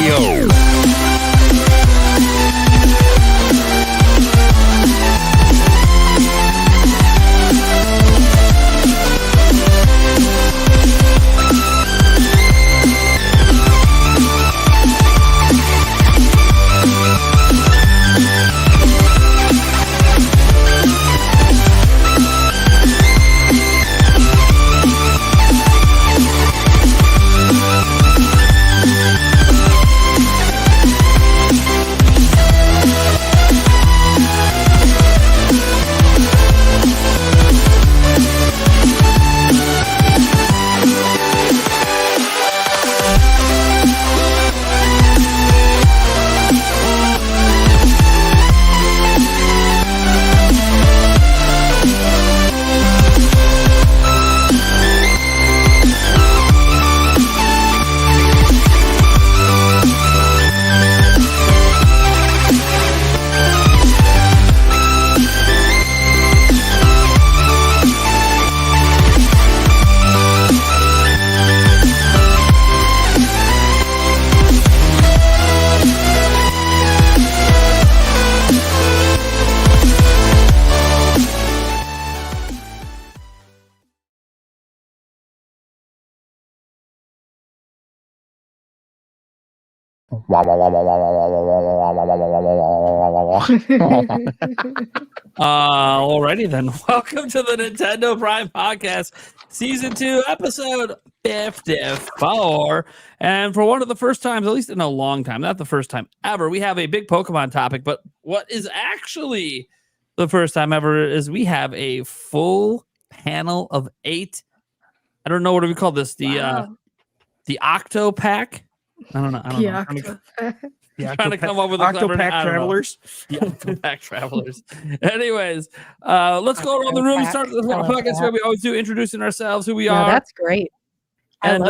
Radio. Alrighty then. Welcome to the Nintendo Prime Podcast, Season 2, Episode 54. And for one of the first times, at least in a long time, not the first time ever, we have a big Pokemon topic. But what is actually the first time ever is we have a full panel of 8. I don't know, what do we call this? The Octo Pack? I don't know. Trying to come up with a Octopack Travelers. The Octopack Travelers. Anyways, let's go around the room and start the podcast where we always do, introducing ourselves, who we are. That's great. And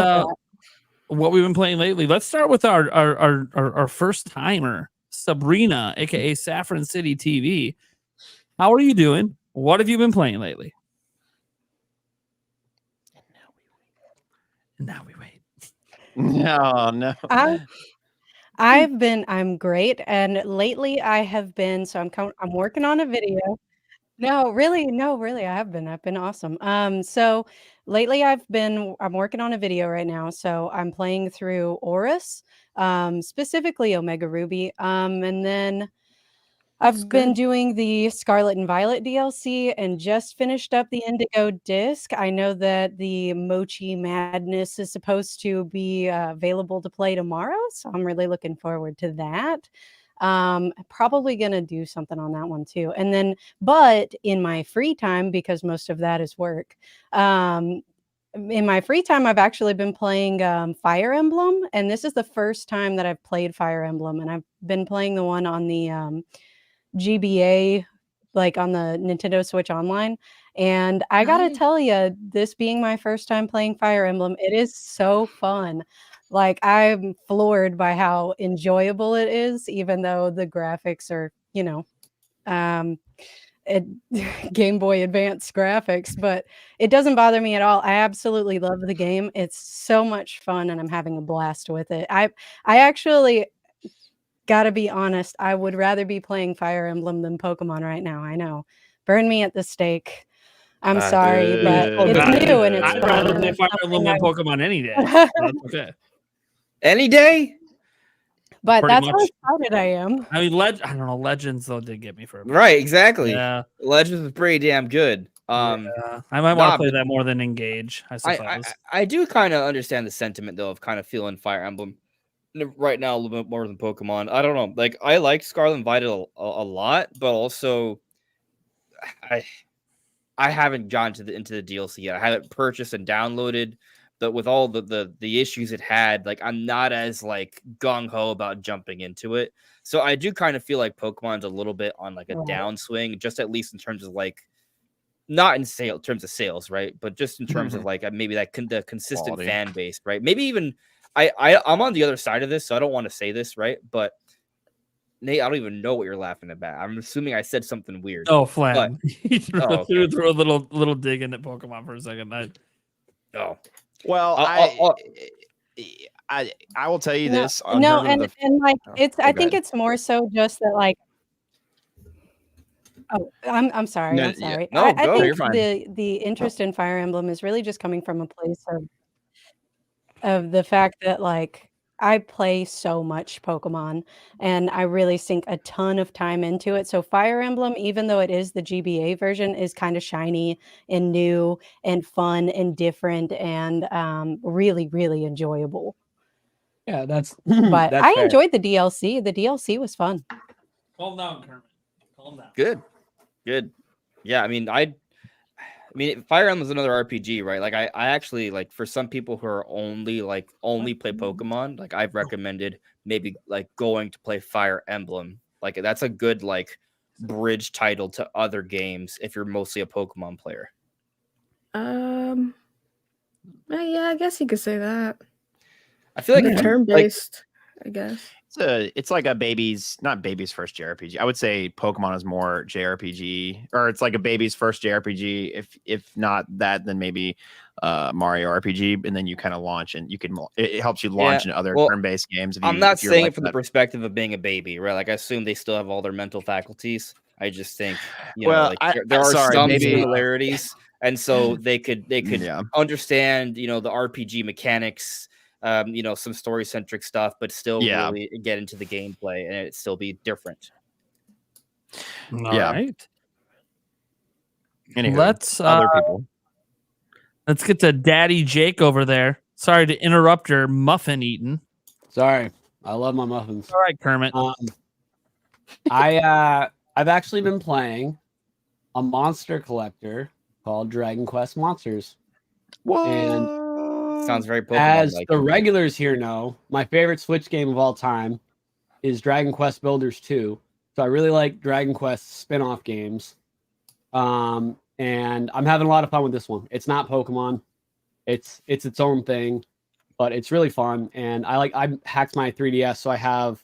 what we've been playing lately. Let's start with our first timer, Sabrina, aka Saffron City TV. How are you doing? What have you been playing lately? And now we wait. No. I'm great, and lately I have been. So I'm working on a video. No, really, I have been. I've been awesome. So lately I'm working on a video right now. So I'm playing through Oris, specifically Omega Ruby, and then I've been doing the Scarlet and Violet DLC and just finished up the Indigo disc. I know that the Mochi Madness is supposed to be available to play tomorrow, so I'm really looking forward to that. Probably gonna do something on that one too. And then, but in my free time, because most of that is work, in my free time, I've actually been playing Fire Emblem, and this is the first time that I've played Fire Emblem, and I've been playing the one on the GBA, like on the Nintendo Switch Online. And I gotta tell you, this being my first time playing Fire Emblem, it is so fun. Like, I'm floored by how enjoyable it is, even though the graphics are, Game Boy Advance graphics, but it doesn't bother me at all. I absolutely love the game. It's so much fun, and I'm having a blast with it. I actually gotta be honest, I would rather be playing Fire Emblem than Pokemon right now. I know. Burn me at the stake. I'm sorry, but it's new and it's I'd rather play Fire Emblem than Pokemon any day. That's okay. Any day? But Pretty that's much. how excited I am. I mean, I don't know. Legends, though, did get me for a bit. Right, exactly. Yeah. Legends was pretty damn good. I might want to play that more than Engage, I suppose. I do kind of understand the sentiment, though, of kind of feeling Fire Emblem right now a little bit more than Pokemon. I don't know. Like, I like Scarlet and Violet a lot, but also I haven't gone into the DLC yet. I haven't purchased and downloaded, but with all the issues it had, like, I'm not as like gung ho about jumping into it. So I do kind of feel like Pokemon's a little bit on like a downswing, just at least in terms of like, not in terms of sales, right? But just in terms of like maybe the consistent Quality. fan base, right? Maybe even I'm on the other side of this, so I don't want to say this, right? But Nate, I don't even know what you're laughing about. I'm assuming I said something weird. Oh, Flan. He threw okay. a little dig into Pokemon for a second. Oh. Well, I will tell you No, this on no, terms of the. and like it's. I go think ahead. it's more so just that like. Oh, I'm sorry. No, I'm yeah. sorry. No, I go. No, you're think fine. the interest in Fire Emblem is really just coming from a place of the fact that like I play so much Pokemon and I really sink a ton of time into it. So Fire Emblem, even though it is the GBA version, is kind of shiny and new and fun and different and really, really enjoyable. Yeah, that's But that's I fair. enjoyed the DLC. The DLC was fun. Calm down, Kermit. Calm down. Good. Yeah, I mean, Fire Emblem is another RPG, right? Like, I actually like for some people who are only play Pokemon, like I've recommended maybe like going to play Fire Emblem. Like that's a good like bridge title to other games if you're mostly a Pokemon player. Yeah, I guess you could say that. I feel like Yeah. Turn-based, I guess. It's like a not baby's first JRPG. I would say Pokemon is more JRPG, or it's like a baby's first JRPG. If not that, then maybe Mario RPG, and then you kind of launch, and it helps you launch in other turn-based games. I'm not saying it from the perspective of being a baby, right? Like I assume they still have all their mental faculties. I just think there are some similarities, and so they could understand the RPG mechanics. Some story-centric stuff, but still really get into the gameplay and it still be different. All right. Anywho, Let's other people. Let's get to Daddy Jake over there. Sorry to interrupt your muffin eating. Sorry, I love my muffins. All right, Kermit. I've actually been playing a monster collector called Dragon Quest Monsters. And sounds very Pokemon-like. As the regulars here know, my favorite Switch game of all time is Dragon Quest Builders 2. So I really like Dragon Quest spin-off games. And I'm having a lot of fun with this one. It's not Pokemon. It's its own thing, but it's really fun. And I hacked my 3DS, so I have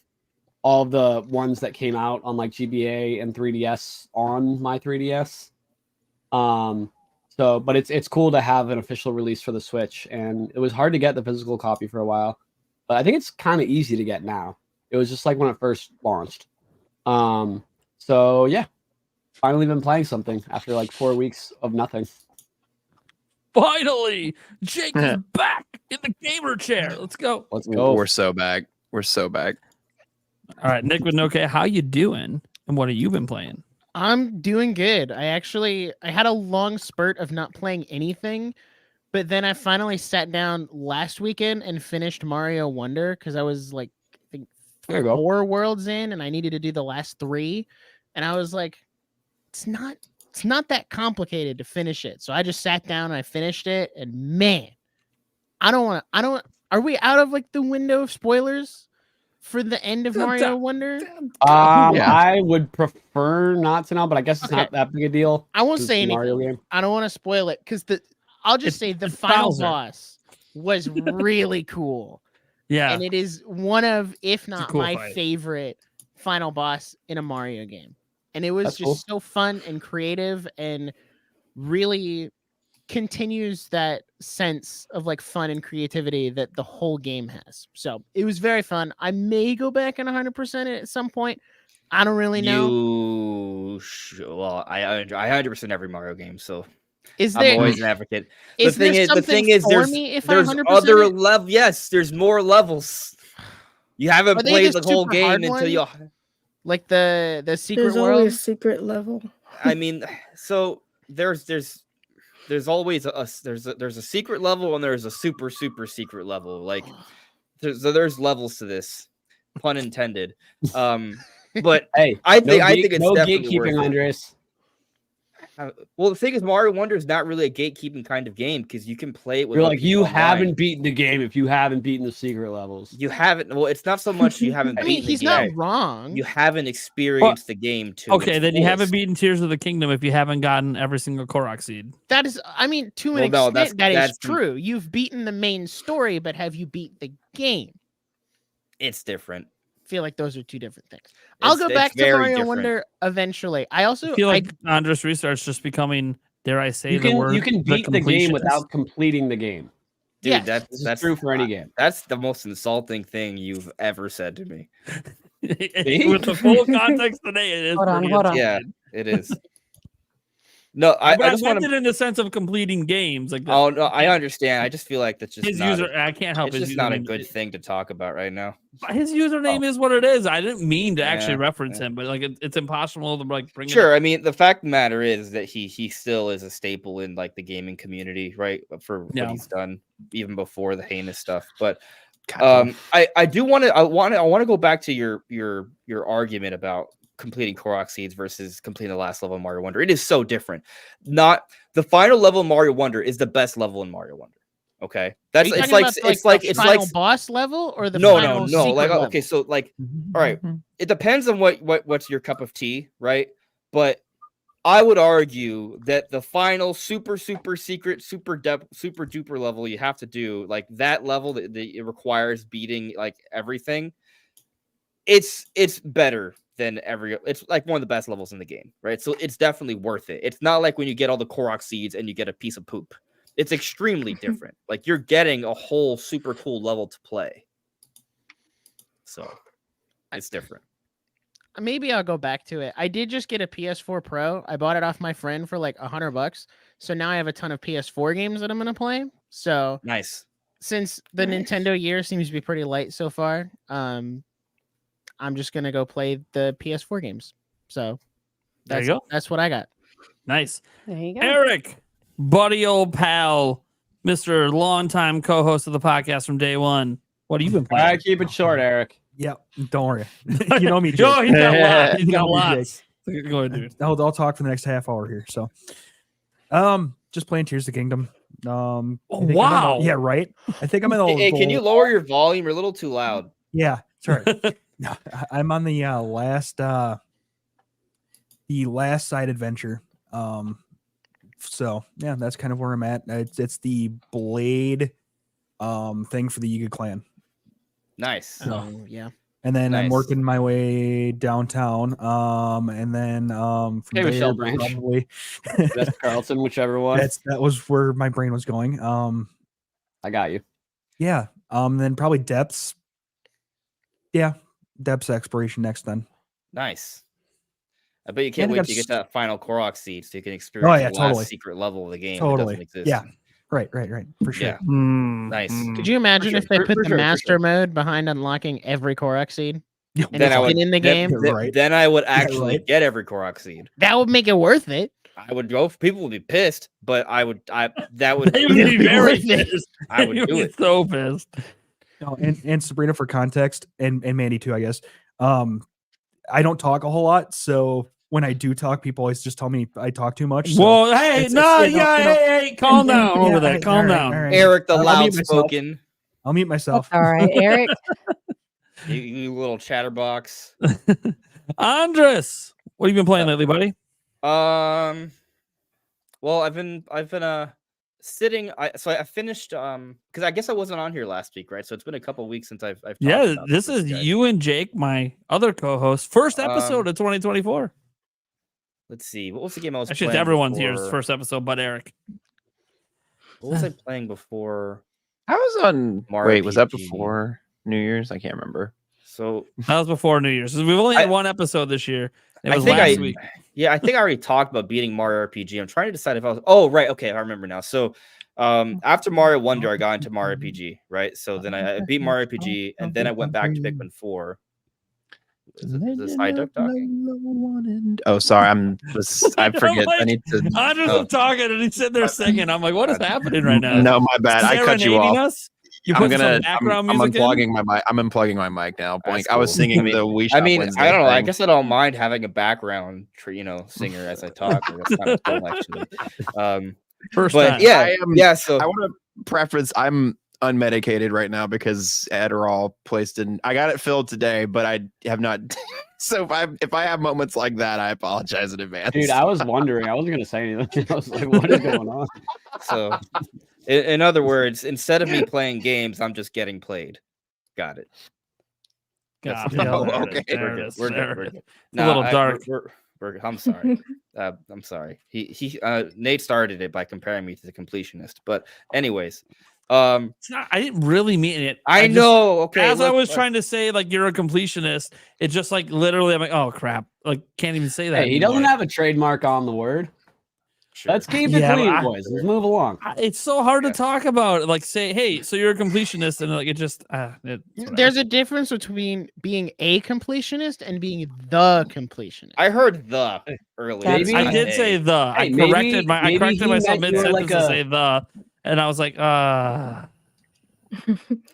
all the ones that came out on like GBA and 3DS on my 3DS. But it's cool to have an official release for the Switch, and it was hard to get the physical copy for a while, but I think it's kind of easy to get now. It was just like when it first launched. So yeah, finally been playing something after like 4 weeks of nothing. Finally, Jake is back in the gamer chair. Let's go. Let's go. We're so back. All right, Nick with Noke, how you doing? And what have you been playing? I'm doing good. I had a long spurt of not playing anything, but then I finally sat down last weekend and finished Mario Wonder because I was like, I think 4 worlds in and I needed to do the last 3. And I was like, it's not that complicated to finish it. So I just sat down and I finished it. And man, are we out of like the window of spoilers for the end of Mario Wonder? I would prefer not to know, but I guess it's not that big a deal. I won't say anything. Mario game. I don't want to spoil it because I'll just say the final boss was really cool. Yeah. And it is one of, if not cool my fight. favorite final boss in a Mario game. And it was just so fun and creative and really continues that sense of like fun and creativity that the whole game has. So it was very fun. I may go back and 100% it at some point. I don't really know. I 100% every Mario game, so I'm always an advocate. The Is thing is, there's other level. Yes, there's more levels. You haven't played the whole game until you like the secret There's world. always a secret level. I mean, so there's always there's a secret level and there's a super secret level. Like there's levels to this, pun intended. But hey, I think it's no definitely gatekeeping, worth it. Andres. Well, the thing is, Mario Wonder is not really a gatekeeping kind of game because you can play it with. You're like, you haven't beaten the game if you haven't beaten the secret levels. You haven't. Well, it's not so much you haven't. I mean, he's not wrong. You haven't experienced the game too. Okay, then you haven't beaten Tears of the Kingdom if you haven't gotten every single Korok seed. That is, I mean, to an extent, that is true. You've beaten the main story, but have you beat the game? It's different. I feel like those are two different things. I'll go back to Mario Wonder eventually. I feel like Andres Restart's just becoming, dare I say, you can beat the game without completing the game. Dude, Yes. that's This is true for any game. That's the most insulting thing you've ever said to me. With the full context today, it is Hold on, pretty hold on. Yeah, it is. No, I but I just meant want it to. in the sense of completing games. Like Oh no, I understand. I just feel like that's just his not. user, I can't help It's his just not a username. good thing to talk about right now. His username is what it is. I didn't mean to actually Yeah, reference him, but like it's impossible to like bring. Sure, I mean the fact of the matter is that he still is a staple in like the gaming community, right? For Yeah. what he's done even before the heinous stuff. But Gotcha. I do want to go back to your argument about completing Korok seeds versus completing the last level of Mario Wonder. It is so different. Not the final level of Mario Wonder is the best level in Mario Wonder. Okay, that's Are you it's talking like about, it's like the it's final like boss level or the no final secret like level? okay, so like all right, it depends on what's your cup of tea, right? But I would argue that the final super secret super duper level you have to do, like that level that it requires beating like everything, it's better than it's like one of the best levels in the game, right? So it's definitely worth it. It's not like when you get all the Korok seeds and you get a piece of poop. It's extremely different. Like you're getting a whole super cool level to play. So it's different. Maybe I'll go back to it. I did just get a PS4 Pro. I bought it off my friend for like $100. So now I have a ton of PS4 games that I'm gonna play. So Nice. since the Nintendo year seems to be pretty light so far, I'm just gonna go play the PS4 games. So There you go. That's what I got. Nice. There you go. Eric, buddy, old pal, Mr. Longtime co-host of the podcast from day one. What have you been All playing? right, keep it short, Eric. Yeah, don't worry. You know me, Jake. Yo, he's got lots. He's You got know me, lots. Go ahead, dude. I'll talk for the next half hour here. So, just playing Tears of the Kingdom. I think I'm in the- Wow. yeah, right. I think I'm in the. Hey, can you lower your volume? You're a little too loud. Yeah, sorry. No, I'm on the last side adventure. So yeah, that's kind of where I'm at. It's the Blade thing for the Yiga clan. Nice. Oh yeah. And then I'm Nice. working my way downtown. And then from Hey, Michelle there, Branch. probably That's Carlton, whichever one. that was where my brain was going. I got you. Yeah. Then probably depths. Yeah, depths exploration next. Then. Nice. I bet you can't I wait got to get that final Korok seed so you can experience Oh, yeah, the totally. last secret level of the game that Totally. doesn't exist. Yeah. Right. For sure. Yeah. Nice. Could you imagine sure, if they for put the sure, for master sure. mode behind unlocking every Korok seed? And Then it's I would been in the game. Right. Then I would actually right. get every Korok seed. That would make it worth it. I would go. People would be pissed, but that would. They would be very Worth it. pissed. I would They do be it. so pissed. No, and Sabrina for context, and Mandy too, I guess. I don't talk a whole lot, so when I do talk, people always just tell me I talk too much. So Well, hey, hey, calm down over there. Calm down. Eric, the I'll mute myself. loud-spoken, I'll mute myself. All right, Eric. you little chatterbox. Andres, what have you been playing lately, buddy? Well, I've been sitting. I finished because I guess I wasn't on here last week, right? So it's been a couple weeks since I've talked Yeah, about this with is guys. you and Jake, my other co-host. First episode of 2024. Let's see, what was the game I was Actually, playing? it's everyone's here. before? First episode, but Eric. What was I playing before? I was on. Mario Wait, was that RPG. before New Year's? I can't remember. So That was before New Year's. We've only had I- one episode this year. It I was think last week. Yeah, I think I already talked about beating Mario RPG. I'm trying to decide if I was. Oh, right. Okay, I remember now. So, after Mario Wonder, I got into Mario RPG, right? So then I beat Mario RPG, and then I went back to Pikmin 4. Is this High Duck talking? Oh, sorry. I forget. I Like, need to. Andres Oh. was talking and he's sitting there singing. I'm like, what is happening right now? No, my bad. I cut you Serenading off. us? You I'm put gonna. some background I'm music in? unplugging my mic. I'm unplugging my mic now. Boink. That's I was cool. singing I mean- the We I Shop mean, Wednesday I don't know. I thing. guess I don't mind having a background, singer as I talk. That's kind of cool, actually. First But time. yeah, I am- yeah. So I want to preference. I'm unmedicated right now because Adderall placed in. I got it filled today, but I have not. So if I have moments like that, I apologize in advance. Dude, I was wondering. I wasn't gonna say anything. I was like, what is going on? So, in other words, instead of me playing games, I'm just getting played. Got it. God, That's- Oh, there it okay. is, there it is, We're there good. We're it is. good. a little dark. I'm sorry. I'm sorry. Nate started it by comparing me to the completionist. But anyways, It's not. I didn't really mean it. I just- know. Okay. As I let's- was trying to say, like, you're a completionist, it's just like literally, I'm like, oh crap, like can't even say that. Hey, he anymore. doesn't have a trademark on the word. Sure. Let's keep it Yeah, but clean, boys. Let's move along. It's so hard Yeah. to talk about. Like, say, hey, so you're a completionist, and like it just, There's a difference between being a completionist and being the completionist. I heard the earlier. That's I fine. did say the. Hey, I maybe- corrected I maybe corrected he myself meant you were mid like sentence to a- say the, and I was like,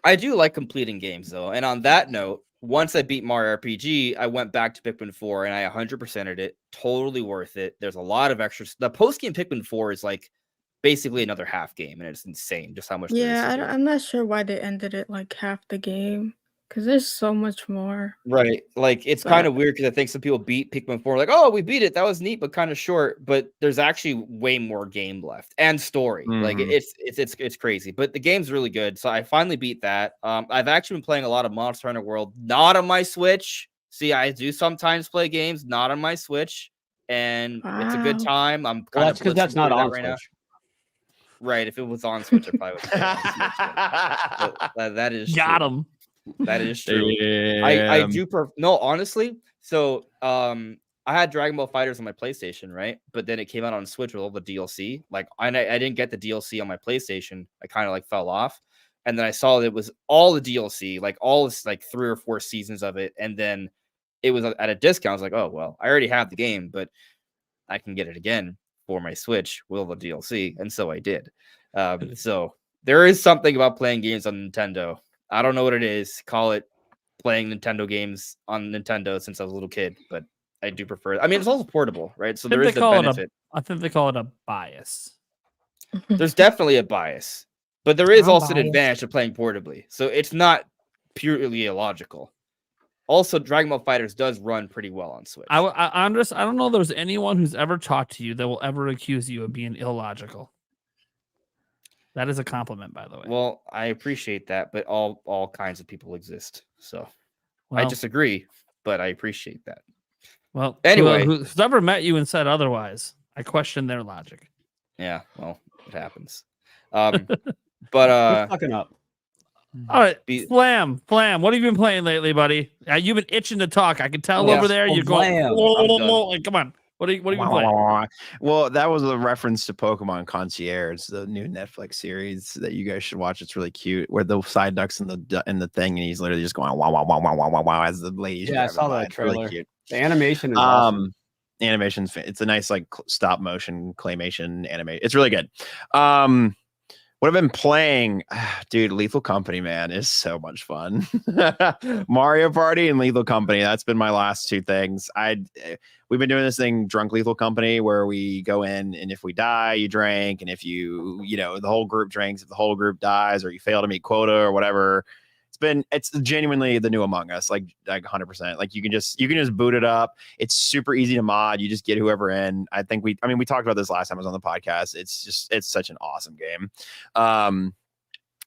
I do like completing games though, and on that note, once I beat Mario RPG, I went back to Pikmin 4 and I 100%ed it. Totally worth it. There's a lot of extra. The post game Pikmin 4 is like basically another half game, and it's insane just how much. there is Yeah, to do. I'm not sure why they ended it like half the game because there's so much more. Right. Like it's But- kind of weird because I think some people beat Pikmin 4 like, oh, we beat it. That was neat, but kind of short. But there's actually way more game left and story. Like Mhm. it's crazy. But the game's really good. So I finally beat that. I've actually been playing a lot of Monster Hunter World, not on my Switch. See, I do sometimes play games not on my Switch, and it's a good Wow. time. I'm Well, kind that's of because that's not on right now. Switch. Right. If it was on Switch, I probably would play it on Switch. But that is got true. him. That is true. I do no, honestly. So I had Dragon Ball Fighters on my PlayStation, right? But then it came out on Switch with all the DLC. Like I didn't get the DLC on my PlayStation. I kind of like fell off. And then I saw that it was all the DLC, like all this like 3 or 4 seasons of it. And then it was at a discount. I was like, oh well, I already have the game, but I can get it again for my Switch with all the DLC. And so I did. So there is something about playing games on Nintendo. I don't know what it is. Call it playing Nintendo games on Nintendo since I was a little kid, but I do prefer it. I mean, it's also portable, right? So there is the benefit. I think they call it a bias. There's definitely a bias, but there is I'm also an biased. advantage of playing portably. So it's not purely illogical. Also, Dragon Ball Fighters does run pretty well on Switch. I don't know. There's anyone who's ever talked to you that will ever accuse you of being illogical. That is a compliment, by the way. Well, I appreciate that, but all kinds of people exist. So I Well, disagree, but I appreciate that. well. Anyway. who's ever met you and said otherwise, I question their logic. Yeah, well, it happens. But We're fucking up. All right, Be- Flam, what have you been playing lately, buddy? You've been itching to talk. I can tell Yeah. over there. You're going. Flam. I'm done. Like, come on. What are you been Wah, wah, playing? wah, wah. Well, that was a reference to Pokemon Concierge, the new Netflix series that you guys should watch. It's really cute. Where the side ducks in the thing, and he's literally just going wow wow wow wow wow wow wow as the ladies. Yeah, I driving saw by. that It's really trailer. cute. The animation is awesome. Animation's it's a nice like stop motion claymation anime. It's really good. What I've been playing, dude, Lethal Company, man, is so much fun. Mario Party and Lethal Company. That's been my last two things. We've been doing this thing, Drunk Lethal Company, where we go in and if we die, you drink, and if the whole group drinks, if the whole group dies, or you fail to meet quota or whatever. It's genuinely the new Among Us, like 100%. Like you can just boot it up. It's super easy to mod. You just get whoever in. We talked about this last time I was on the podcast. It's such an awesome game.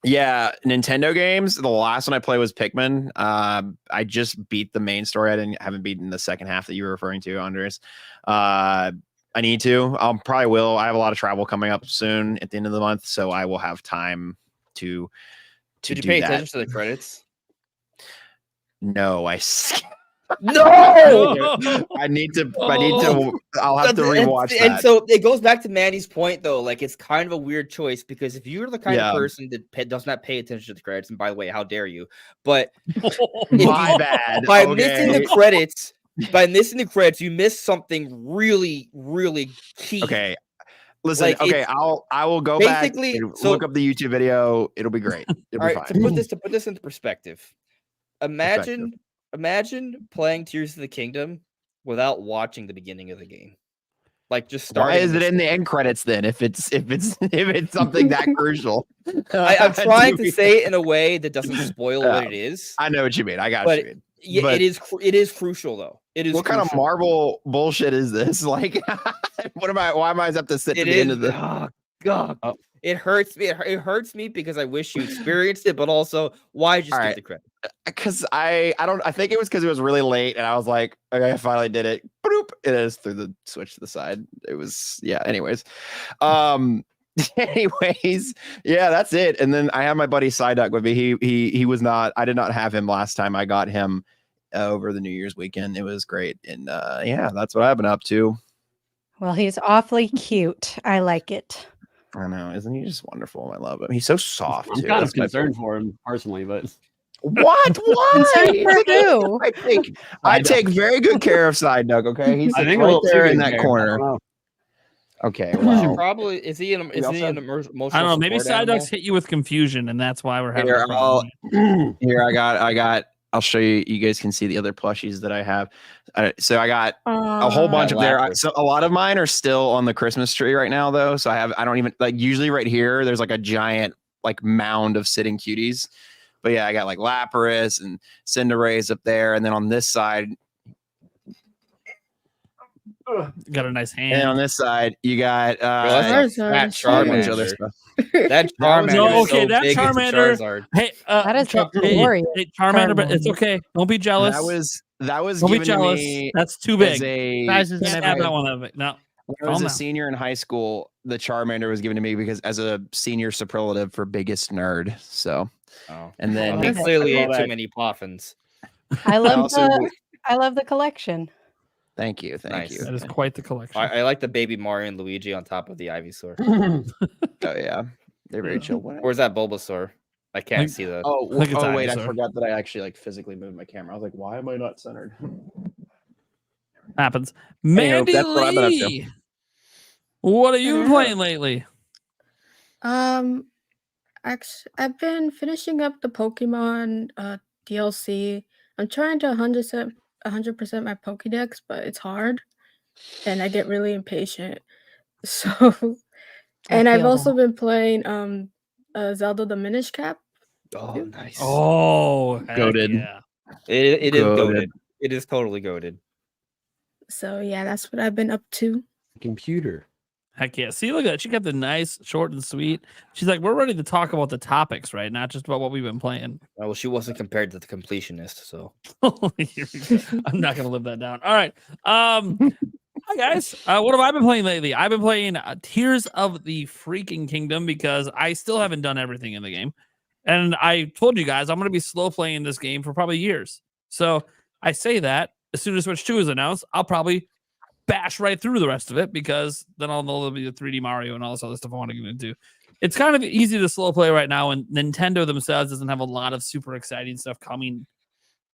Yeah, Nintendo games. The last one I played was Pikmin. I just beat the main story. I haven't beaten the second half that you were referring to, Andres. I need to. I'll probably will. I have a lot of travel coming up soon at the end of the month, so I will have time to. Did you do pay that. attention to the credits? No, No. I need to. I'll have to rewatch that. And so it goes back to Mandy's point, though. Like it's kind of a weird choice because if you're the kind Yeah. of person that does not pay attention to the credits, and by the way, how dare you? But My bad. by Okay. missing the credits, you miss something really, really key. Okay. Listen, Like, okay, I will go back basically- and so- look up the YouTube video. It'll be great. It'll All be right, fine. to put this into perspective, imagine playing Tears of the Kingdom without watching the beginning of the game. Like just Why starting. is it in the end credits then? If it's something that crucial, I'm trying Do to we- say it in a way that doesn't spoil what Yeah. it is. I know what you mean. I got But you. Mean. Yeah, But- it is crucial though. It is. What kind of crucial. Marvel bullshit is this? Like, why am I have to sit It to the is. end of the? Oh God. Oh. It hurts me. It hurts me because I wish you experienced it, but also why just All give right. the credit? Because I think it was because it was really late and I was like, okay, I finally did it. Boop. It is through the switch to the side. It was, yeah. Anyways, Anyways, yeah, that's it. And then I have my buddy Psyduck with me. He was not. I did not have him last time. I got him over the New Year's weekend. It was great, and yeah, that's what I've been up to. Well, he's awfully cute. I like it. I know, isn't he just wonderful? I love him. He's so soft. I'm too. kind That's of my concerned for him personally, but What? Concerned Why? for who? I take very good care of Psyduck. Okay, he's I think a right little too there good in that care. I corner. don't know. Okay, Should well, probably is he an also- emotional? I don't know. Maybe support animal? Psyducks hit you with confusion, and that's why we're having Here, a problem. here I got. I'll show you. You guys can see the other plushies that I have. So I got a whole bunch of there. Elaborate. So a lot of mine are still on the Christmas tree right now, though. So I don't even like usually right here. There's like a giant like mound of sitting cuties. But yeah, I got like Lapras and Cinderace up there, and then on this side, Got a nice and on hand. this side, you got That's Charizard that is a bunch huge. of other Charmander. stuff. That No, Charmander. okay, is so that big, it's a Charmander- Charizard. Hey, That is a hey, glorious Charmander, but it's Charmander. okay. Don't be jealous. That was Don't be given to jealous. me That's too as big. a Sizes and Can't have everything. that one of it. No. when I was Calm a down. senior in high school. The Charmander was given to me because as a senior superlative for biggest nerd. So Oh. and then Well, he clearly all ate too that- many poffins. I love also- the collection. Thank you. Nice. That is quite the collection. I like the baby Mario and Luigi on top of the Ivysaur. Oh yeah, they're very chill. What? Or is that Bulbasaur? I can't Think- see the. Oh, I think it's wait, I Ivysaur. forgot that I actually like physically moved my camera. I was like, why am I not centered? Happens. Anywho, Mandy that's what I've been up to. Lee. What have you been playing lately? Actually, I've been finishing up the Pokemon DLC. I'm trying to 100% my Pokédex, but it's hard, and I get really impatient. So, and I've feel also that. been playing Zelda the Minish Cap. Oh, nice. Oh, heck Goated. yeah. It is Goated. goaded. It is totally goaded. So yeah, that's what I've been up to. Computer. Heck yeah. See, look at that. She kept it nice, short, and sweet. She's like, we're ready to talk about the topics, right? Not just about what we've been playing. Well, she wasn't compared to the completionist, so Here we go. I'm not going to live that down. All right. Hi, guys. What have I been playing lately? I've been playing Tears of the Freaking Kingdom because I still haven't done everything in the game. And I told you guys I'm going to be slow playing this game for probably years. So I say that as soon as Switch 2 is announced, I'll probably bash right through the rest of it because then I'll know there'll be the 3D Mario and all this other stuff I want to get into. It's kind of easy to slow play right now, and Nintendo themselves doesn't have a lot of super exciting stuff coming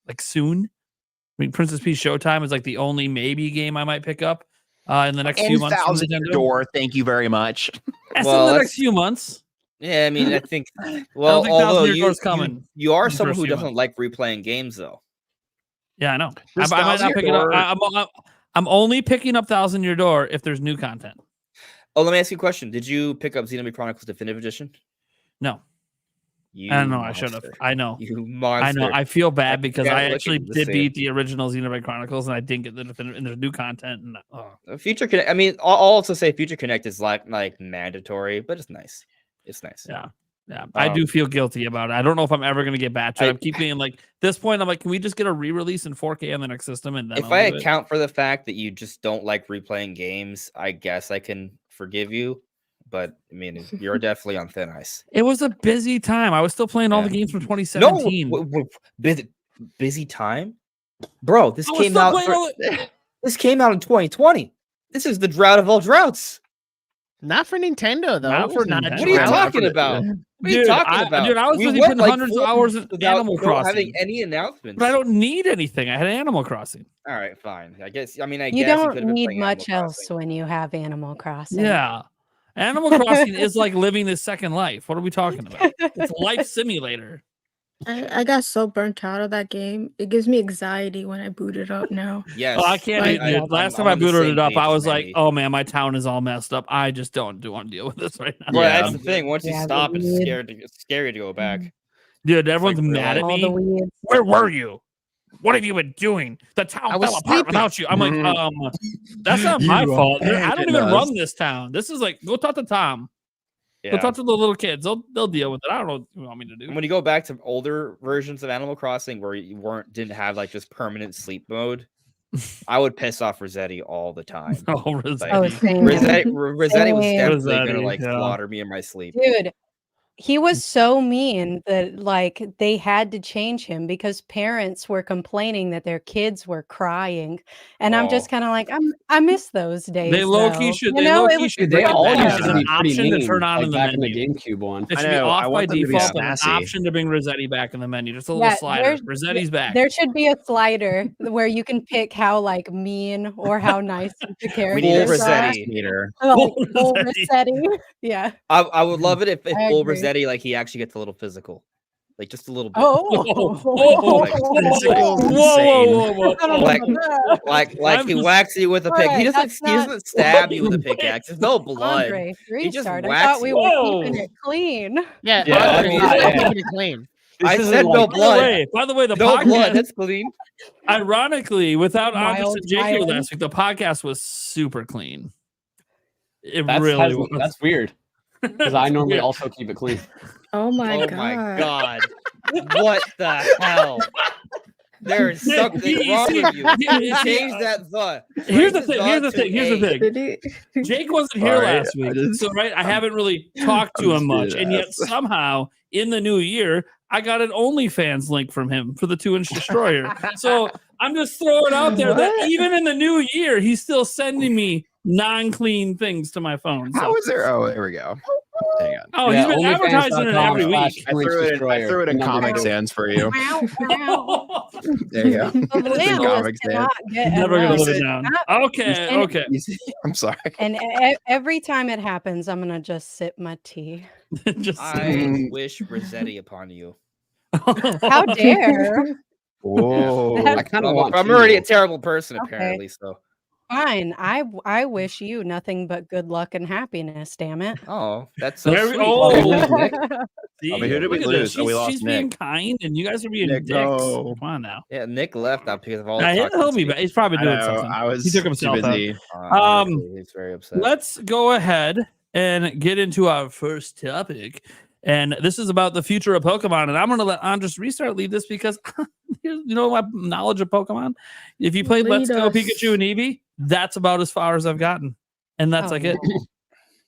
like soon. I mean, Princess Peach Showtime is like the only maybe game I might pick up in the next few months. from Nintendo. Door. Thank you very much. That's Well, in the that's- next few months. yeah. I mean, I think. Well, think although Thousand Year Door's coming you are in the someone first who few doesn't like replaying games, though. Yeah, I know. This I might Thousand not pick Year it up. Door- I'm only picking up Thousand Year Door if there's new content. Oh, let me ask you a question. Did you pick up Xenoblade Chronicles Definitive Edition? No, You I don't know. I should have. monster. I know. You monster. I know. I feel bad because can't I look actually at the did same. beat the original Xenoblade Chronicles and I didn't get the definitive. And there's new content. And Future Connect. I mean, I'll also say Future Connect is like mandatory, but it's nice. It's nice. yeah. I do feel guilty about it. I don't know if I'm ever going to get back to it. I keep being like, this point, I'm like, can we just get a re-release in 4K on the next system? And then If I'll I do it? account for the fact that you just don't like replaying games, I guess I can forgive you. But I mean, you're definitely on thin ice. It was a busy time. I was still playing all the Yeah. games from No, 2017. busy time, bro. This I was came still out. playing all the- This came out in 2020. This is the drought of all droughts. Not for Nintendo though. Not for It's Nintendo. What are you Yeah, talking about? What are you Dude, talking about? dude, I was We busy went putting like hundreds of 4 hours in months without Animal having Crossing. any announcements. But I don't need anything. I had Animal Crossing. All right, fine. I guess. I mean, I You guess don't could've been need playing much Animal else Crossing. when you have Animal Crossing. Yeah. Animal Crossing is like living this second life. What are we talking about? It's life simulator. I got so burnt out of that game. It gives me anxiety when I boot it up now. Yes. Oh, I can't. Like, dude, I'm- last I'm time I on the booted same it up, page I as was like, Mandy. "Oh man, my town is all messed up. I just don't want to deal with this right now." Well, Yeah. that's the thing. Once you Yeah, the stop, it's weed. scary to go back. Dude, everyone's like, mad at All me. the weeds. Where were you? What have you been doing? The town I was fell apart sleeping. without you. I'm like, that's not my You fault. I don't abandoned even us. run this town. This is like, go talk to Tom. Go Yeah. talk to the little kids. They'll deal with it. I don't know what you want me to do. And when you go back to older versions of Animal Crossing where you didn't have like just permanent sleep mode, I would piss off Rossetti all the time. Oh, Like, Oh, Rossetti. same. Rossetti was Same. definitely gonna Rossetti, like yeah. slaughter me in my sleep. Dude, he was so mean that like they had to change him because parents were complaining that their kids were crying, and I'm just Oh. kind of like, I miss those days. They low-key though. should. You They know, it low-key was should Dude, they bring it all back used as to an be pretty option to mean, turn on like in the back in the menu. GameCube one. It I should be know, I off by want them to be default with an sassy. option to bring Rossetti back in the menu. Just a little Yeah, slider. Rossetti's back. there should be a slider where you can pick how like mean or how nice the We need characters a are. Rossetti. meter. Like Full full Rossetti. Rossetti. Yeah. I would love it if I full agree. Rossetti, like, he actually gets a little physical. Like, just a little bit. Oh, Like, physical's whoa. like I'm he just- whacks you with a pick. Alright, He that's doesn't stab you with a pickaxe. There's no blood. Andre, He just restart. I whacks thought we you. were Whoa. keeping it clean. Yeah, Yeah, Andre, that's you're not- keeping it clean. I This said isn't no like- blood. By the way, the No podcast, blood. That's clean. ironically, without Andres Mild and Jake here violence. last week, the podcast was super clean. It That's, really was. that's weird because I normally weird. also keep it clean. Oh my Oh god. my god. What the hell? There is something wrong with you. Change that thought. Here's the Change thing. Here's the thought thing. to Here's the A. thing. Did he? Jake wasn't here Sorry, last I week, just- so right, I haven't really talked to I'm him much, just and yet being an ass. somehow in the new year, I got an OnlyFans link from him for the 2-inch destroyer. So I'm just throwing out there that What? even in the new year, he's still sending me non-clean things to my phone. So, How is there? Oh, there we go. Hang on. oh, he's been advertising it every week. I threw it in Comic Sans for you. There you go. The It's in landlords Comic Sans. cannot get Never gonna enough. live it down. Okay, And- okay. I'm sorry. And every time it happens, I'm gonna just sip my tea. Just I wish Rossetti upon you. How dare? Whoa. I kind of want. I'm to. already a terrible person, Okay. apparently. So, Fine. I wish you nothing but good luck and happiness. Damn it. oh, that's so There we- sweet. oh. Nick. See, I mean, who did we look at this. lose? Oh, we She's- lost she's being Nick. kind, and you guys are being Nick, dicks. no. Come on now. Yeah, Nick left out because of all the Nah, he'll toxicity. be back. He's probably I doing know, something. I was He took too himself out. busy. Honestly, he's very upset. Let's go ahead and get into our first topic. And this is about the future of Pokemon. And I'm going to let Andres Restart lead this because, you know, my knowledge of Pokemon. If you played Let's Lead Go us. Pikachu and Eevee, that's about as far as I've gotten. And that's Oh, like it. no.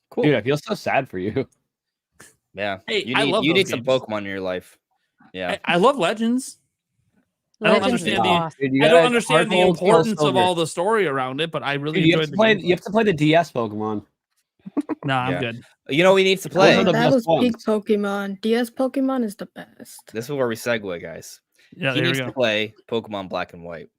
Cool. Dude, I feel so sad for you. Yeah. Hey, you I need love you those need some games. Pokemon in your life. Yeah. I love Legends. I don't Legends is understand the- awesome. Dude, you I don't gotta- understand the Heart Gold, Soul importance of Silver. all the story around it, but I really Dude, you enjoyed have to the play. game. You have to play the DS Pokemon. No, I'm Yeah. good. You know what he needs to Those play? are the that best was peak ones. Pokemon. DS Pokemon is the best. This is where we segue, guys. Yeah, he there we needs go. to play Pokemon Black and White.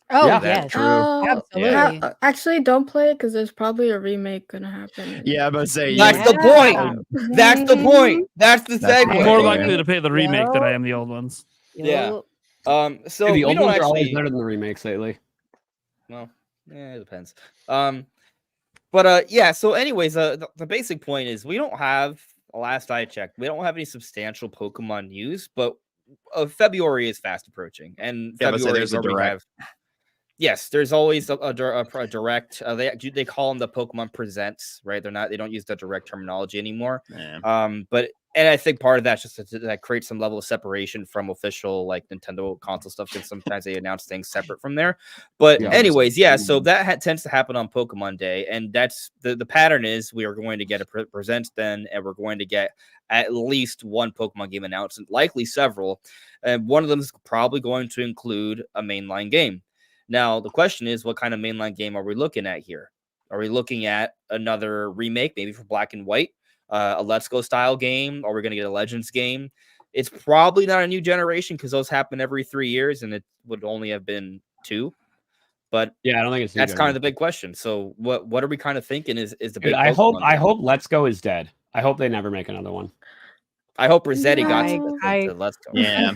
Oh Yeah. yes. True. Absolutely. Actually, don't play it because there's probably a remake gonna happen. Yeah, but say That's the point. That's the Mhm. point. That's the That's I'm segue. more Yeah. likely to pay the remake than I Yo. am the old ones. Yeah. Yo. So Dude, the we old don't ones are always actually. better than the remakes lately. Well, it depends. Yeah. So, anyways, the basic point is we don't have. Last I checked, we don't have any substantial Pokemon news, but February is fast approaching, and Yeah, but say February there's is a where we direct. have. Yes, there's always a direct. They call them the Pokemon Presents, right? They don't use the direct terminology anymore. Yeah. And I think part of that's just that creates some level of separation from official like Nintendo console stuff, because sometimes they announce things separate from there. But Yeah. anyways, yeah. So that tends to happen on Pokemon Day, and that's the pattern is we are going to get a present then, and we're going to get at least one Pokemon game announced, and likely several. And one of them is probably going to include a mainline game. Now the question is, what kind of mainline game are we looking at here? Are we looking at another remake, maybe for Black and White? A Let's Go style game, or we're going to get a Legends game? It's probably not a new generation because those happen every 3 years, and it would only have been 2. But Yeah, I don't think it's. that's kind of the big question. So what are we kind of thinking is the big? Dude, I hope Let's Go is dead. I hope they never make another one. I hope Rossetti got I- to Let's Go. Yeah.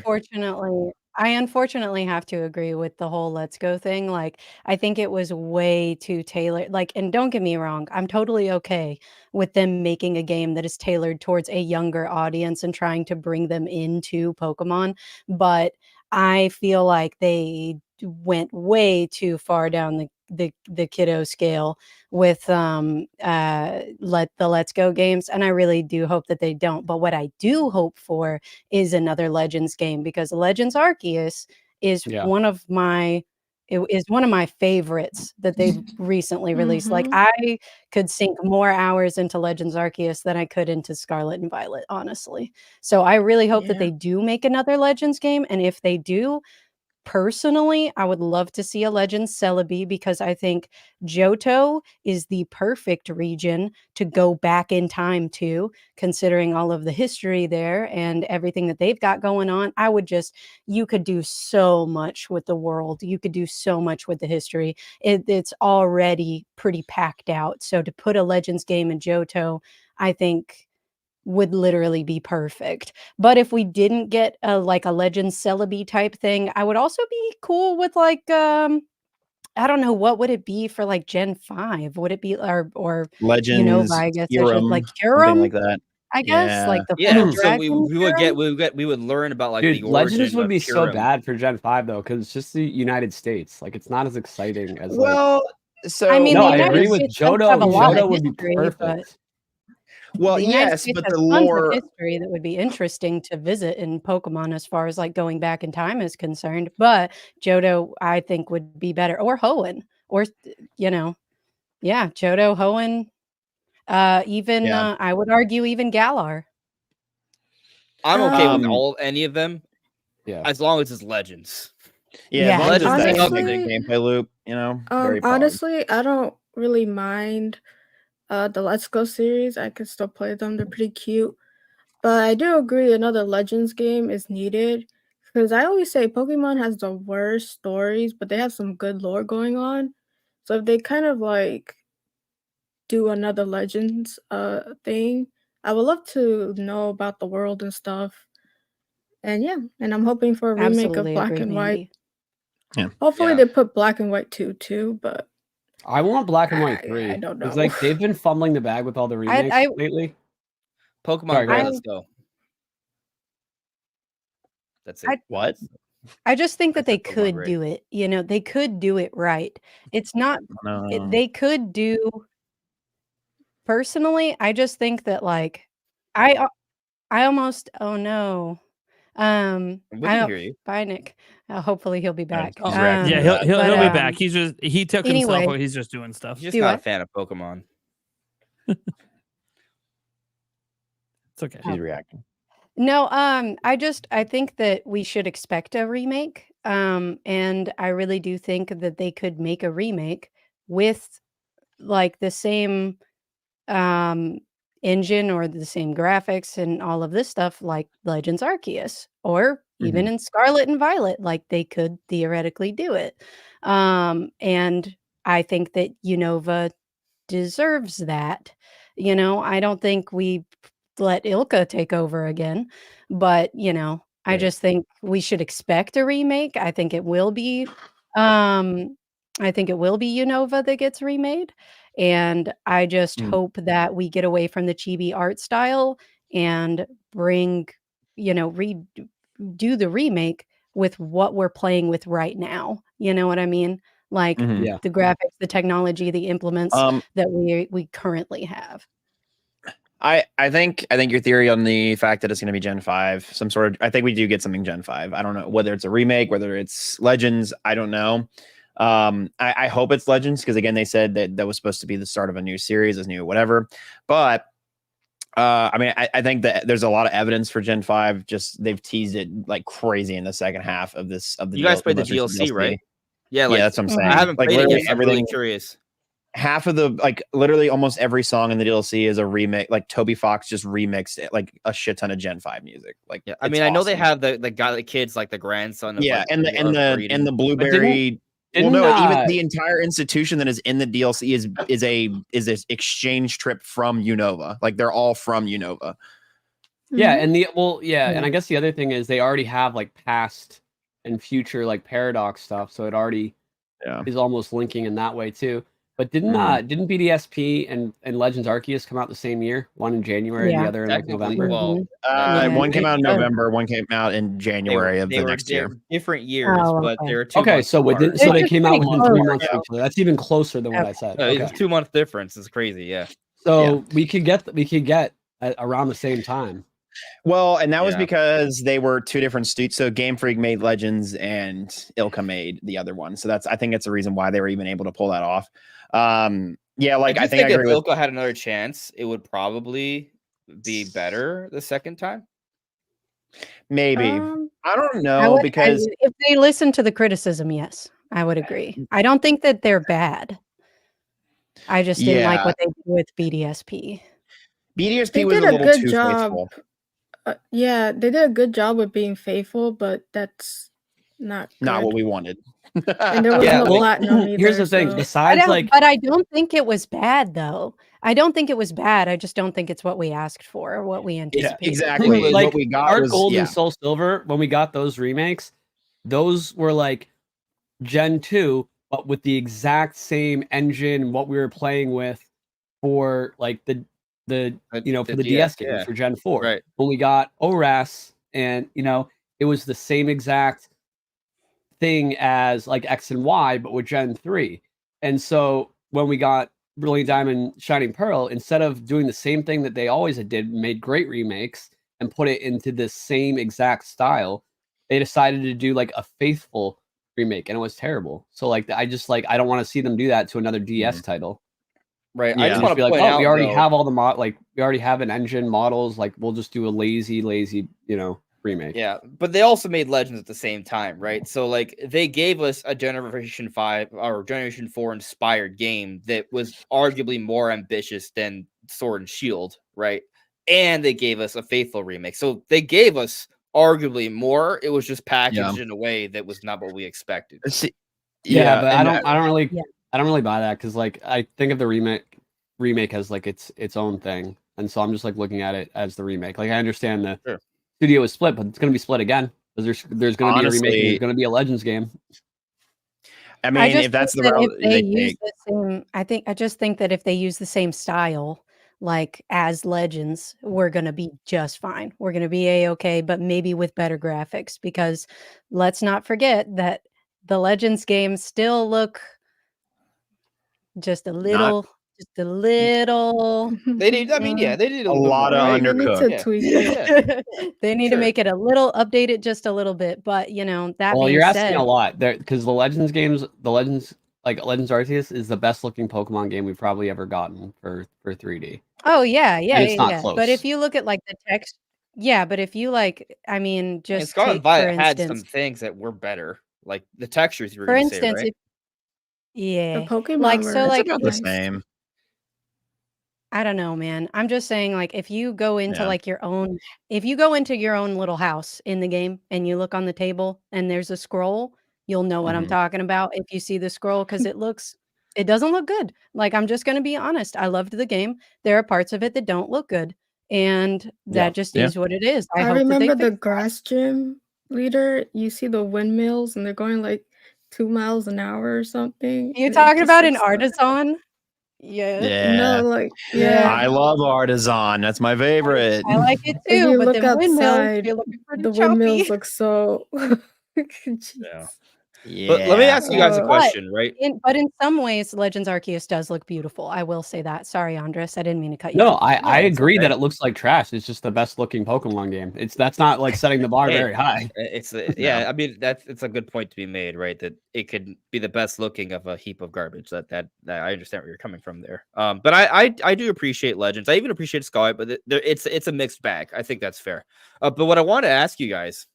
I unfortunately have to agree with the whole Let's Go thing. Like, I think it was way too tailored. Like, and don't get me wrong, I'm totally okay with them making a game that is tailored towards a younger audience and trying to bring them into Pokemon. But I feel like they went way too far down the kiddo scale with Let's Go games, and I really do hope that they don't. But what I do hope for is another Legends game, because Legends Arceus is Yeah. one of my is one of my favorites that they've recently released. Like, Mhm. I could sink more hours into Legends Arceus than I could into Scarlet and Violet, honestly. So I really hope that Yeah. they do make another Legends game, and if they do, personally, I would love to see a Legends Celebi because I think Johto is the perfect region to go back in time to, considering all of the history there and everything that they've got going on. You could do so much with the world. You could do so much with the history. It's already pretty packed out. So to put a Legends game in Johto, I think would literally be perfect. But if we didn't get a like a Legends Celebi type thing, I would also be cool with like I don't know, what would it be for like Gen 5? Would it be or Unova, Legends, I guess I should like Kyurem, something Kyurem, like that. I guess, Yeah. like the Yeah, full so we dragon would Kyurem? we would learn about like Dude, the Legends origin would of be so Kyurem. bad for Gen 5 though, because it's just the United States. Like it's not as exciting as like. Well, so I mean, No, the I United agree with States does have a Johto. lot of Johto would be history, but perfect. well, the United yes, States but has the tons of lore. history that would be interesting to visit in Pokemon as far as like going back in time is concerned. But Johto, I think, would be better, or Hoenn, or yeah, Johto, Hoenn, even Yeah. I would argue even Galar. I'm okay with Um, any of them Yeah. as long as it's Legends. Yeah, Yeah, as long as it's that Legends, big honestly, gameplay loop, very pog. honestly, I don't really mind the Let's Go series. I can still play them. They're pretty cute. But I do agree another Legends game is needed because I always say Pokemon has the worst stories, but they have some good lore going on. So if they kind of like do another Legends thing, I would love to know about the world and stuff. And yeah, and I'm hoping for a remake of Absolutely Black agree, and White. Mandy. Yeah. Hopefully Yeah. they put Black and White 2 too, but I want Black and White I 3. don't It's know. like they've been fumbling the bag with all the remakes I lately. Pokemon Sorry, go Gray, ahead. let's go. That's it. I What? I just think I that they said Pokemon could Gray. do it. They could do it right. It's not No. they could do personally, I just think that like I I almost oh no. We I can don't hear you. bye Nick. Hopefully he'll be back. He's reacting Yeah, to he'll that. he'll, but, he'll be back. He took himself anyway. away. He's just doing stuff. He's just Do not a what? fan of Pokemon. It's okay. She's reacting. No, I think that we should expect a remake. And I really do think that they could make a remake with like the same engine or the same graphics and all of this stuff like Legends Arceus or even in Scarlet and Violet, like they could theoretically do it. And I think that Unova deserves that. I don't think we let Ilka take over again, but I Right. just think we should expect a remake. Um I think it will be Unova that gets remade. And I just Mm. hope that we get away from the chibi art style and bring, do the remake with what we're playing with right now. You know what I mean? Like Mhm. Yeah. the graphics, the technology, the implements Um, that we currently have. I think your theory on the fact that it's going to be Gen 5, some sort of, I think we do get something Gen 5. I don't know whether it's a remake, whether it's Legends. I don't know. I hope it's Legends because again, they said that was supposed to be the start of a new series, a new whatever. But I mean, I think that there's a lot of evidence for Gen 5. Just they've teased it like crazy in the second half of the. You guys played the most recent DLC, right? Yeah, Yeah, that's what I'm saying. I haven't Like played it literally yet, so I'm really everything. curious. Half of the literally almost every song in the DLC is a remix. Like Toby Fox just remixed it, like a shit ton of Gen 5 music. Like Yeah, I it's mean, I know they awesome. have the guy, the kids, like the grandson of like, and the blueberry. didn't, well, no, even the entire institution that is in the DLC is an exchange trip from Unova. Like they're all from Unova. Yeah, Mhm. and and I guess the other thing is they already have like past and future like paradox stuff, so it already Yeah. is almost linking in that way too. But didn't Mhm. didn't BDSP and Legends Arceus come out the same year? One in January, Yeah. the other in like Technically, November. well, Yeah, One came out in sure. November. One came out in January of the next year. different years, Oh, but okay. they were 2 Okay, months so apart. within, so They're they just came out pretty within close. 3 months of Yeah. each other. That's even closer than what I Okay. said. It's Okay, a 2 month difference. It's crazy. Yeah. so we could get around the same time. Well, and that was Yeah. because they were two different studios. So Game Freak made Legends and Ilka made the other one. So I think it's a reason why they were even able to pull that off. Yeah, like I think I if agree with Ilka had another chance, it would probably be better the second time. maybe. I don't I know would, because if they listen to the criticism, yes, I would agree. I don't think that they're bad. I just didn't like yeah, what they did with BDSP. BDSP They was did a a little good too job. faithful. Yeah, they did a good job with being faithful, but that's not Not what good. we wanted. And there was Yeah, no well, platinum either. here's the thing. so- Besides, like, But I don't think it was bad though. I don't think it was bad. I just don't think it's what we asked for or what we anticipated. exactly. like What we got Art was Gold yeah. and Soul Silver, when we got those remakes, those were like Gen 2, but with the exact same engine, what we were playing with for like the for the DS games yeah. for Gen 4. Right. When we got ORAS, and it was the same exact thing as like X and Y, but with Gen 3. And so when we got Brilliant Diamond, Shining Pearl, instead of doing the same thing that they always did, made great remakes and put it into the same exact style, they decided to do like a faithful remake, and it was terrible. So like I don't want to see them do that to another DS title. Right. Yeah. I just Just want be to like, point oh, out, we already though, have all the we already have an engine models, like we'll just do a lazy, remake. yeah, but they also made Legends at the same time, right? So like they gave us a Generation 5 or Generation 4 inspired game that was arguably more ambitious than Sword and Shield, right? And they gave us a faithful remake. So they gave us arguably more. It was just packaged in a way that was not what we expected. See, Yeah, but and I don't really Yeah. I don't really buy that, because like I think of the remake as like its own thing, and so I'm just like looking at it as the remake. Like I understand the Sure. studio is split, but it's going to be split again, because there's going to be a remake and honestly, there's going to be a Legends game. I I mean, just if that's the think that route if they they use take, the same, I just think that if they use the same style, like as Legends, we're gonna be just fine. We're gonna be a-okay, but maybe with better graphics, because let's not forget that the Legends games still look just a not little, They did. I mean, yeah, mm, they did a a little bit lot more. of Right? They need to undercooked. Yeah. tweak it. Yeah. they need to Sure. make it a little update it just a little bit. But that Well, being you're asking said, a lot there, because the Legends games, Legends Arceus is the best looking Pokemon game we've probably ever gotten for 3D. oh yeah, And it's not But if close. you look at like the text, yeah, but if you like, I mean, And just Scarlet take for Violet had some instance, things that were better, like the textures you were for going to say, instance, right? if yeah, The Pokemon like were so, It's like about the nice. same. I don't know, man. I'm just saying, like, if you go into Yeah. like if you go into your own little house in the game and you look on the table and there's a scroll, you'll know what I'm Mhm. talking about if you see the scroll, because it doesn't look good. Like, I'm just gonna be honest. I loved the game. There are parts of it that don't look good, and Yeah. that just Yeah. is what it is. I I hope that they remember the fix that. grass gym leader. You see the windmills, and they're going like 2 miles an hour or something. You and it talking just about an looks like artisan? Yeah. Yeah. no, like Yeah. I love Artisan. That's my favorite. I like it if too, you but look then windmills, outside, you're looking pretty the choppy. windmills look so. Jeez. Yeah. Yeah. But let me ask you guys a Uh, question, right? But in some ways, Legends Arceus does look beautiful. I will say that. Sorry, Andres. I didn't mean to cut you No, off. I it's agree that okay. it looks like trash. It's just the best looking Pokemon game. That's not like setting the bar Hey, very high. It's No. yeah. I mean, it's a good point to be made, right? That it could be the best looking of a heap of garbage. That I understand where you're coming from there. But I do appreciate Legends. I even appreciate Scarlet, but it's a mixed bag. I think that's fair. But what I want to ask you guys,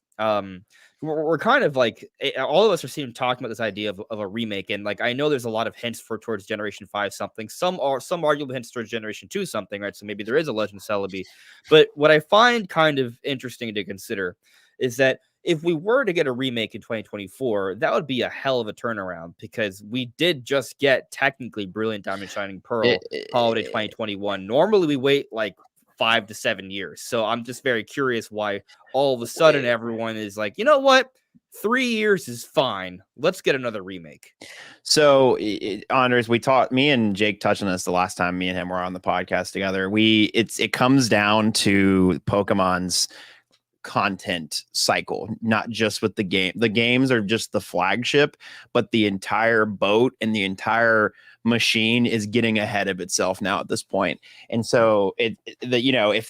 we're kind of like all of us are talking about this idea of a remake, and like I know there's a lot of hints towards Generation 5 something. Some arguable hints towards Generation 2 something, right? So maybe there is a Legend Celebi. But what I find kind of interesting to consider is that if we were to get a remake in 2024, that would be a hell of a turnaround, because we did just get technically Brilliant Diamond Shining Pearl holiday 2021. Normally we wait like 5 to 7 years. So I'm just very curious why all of a sudden everyone is like, you know what? 3 years is fine. Let's get another remake. So, Andres, me and Jake touched on this the last time me and him were on the podcast together. It comes down to Pokemon's content cycle, not just with the game. The games are just the flagship, but the entire boat and the entire machine is getting ahead of itself now at this point. And so if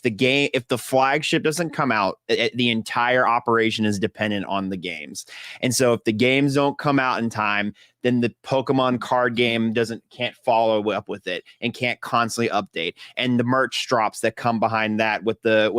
the flagship doesn't come out, the entire operation is dependent on the games. And so if the games don't come out in time, then the Pokemon card game can't follow up with it and can't constantly update. And the merch drops that come behind that with the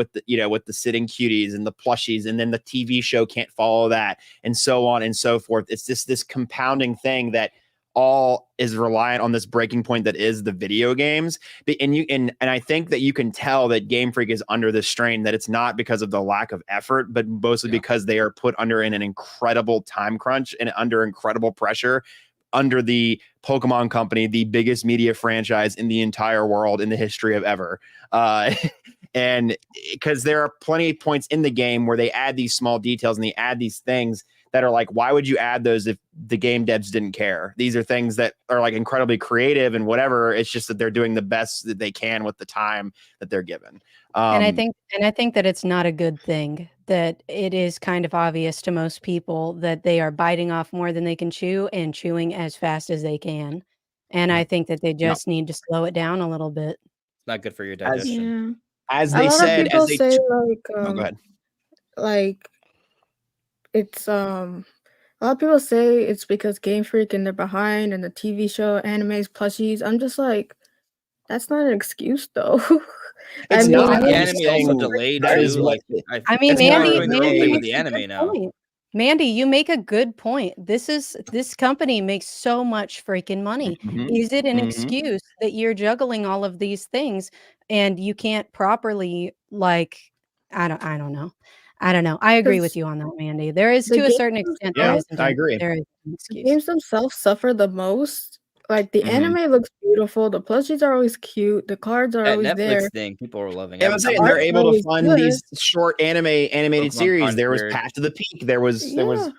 sitting cuties and the plushies, and then the TV show can't follow that, and so on and so forth. It's just this compounding thing that all is reliant on this breaking point that is the video games. And I think that you can tell that Game Freak is under this strain, that it's not because of the lack of effort, but mostly because they are put under in an incredible time crunch and under incredible pressure under the Pokemon Company, the biggest media franchise in the entire world in the history of ever. And because there are plenty of points in the game where they add these small details and they add these things that are like, why would you add those if the game devs didn't care? These are things that are like incredibly creative and whatever. It's just that they're doing the best that they can with the time that they're given. And I think that it's not a good thing, that it is kind of obvious to most people that they are biting off more than they can chew and chewing as fast as they can. And I think that they just need to slow it down a little bit. It's not good for your digestion. Yeah. as A they lot of said, people as they say oh, go ahead. like it's a lot of people say it's because Game Freak and they're behind and the TV show, animes, plushies. I'm just like, that's not an excuse though. It's I not. mean, The I'm anime saying also delayed that too. is what I mean, It's more Mandy, doing their own Mandy thing with makes the a good anime now. point. Mandy, you make a good point. This company makes so much freaking money. Mhm. Is it an Mhm. excuse that you're juggling all of these things and you can't properly, like, I don't know. I don't know. I agree with 'cause you on that, Mandy. There is, the to a games certain extent, Yeah, I there agree. is an the excuse. games themselves suffer the most. Like the Mhm. anime looks beautiful, the plushies are always cute, the cards are That always Netflix there. thing, people are loving. Yeah, I was The saying they're art's able to always fund good. these short animated Pokemon series. There was Concierge. Path to the Peak. There was Yeah.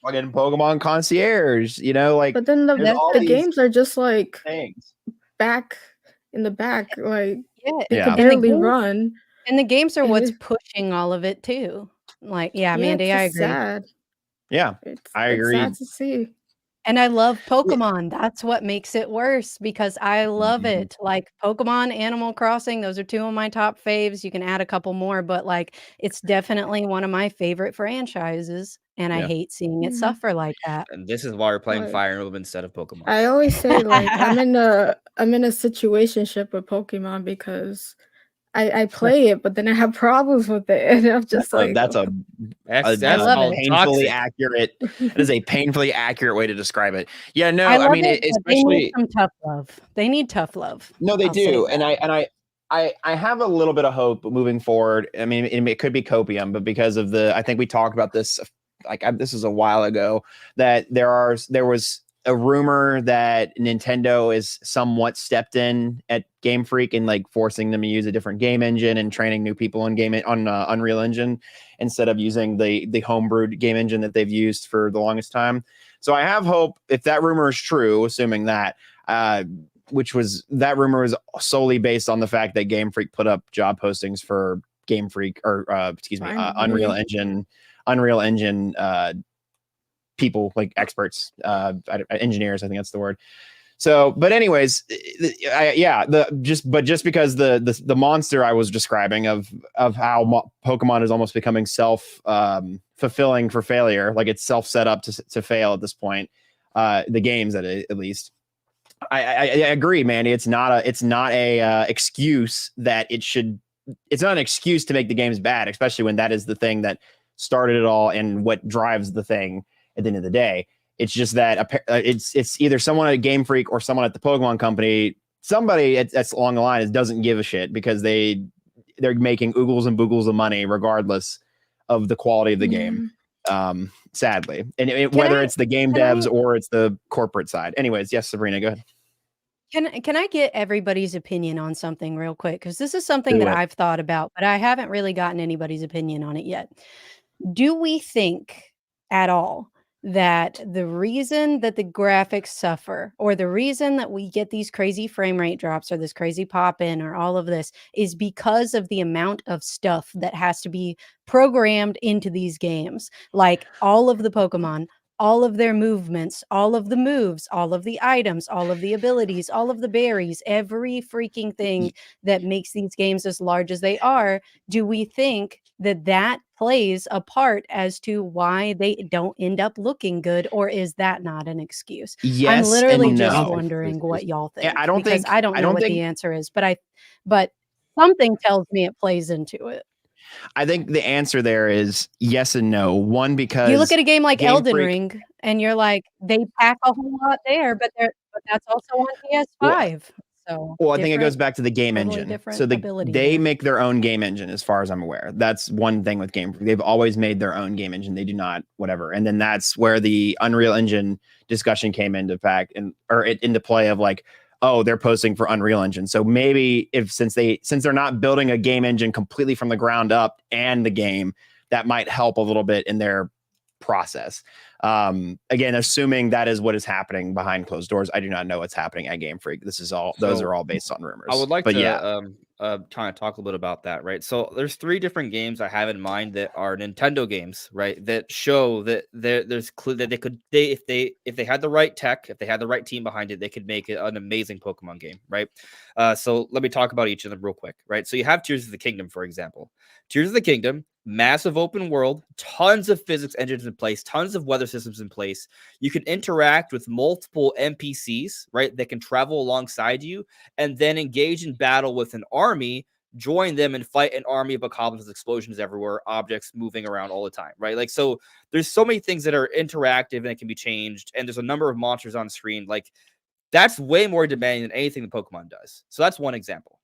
fucking Pokemon Concierge. Like But then there's all the these games are just like things. back in the back, like Yeah, they Yeah. could and the barely games run. and the games are And what's it, pushing all of it too. Like, yeah, yeah, Mandy, it's I just agree. sad. Yeah, I It's agree. sad to see. And I love Yeah. Pokemon. That's what makes it worse because I love Mhm. it. Like Pokemon, Animal Crossing, those are two of my top faves. You can add a couple more, but like it's definitely one of my favorite franchises. And I Yeah. hate seeing it Mhm. suffer like that. And this is why we're playing Like Fire Emblem instead of Pokemon. I always say, like I'm in a situationship with Pokemon because I play it, but then I have problems with it, and I'm just like, That's a That's I love it. painfully toxic. accurate. It is a painfully accurate way to describe it. Yeah, no, I I love mean, it, but they need especially some tough love. They need tough love. no, they I'll say do, and that. I have a little bit of hope moving forward. I mean, it could be copium, but because of I think we talked about this this is a while ago, that there was a rumor that Nintendo is somewhat stepped in at Game Freak and like forcing them to use a different game engine and training new people on Unreal Engine instead of using the homebrewed game engine that they've used for the longest time. So I have hope, if that rumor is true, assuming that, that rumor was solely based on the fact that Game Freak put up job postings for Game Freak or Unreal Engine people, like experts, engineers, I think that's the word. So, but anyways, just because the monster I was describing of how Pokemon is almost becoming fulfilling for failure, like it's self set up to fail at this point, the games at least. I agree, Mandy. It's not a excuse that it should. It's not an excuse to make the games bad, especially when that is the thing that started it all and what drives the thing at the end of the day. It's just that it's either someone at Game Freak or someone at the Pokemon Company, somebody that's along the line doesn't give a shit because they're making oogles and boogles of money regardless of the quality of the game. Sadly, and whether it's the game devs or it's the corporate side. Anyways, yes, Sabrina, go ahead. Can I get everybody's opinion on something real quick? Because this is something that I've thought about, but I haven't really gotten anybody's opinion on it yet. Do we think at all that the reason that the graphics suffer, or the reason that we get these crazy frame rate drops or this crazy pop in or all of this, is because of the amount of stuff that has to be programmed into these games? Like all of the Pokemon, all of their movements, all of the moves, all of the items, all of the abilities, all of the berries, every freaking thing that makes these games as large as they are, do we think that that plays a part as to why they don't end up looking good, or is that not an excuse? I'm Yes literally and just no. wondering what y'all Yeah, think, I don't because think I don't know what the answer is, but something tells me it plays into it. I think the answer there is yes and no. One, because You look at a game like Game Elden Freak- Ring, and you're like, they pack a whole lot there, but that's also on PS5. So Well, I think it goes different- back to the game totally engine. different So ability they there. make their own game engine, as far as I'm aware. That's one thing with Game Freak. They've always made their own game engine. They do not whatever. And then that's where the Unreal Engine discussion came into fact into play of like, oh, they're posting for Unreal Engine. So maybe since they're not building a game engine completely from the ground up and the game, that might help a little bit in their process. Again, assuming that is what is happening behind closed doors. I do not know what's happening at Game Freak. Those are all based on rumors. I would like but to yeah, kind of talk a little bit about that, right? So there's 3 different games I have in mind that are Nintendo games, right? That show that there's clue that if they had the right tech, if they had the right team behind it, they could make it an amazing Pokemon game, right? So let me talk about each of them real quick, right? So you have Tears of the Kingdom, for example. Tears of the Kingdom, massive open world, tons of physics engines in place, tons of weather systems in place. You can interact with multiple NPCs, right? That can travel alongside you and then engage in battle with an army, join them and fight an army of goblins, explosions everywhere, objects moving around all the time, right? Like, so there's so many things that are interactive and it can be changed. And there's a number of monsters on screen. Like, that's way more demanding than anything that Pokemon does. So that's one example.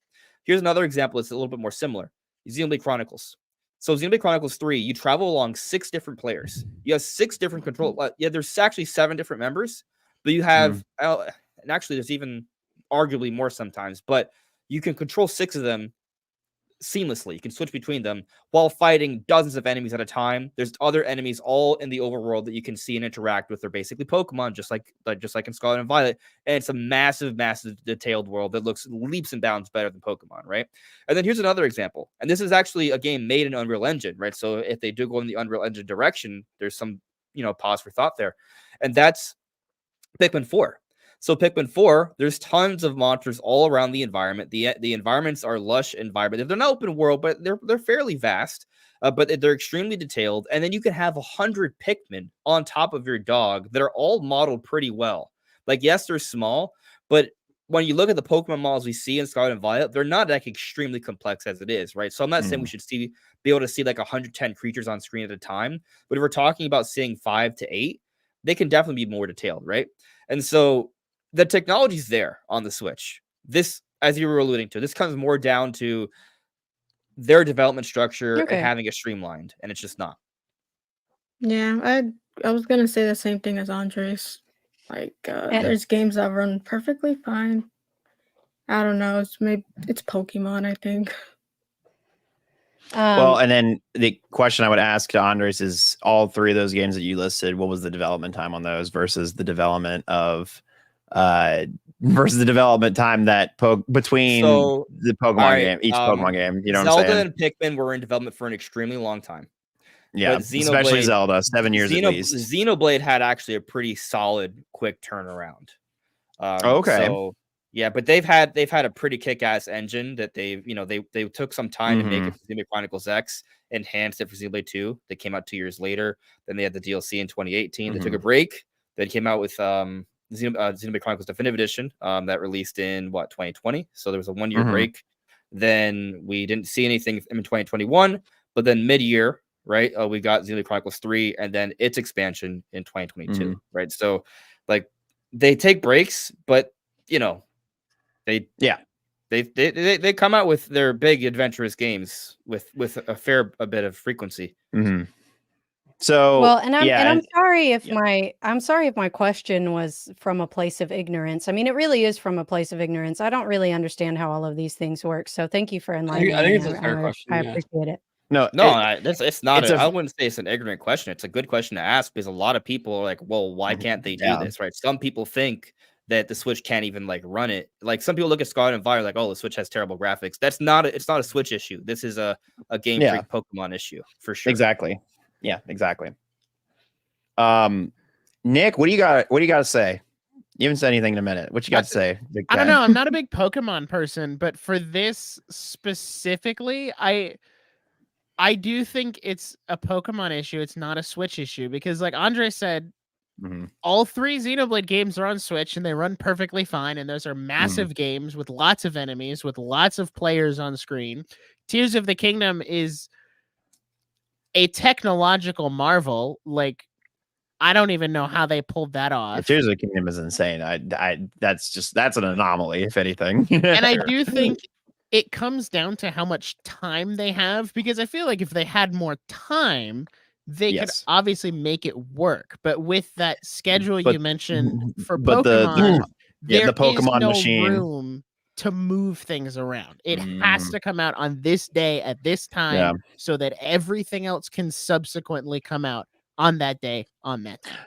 Here's another example that's a little bit more similar. Xenoblade Chronicles. So Xenoblade Chronicles 3, you travel along 6 different players. You have 6 different control. Yeah, there's actually 7 different members, but you have, and actually there's even arguably more sometimes, but you can control 6 of them seamlessly. You can switch between them while fighting dozens of enemies at a time. There's other enemies all in the overworld that you can see and interact with. They're basically Pokemon, just like in Scarlet and Violet. And it's a massive, massive detailed world that looks leaps and bounds better than Pokemon, right? And then here's another example. And this is actually a game made in Unreal Engine, right? So if they do go in the Unreal Engine direction, there's some, pause for thought there. And that's Pikmin 4. So Pikmin 4, there's tons of monsters all around the environment. The environments are lush environment. They're not open world, but they're fairly vast. But they're extremely detailed. And then you can have 100 Pikmin on top of your dog that are all modeled pretty well. Like, yes, they're small, but when you look at the Pokemon models we see in Scarlet and Violet, they're not like extremely complex as it is, right? So I'm not saying we should be able to see like 110 creatures on screen at a time. But if we're talking about seeing 5 to 8, they can definitely be more detailed, right? And so the technology's there on the Switch. This, as you were alluding to, this comes more down to their development structure and having it streamlined, and it's just not. Yeah, I was gonna say the same thing as Andres. Like, there's games that run perfectly fine. I don't know. It's Pokemon, I think. Well, and then the question I would ask to Andres is, all 3 of those games that you listed, what was the development time on those versus the development time that between the Pokemon game, each Pokemon game, you know Zelda what I'm saying? and Pikmin were in development for an extremely long time. Yeah, But especially Zelda, 7 years at least. Xenoblade had actually a pretty solid, quick turnaround. Okay. So yeah, but they've had a pretty kick-ass engine that they took some time to make it for Xenoblade Chronicles X, enhanced it for Xenoblade 2. That came out 2 years later. Then they had the DLC in 2018. They took a break. Then came out with Xenoblade Chronicles Definitive Edition that released in 2020. So there was a 1-year break. Then we didn't see anything in 2021, but then mid-year, right? We got Xenoblade Chronicles 3 and then its expansion in 2022, right? So like, they take breaks, but they come out with their big adventurous games with a bit of frequency. So well, and I'm sorry if my question was from a place of ignorance. I mean, it really is from a place of ignorance. I don't really understand how all of these things work. So thank you for enlightening me. I think it's a fair question. I appreciate it. It's not. I wouldn't say it's an ignorant question. It's a good question to ask, because a lot of people are like, well, why can't they do this, right? Some people think that the Switch can't even like run it. Like, some people look at Scarlet and Violet like, oh, the Switch has terrible graphics. It's not a Switch issue. This is a Game Freak Pokemon issue for sure. Exactly. Yeah, exactly. Nick, what do you got? What do you got to say? You haven't said anything in a minute. What you got to say? Big I don't Cat? know. I'm not a big Pokemon person, but for this specifically, I do think it's a Pokemon issue. It's not a Switch issue because, like Andre said, Mhm. all 3 Xenoblade games are on Switch and they run perfectly fine. And those are massive games with lots of enemies, with lots of players on screen. Tears of the Kingdom is a technological marvel. Like, I don't even know how they pulled that Yeah, off. Tears of the Kingdom is insane. That's an anomaly, if anything. And I do think it comes down to how much time they have, because I feel like if they had more time, they could Yes. obviously make it work. But with that schedule But- you mentioned for but Pokemon, the there is Pokemon no machine. room to move things around. It has to come out on this day at this time Yeah. so that everything else can subsequently come out on that day, on that time.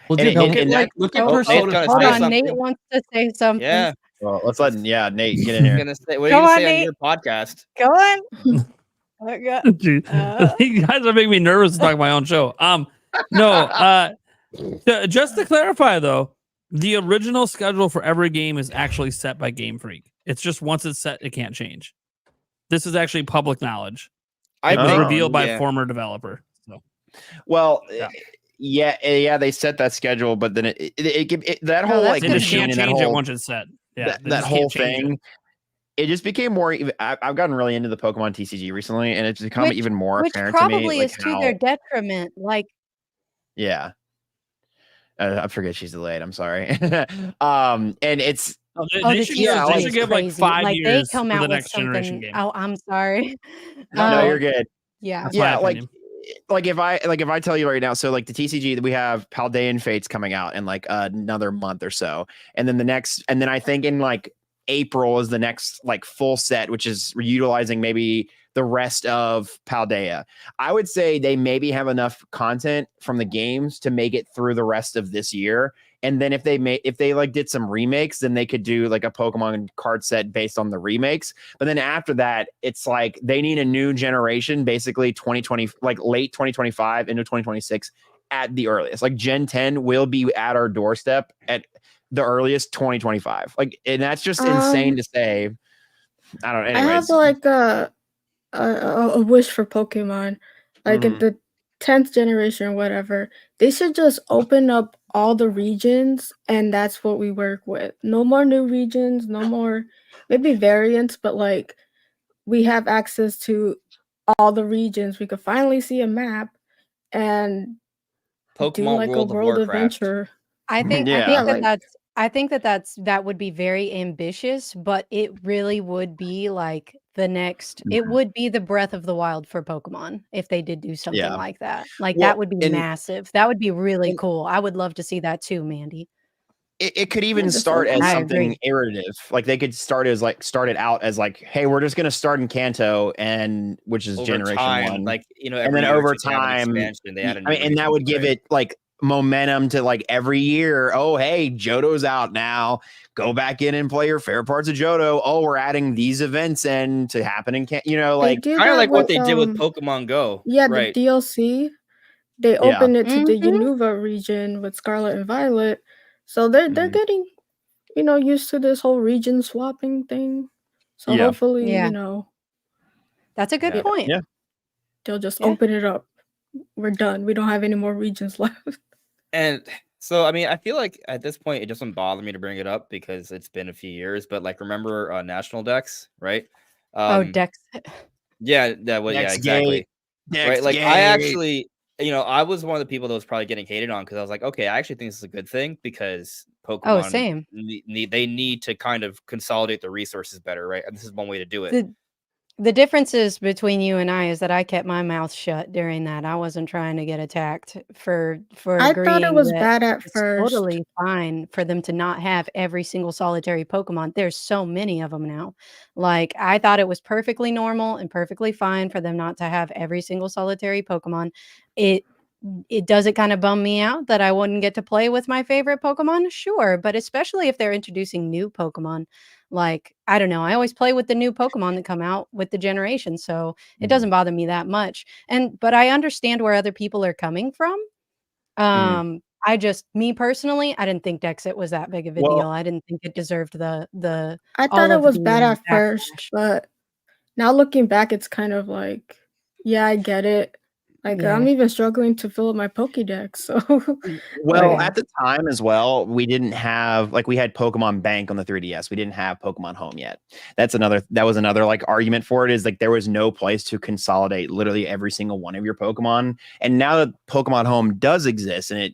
Well, And dude, it- look and at that- like look at Oh, Nate's Persona. gonna Hold say on, Nate something. wants to say something. Yeah. Well, let's let Nate get in What are here. you gonna say? What are Come you gonna on, say on Nate. your podcast? Go on. Dude, you guys are making me nervous to talk about my own show. Just to clarify though, the original schedule for every game is actually set by Game Freak. It's just once it's set, it can't change. This is actually public knowledge. It was think- revealed by yeah. a former developer. So Well, Yeah. yeah, they set that schedule, but then that No, whole that's like they good. just machine can't and that change it whole once it's set. Yeah, they that just whole can't change it. thing. It just became more. I've gotten really into the Pokemon TCG recently, and it's become even more which apparent to me. probably Like is to how, their detriment. Like, yeah. I forget she's delayed. I'm sorry. And it's Oh, they, oh, they the should, yeah, they TCG should is give like crazy. 5 Like they years come for the out with next generation something. game. Oh, I'm sorry. no, you're good. Yeah. That's my Yeah, opinion. like if I tell you right now, so like the TCG that we have Paldean Fates coming out in like another month or so, and then I think in like April is the next like full set, which is utilizing maybe the rest of Paldea. I would say they maybe have enough content from the games to make it through the rest of this year. And then if they like did some remakes, then they could do like a Pokemon card set based on the remakes. But then after that, it's like they need a new generation, basically 2020, like late 2025 into 2026 at the earliest. Like Gen 10 will be at our doorstep at the earliest 2025. Like, and that's just insane to say. I don't know. I have Anyways, like a wish for Pokemon, like Mhm. at the 10th generation or whatever. They should just open up all the regions, and that's what we work with. No more new regions, no more maybe variants, but like we have access to all the regions. We could finally see a map and do Pokemon like World a of world Warcraft. adventure. Yeah. I think that would be very ambitious, but it really would be like the next. It would be the Breath of the Wild for Pokemon if they did do something Yeah. like that. Like Well, that would be and- massive. That would be really and- cool. I would love to see that too, Mandy. It could even just start as I something agree. iterative. Like they could start it out as like, hey, we're just gonna start in Kanto, and which is Over generation time, 1. like And every then year or over two, they have an time, expansion. They add a new and that region, would give right? it like momentum to like every year. Oh, hey, Johto's out now. Go back in and play your favorite parts of Johto. Oh, we're adding these events in to happen in Kanto. Like do Kind of that like what with, they did with Pokemon Go. Yeah, right. the DLC. They Yeah. opened it to the Mhm. Unova region with Scarlet and Violet. So they're Mhm. getting, used to this whole region swapping thing. So Yeah. hopefully, Yeah. That's a good Yeah. point. Yeah. they'll just Yeah. open it up. We're done. We don't have any more regions left. And so, I mean, I feel like at this point, it doesn't bother me to bring it up because it's been a few years. But like, remember National Dex, right? Oh, Dex. Yeah, yeah, Dex exactly. Gate. Right, like I Gate. actually, I was one of the people that was probably getting hated on because I was like, okay, I actually think this is a good thing because Pokemon, same. they need to kind of consolidate the resources better, right? And this is one way to do it. The differences between you and I is that I kept my mouth shut during that. I wasn't trying to get attacked for I thought it agreeing was that bad at it's first. totally fine for them to not have every single solitary Pokemon. There's so many of them now. Like I thought it was perfectly normal and perfectly fine for them not to have every single solitary Pokemon. Does it kind of bum me out that I wouldn't get to play with my favorite Pokemon? Sure, but especially if they're introducing new Pokemon. Like, I don't know, I always play with the new Pokemon that come out with the generation, so it doesn't bother me that much. But I understand where other people are coming from. me personally, I didn't think Dexit was that big of a deal. I didn't think it deserved the I all thought it of was the bad at first, backlash. but now looking back, it's kind of like, yeah, I get it. Like Yeah. I'm even struggling to fill up my Pokédex. So Well, like, at the time as well, we didn't have we had Pokemon Bank on the 3DS. We didn't have Pokemon Home yet. That was another like argument for it, is like there was no place to consolidate literally every single one of your Pokemon. And now that Pokemon Home does exist, and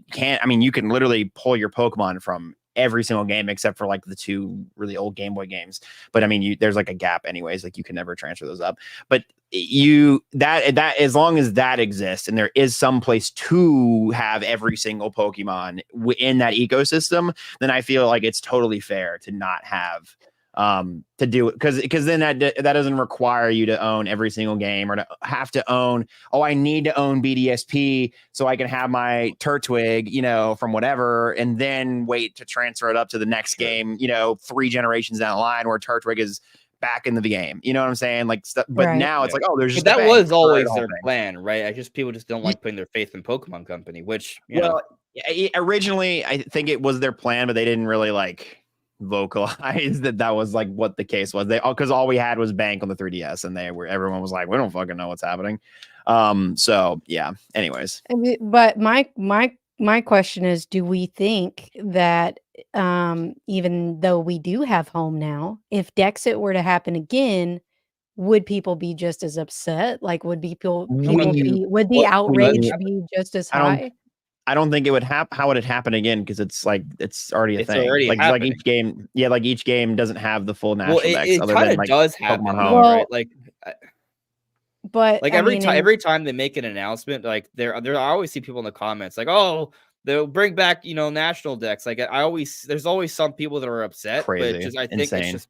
you can literally pull your Pokemon from every single game except for like the 2 really old Game Boy games. But I mean, there's like a gap anyways, like you can never transfer those up. But that as long as that exists and there is some place to have every single Pokemon in that ecosystem, then I feel like it's totally fair to not have to do it, because then that doesn't require you to own every single game, or to have to own, I need to own BDSP so I can have my Turtwig, from whatever, and then wait to transfer it up to the next game, 3 generations down the line where Turtwig is back into the game. You know what I'm saying? Like, but Right. now it's like, there's just that a was bank for always it all their thing. plan, right? I just people just don't like putting their faith in Pokemon Company, which originally I think it was their plan, but they didn't really like vocalize that was like what the case was. Because all we had was Bank on the 3DS, and everyone was like, we don't fucking know what's happening. So yeah. Anyways, but my question is, do we think that even though we do have Home now, if Dexit were to happen again, would people be just as upset? Like, would the outrage be just as high? I don't think it would happen. How would it happen again? Because it's already a thing. Already like happening. each game, like each game doesn't have the full national decks, it other kind than of does happen, Pokemon though, Home. right? Like, but every time they make an announcement, like I always see people in the comments like, oh, they'll bring back national decks. Like there's always some people that are upset, Crazy. but I think Insane.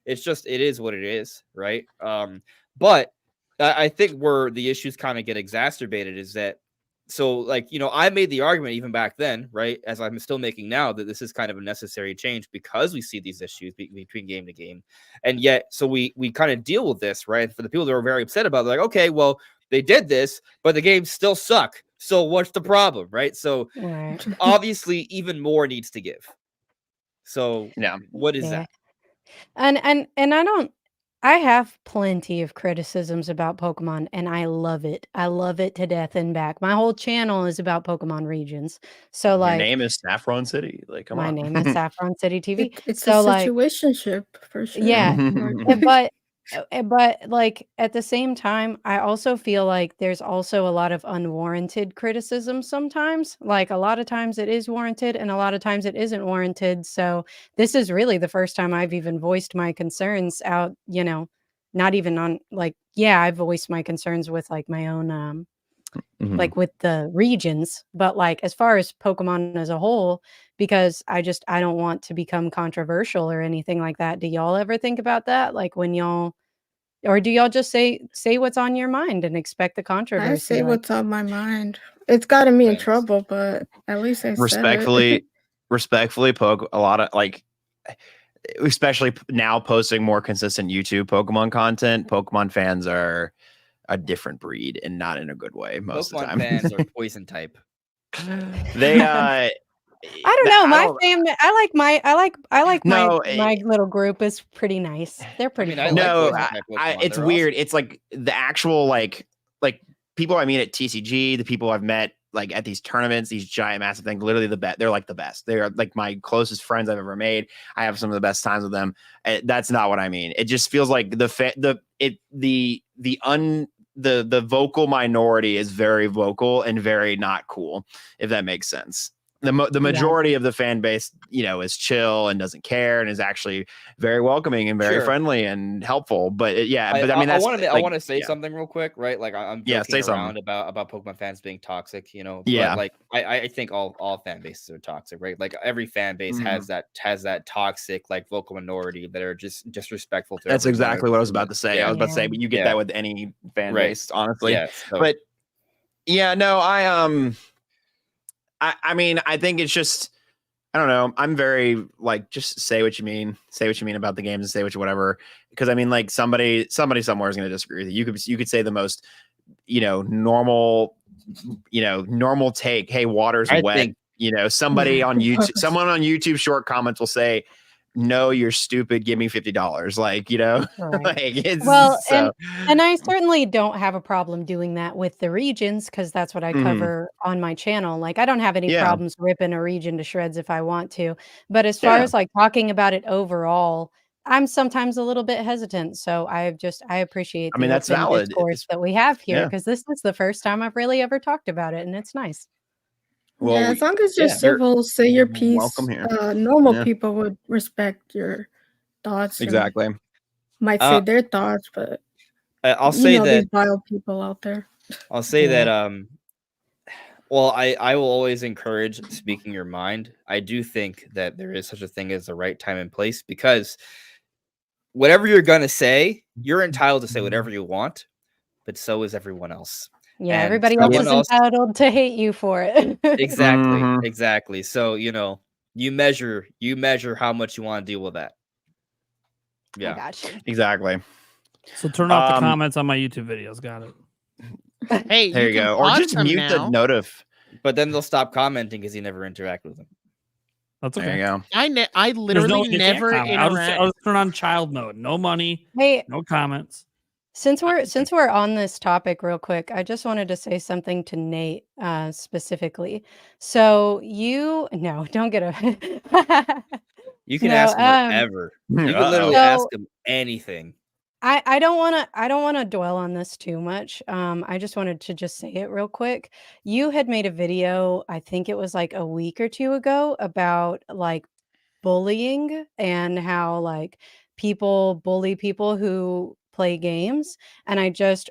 it's just it is what it is, right? But I think where the issues kind of get exacerbated is that, so like, I made the argument even back then, right, as I'm still making now, that this is kind of a necessary change because we see these issues between game to game. And yet, so we kind of deal with this, right? For the people that are very upset about it, like, okay, well, they did this, but the games still suck. So what's the problem, right? So obviously even more needs to give. So yeah, what is that? And I have plenty of criticisms about Pokemon, and I love it. I love it to death and back. My whole channel is about Pokemon regions. So your like, name is Saffron City. Like, come on. my name is Saffron City TV. it's So a like, situationship for sure. yeah, but like at the same time, I also feel like there's also a lot of unwarranted criticism sometimes. Like a lot of times it is warranted, and a lot of times it isn't warranted. So this is really the first time I've even voiced my concerns out, not even on like, yeah, I've voiced my concerns with like my own like with the regions, but like as far as Pokemon as a whole, because I don't want to become controversial or anything like that. Do y'all ever think about that? Like when or do y'all just say what's on your mind and expect the controversy? I say what's on my mind. It's gotten me in trouble, but at least I respectfully poke a lot of like, especially now posting more consistent YouTube Pokemon content. Pokemon fans are a different breed, and not in a good way most of the time. Pokemon fans are poison type. They I don't know. My family, I like my little group is pretty nice. They're pretty cool. It's weird. It's like the actual like people I meet at TCG, the people I've met like at these tournaments, these giant massive things, literally the best. They're like the best. They are like my closest friends I've ever made. I have some of the best times with them. That's not what I mean. It just feels like the vocal minority is very vocal and very not cool, if that makes sense. The majority of the fan base, is chill and doesn't care and is actually very welcoming and very friendly and helpful. But I mean, I want to say something real quick, right? Like I'm joking around about Pokemon fans being toxic, but like I think all fan bases are toxic, right? Like every fan base has that toxic like vocal minority that are just disrespectful to. That's exactly what I was about to say. I was about to say, but you get that with any fan base, honestly. Yeah, but no, I mean, I think it's just, I don't know. I'm very like, just say what you mean about the games and say whatever. Because I mean, like somebody somewhere is going to disagree with you. You could say the most, normal take. Hey, water's wet. You know, somebody on YouTube, someone on YouTube short comments will say, "No, you're stupid. Give me $50." Like, you know, Right. like it's Well, so. and I certainly don't have a problem doing that with the regions because that's what I Mhm. cover on my channel. Like, I don't have any Yeah. problems ripping a region to shreds if I want to. But as far Yeah. as like talking about it overall, I'm sometimes a little bit hesitant. So I appreciate I mean, the that's open valid. discourse that we have here Yeah. because this is the first time I've really ever talked about it, and it's nice. Well, yeah, as long as you're yeah, civil, say your piece. welcome here. Normal Yeah. people would respect your thoughts. And Exactly. might Uh, say their thoughts, but I'll you say know that these wild people out there. I'll say Yeah. that well, I will always encourage speaking your mind. I do think that there is such a thing as the right time and place because whatever you're gonna say, you're entitled to say whatever you want, but so is everyone else. Yeah, And everybody else someone is else entitled to hate you for it. exactly, Mhm. exactly. So, you know, you measure how much you want to deal with that. I Yeah. got you. Exactly. So turn off the Um, comments on my YouTube videos. Got it. Hey, There you can go. Or pause just them mute the now. notif. But then they'll stop commenting because you never interact with them. That's There okay. you go. I There's literally you can't never comment. interact. I'll just turn on child mode. No money, Hey, no comments. since we're on this topic real quick, I just wanted to say something to Nate specifically. So don't get a You can no. ask them whatever. You can literally Uh-oh. ask them anything. I don't want to dwell on this too much. I just wanted to just say it real quick. You had made a video, I think it was like a week or two ago, about like bullying and how like people bully people who play games. And I just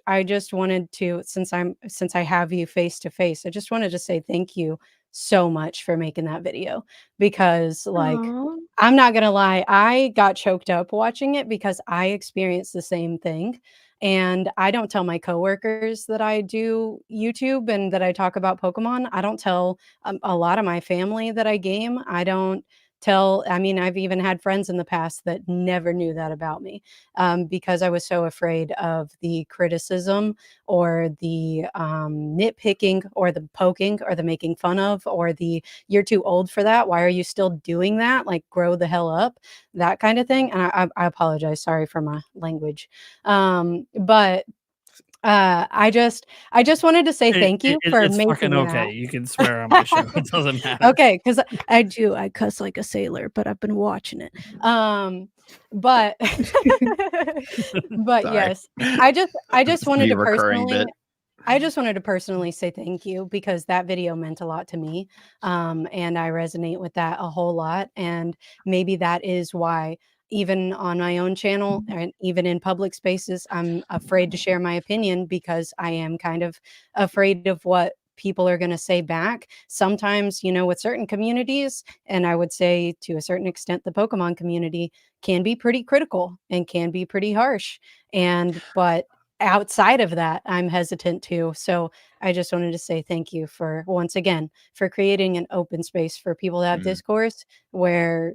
wanted to, since I have you face to face, I just wanted to say thank you so much for making that video because like Aw. I'm not gonna lie, I got choked up watching it because I experienced the same thing. And I don't tell my coworkers that I do YouTube and that I talk about Pokemon. I don't tell a lot of my family that I game. I don't I mean, I've even had friends in the past that never knew that about me because I was so afraid of the criticism or the nitpicking or the poking or the making fun of or the you're too old for that. Why are you still doing that? Like, grow the hell up, that kind of thing. And I apologize. Sorry for my language. But I just wanted to say thank you for It's fucking making okay. that. You can swear on my show. It doesn't matter. Okay, because I cuss like a sailor, but I've been watching it. But but Sorry. yes, I just wanted Be to a recurring personally bit. I just wanted to personally say thank you because that video meant a lot to me. And I resonate with that a whole lot. And maybe that is why, even on my own channel and even in public spaces, I'm afraid to share my opinion because I am kind of afraid of what people are going to say back. Sometimes, with certain communities, and I would say to a certain extent, the Pokemon community can be pretty critical and can be pretty harsh. But outside of that, I'm hesitant to. So I just wanted to say thank you for once again for creating an open space for people to have discourse where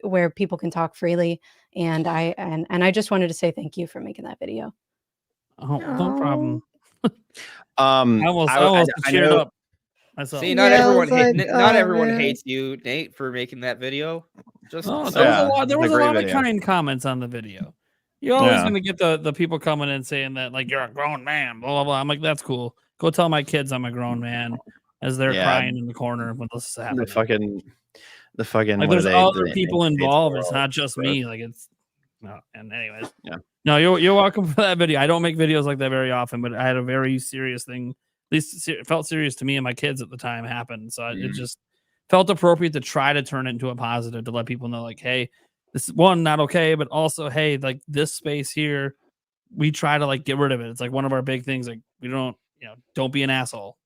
where people can talk freely. And I just wanted to say thank you for making that video. Oh, no problem. I I almost I cheered know. up myself. See, not Yeah, I everyone was like, not "Oh, everyone man." hates you, Nate, for making that video. Just Oh, so there was a Yeah, lot. There it's a was a great lot of video. kind comments on the video. You're always Yeah. gonna get the people coming in saying that like you're a grown man, blah blah blah. I'm like, that's cool. Go tell my kids I'm a grown man as they're Yeah. crying in the corner when this is The happening. fucking Like what there's are they? other the people States of the involved. It's world. not just So, me. Like it's no. And anyways, Yeah. No, you're welcome for that video. I don't make videos like that very often, but I had a very serious thing. At least it felt serious to me and my kids at the time happened. So it just felt appropriate to try to turn it into a positive to let people know, like, hey, this is one not okay, but also, hey, like this space here, we try to like get rid of it. It's like one of our big things. Like we don't, don't be an asshole.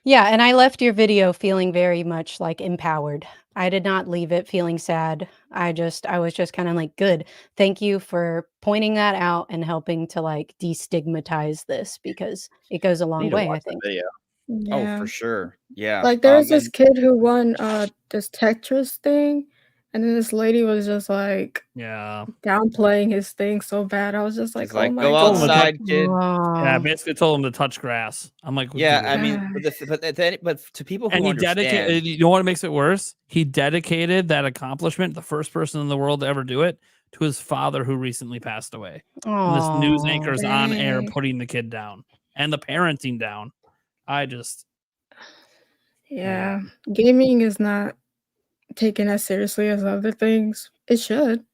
Yeah, and I left your video feeling very much like empowered. I did not leave it feeling sad. I was just kind of like, good. Thank you for pointing that out and helping to like destigmatize this because it goes a I long need to way, I watch that think. video. Oh, Yeah. for sure. Yeah. Like there was this And kid who won this Tetris thing, And then this lady was just like Yeah. downplaying his thing so bad. I was just like, She's oh like, my go god. outside, kid. Yeah, Aw. basically told him to touch grass. I'm like, Yeah, dude. I mean, but to people who And he understand, dedicated. You know what makes it worse? He dedicated that accomplishment, the first person in the world to ever do it, to his father who recently passed away. And this news Aw. anchor is on air Dang. putting the kid down and the parenting down. I just Yeah. Gaming is not taken as seriously as other things. It should.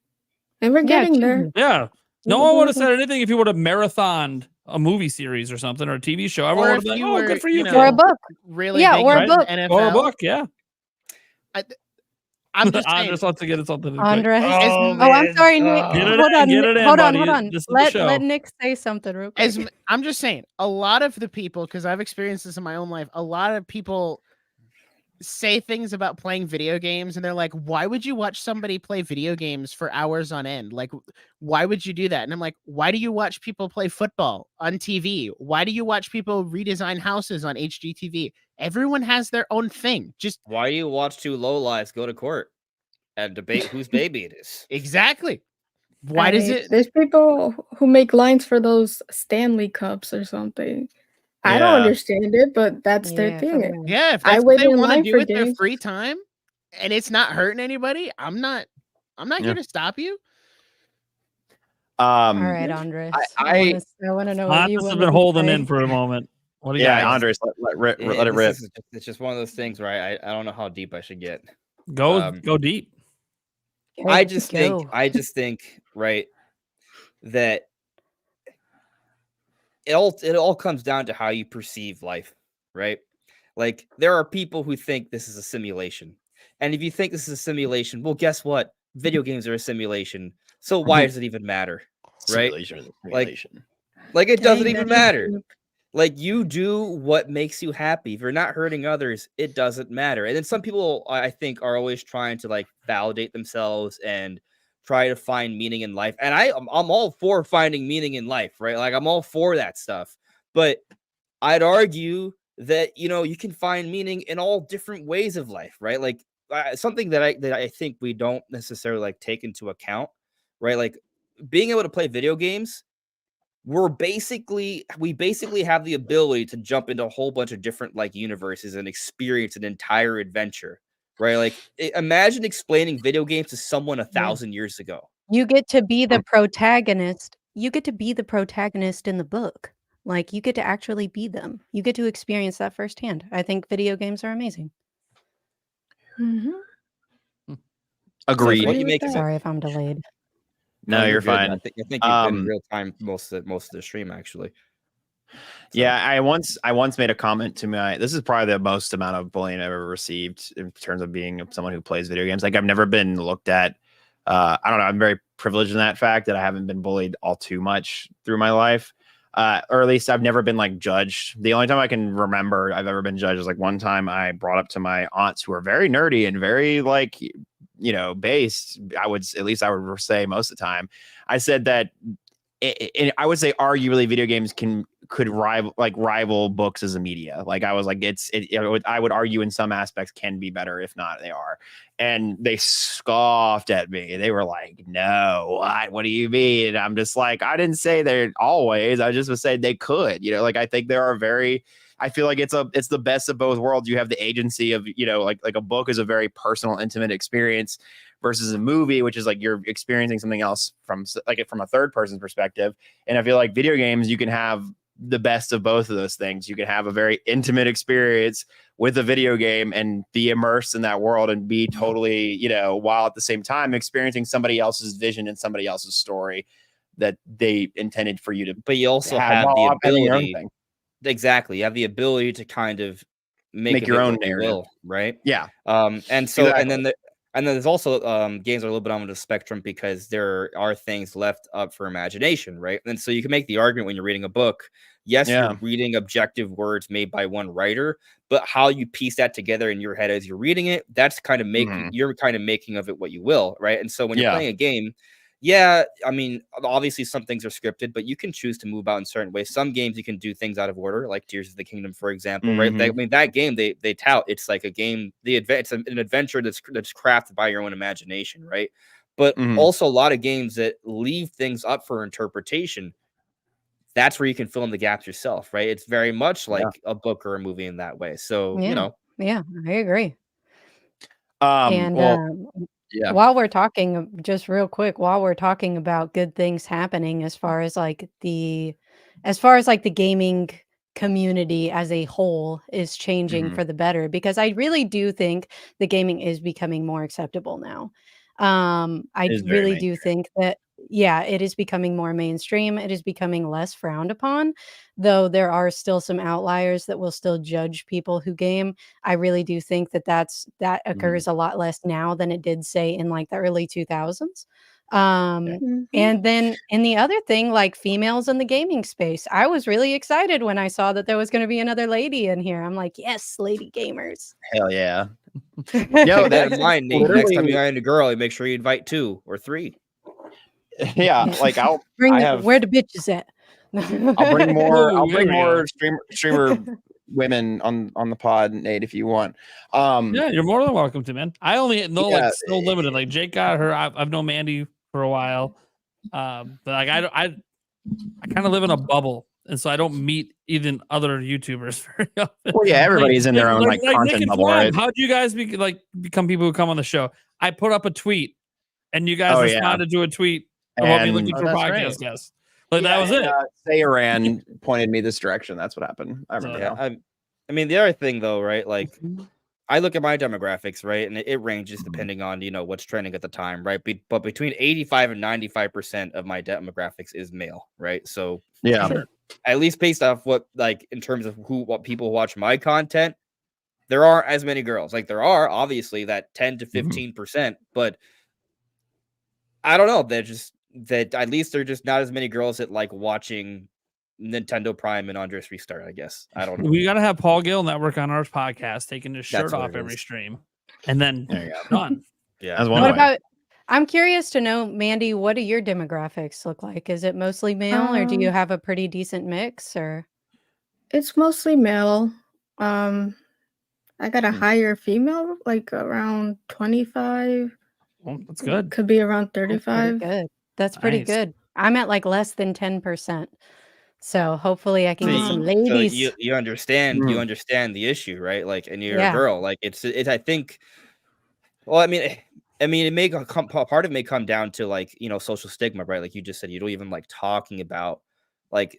And we're Yeah, getting there. too. yeah. No one would have said anything if you would have marathoned a movie series or something or a TV show. Everyone Or would have if been like, you "Oh, were, good for you, you kid." Or a know, book. really Yeah, big or a into book. NFL. Or a book, yeah. I'm just saying, Andres wants to get something. quick. Andres. Oh, Oh, I'm sorry, Nick. Get it Hold in, on. get it in, Hold on, buddy. hold on. This is the show. Let Nick say something real quick. I'm just saying, a lot of the people, because I've experienced this in my own life, a lot of people say things about playing video games and they're like, why would you watch somebody play video games for hours on end? Like, why would you do that? And I'm like, why do you watch people play football on TV? Why do you watch people redesign houses on HGTV? Everyone has their own thing. Just why do you watch two lowlives go to court and debate whose baby it is? exactly. Why does it? There's people who make lines for those Stanley Cups or something. I don't Yeah. understand it, but that's their Yeah, for thing. real. Yeah, if I that's what wait they in want to line do for with their games. free time and it's not hurting anybody, I'm not Yeah. here to stop you. All right, Andres. I want to know what you Andres has wanted been to holding say. in for a moment. What do you Yeah, got? Andres, let it rip. It's just one of those things where I don't know how deep I should get. Go deep. I just think right that it all comes down to how you perceive life, right? Like there are people who think this is a simulation. And if you think this is a simulation, well, guess what? Video games are a simulation. So why does it even matter? Right? Simulation is a simulation. Like it doesn't Dang, even that is matter. deep. Like you do what makes you happy. If you're not hurting others, it doesn't matter. And then some people I think are always trying to like validate themselves and try to find meaning in life. And I'm all for finding meaning in life, right? Like I'm all for that stuff. But I'd argue that you can find meaning in all different ways of life, right? Like something that I think we don't necessarily like take into account, right? Like being able to play video games, we basically have the ability to jump into a whole bunch of different like universes and experience an entire adventure, right? Like imagine explaining video games to someone 1,000 years ago. You get to be the protagonist. You get to be the protagonist in the book. Like you get to actually be them. You get to experience that firsthand. I think video games are amazing. Mhm. Agreed. What do you with make of that. it? Sorry if I'm delayed. No, you're good. fine. I think you've been in real time most of the stream actually. So. Yeah, I once made a comment to my. This is probably the most amount of bullying I've ever received in terms of being someone who plays video games. Like I've never been looked at. I don't know. I'm very privileged in that fact that I haven't been bullied all too much through my life, or at least I've never been like judged. The only time I can remember I've ever been judged is like one time I brought up to my aunts who are very nerdy and very like based. I would say most of the time. I said that. I would say arguably video games could rival books as a media. Like I was like, I would argue in some aspects can be better, if not they are. And they scoffed at me. They were like, no, what do you mean? And I'm just like, I didn't say they're always, I just was saying they could, like I think there are I feel like it's the best of both worlds. You have the agency of, like a book is a very personal, intimate experience versus a movie, which is like you're experiencing something else from a third person's perspective. And I feel like video games, you can have the best of both of those things. You can have a very intimate experience with a video game and be immersed in that world and be totally, while at the same time experiencing somebody else's vision and somebody else's story that they intended for you to. But you also have the ability. Exactly. You have the ability to kind of make your own narrative, will, right? Yeah. And so, exactly. and then there's also games are a little bit on the spectrum because there are things left up for imagination, right? And so you can make the argument when you're reading a book. Yes, you're reading objective words made by one writer, but how you piece that together in your head as you're reading it, that's kind of you're kind of making of it what you will, right? And so when you're playing a game, yeah, I mean, obviously some things are scripted, but you can choose to move out in certain ways. Some games you can do things out of order, like Tears of the Kingdom, for example, right? I mean, that game they tout it's like a game, it's an adventure that's crafted by your own imagination, right? But also a lot of games that leave things up for interpretation. That's where you can fill in the gaps yourself, right? It's very much like a book or a movie in that way. So, Yeah, yeah, I agree. And Well, yeah. while we're talking, just real quick, while we're talking about good things happening as far as like the gaming community as a whole is changing for the better, because I really do think the gaming is becoming more acceptable now. I Is very really do think that, yeah, it is becoming more mainstream. It is becoming less frowned upon, though there are still some outliers that will still judge people who game. I really do think that that occurs a lot less now than it did, say, in like the early 2000s. Mhm. And then, and the other thing, like females in the gaming space, I was really excited when I saw that there was going to be another lady in here. I'm like, yes, lady gamers. Hell yeah. Yo, Yo, that in that's mind, Nate. Next literally time you find a girl, you make sure you invite 2 or 3. yeah. Like I have where the bitches at? I'll bring more. Ooh, I'll there bring we more go. streamer women on the pod, Nate, if you want. Yeah, you're more than welcome to, man. I only know Yeah. like so limited. Like Jake got her. I've known Mandy for a while, but like I kind of live in a bubble, and so I don't meet even other YouTubers very often. Well, yeah, everybody's in their own like Nick content and bubble, Prime, right? how'd you guys become people who come on the show? I put up a tweet, and you guys Oh, yeah. responded to a tweet about me And looking for that's podcast right. guests. Like that was it. Sayaran pointed me this direction. That's what happened. I remember. Yeah, now. I mean, the other thing though, right? Like, I look at my demographics, right, and it ranges depending on what's trending at the time, right? But between 85 and 95% of my demographics is male, right? So Yeah. Sure. at least based off what in terms of what people watch my content, there aren't as many girls. Like there are obviously that 10 to 15%, but I don't know. That at least they're just not as many girls that like watching Nintendo Prime and Andres Restart, I guess. I don't know. We got to have Paul Gill Network on our podcast taking his shirt That's what off it every is. stream, and then There you go. done. Yeah. That's one What way. about, I'm curious to know, Mandy, what do your demographics look like? Is it mostly male, or do you have a pretty decent mix, or? It's mostly male. I got a higher female, like around 25. Well, that's good. Could be around That's pretty 35. good. That's pretty Nice. good. I'm at like less than 10%. So hopefully I can get some So ladies. you understand Mm. you understand the issue, right? Like, and you're a Yeah. girl. Like it's I think. Well, I mean, it may part of it may come down to like social stigma, right? Like you just said, you don't even like talking about like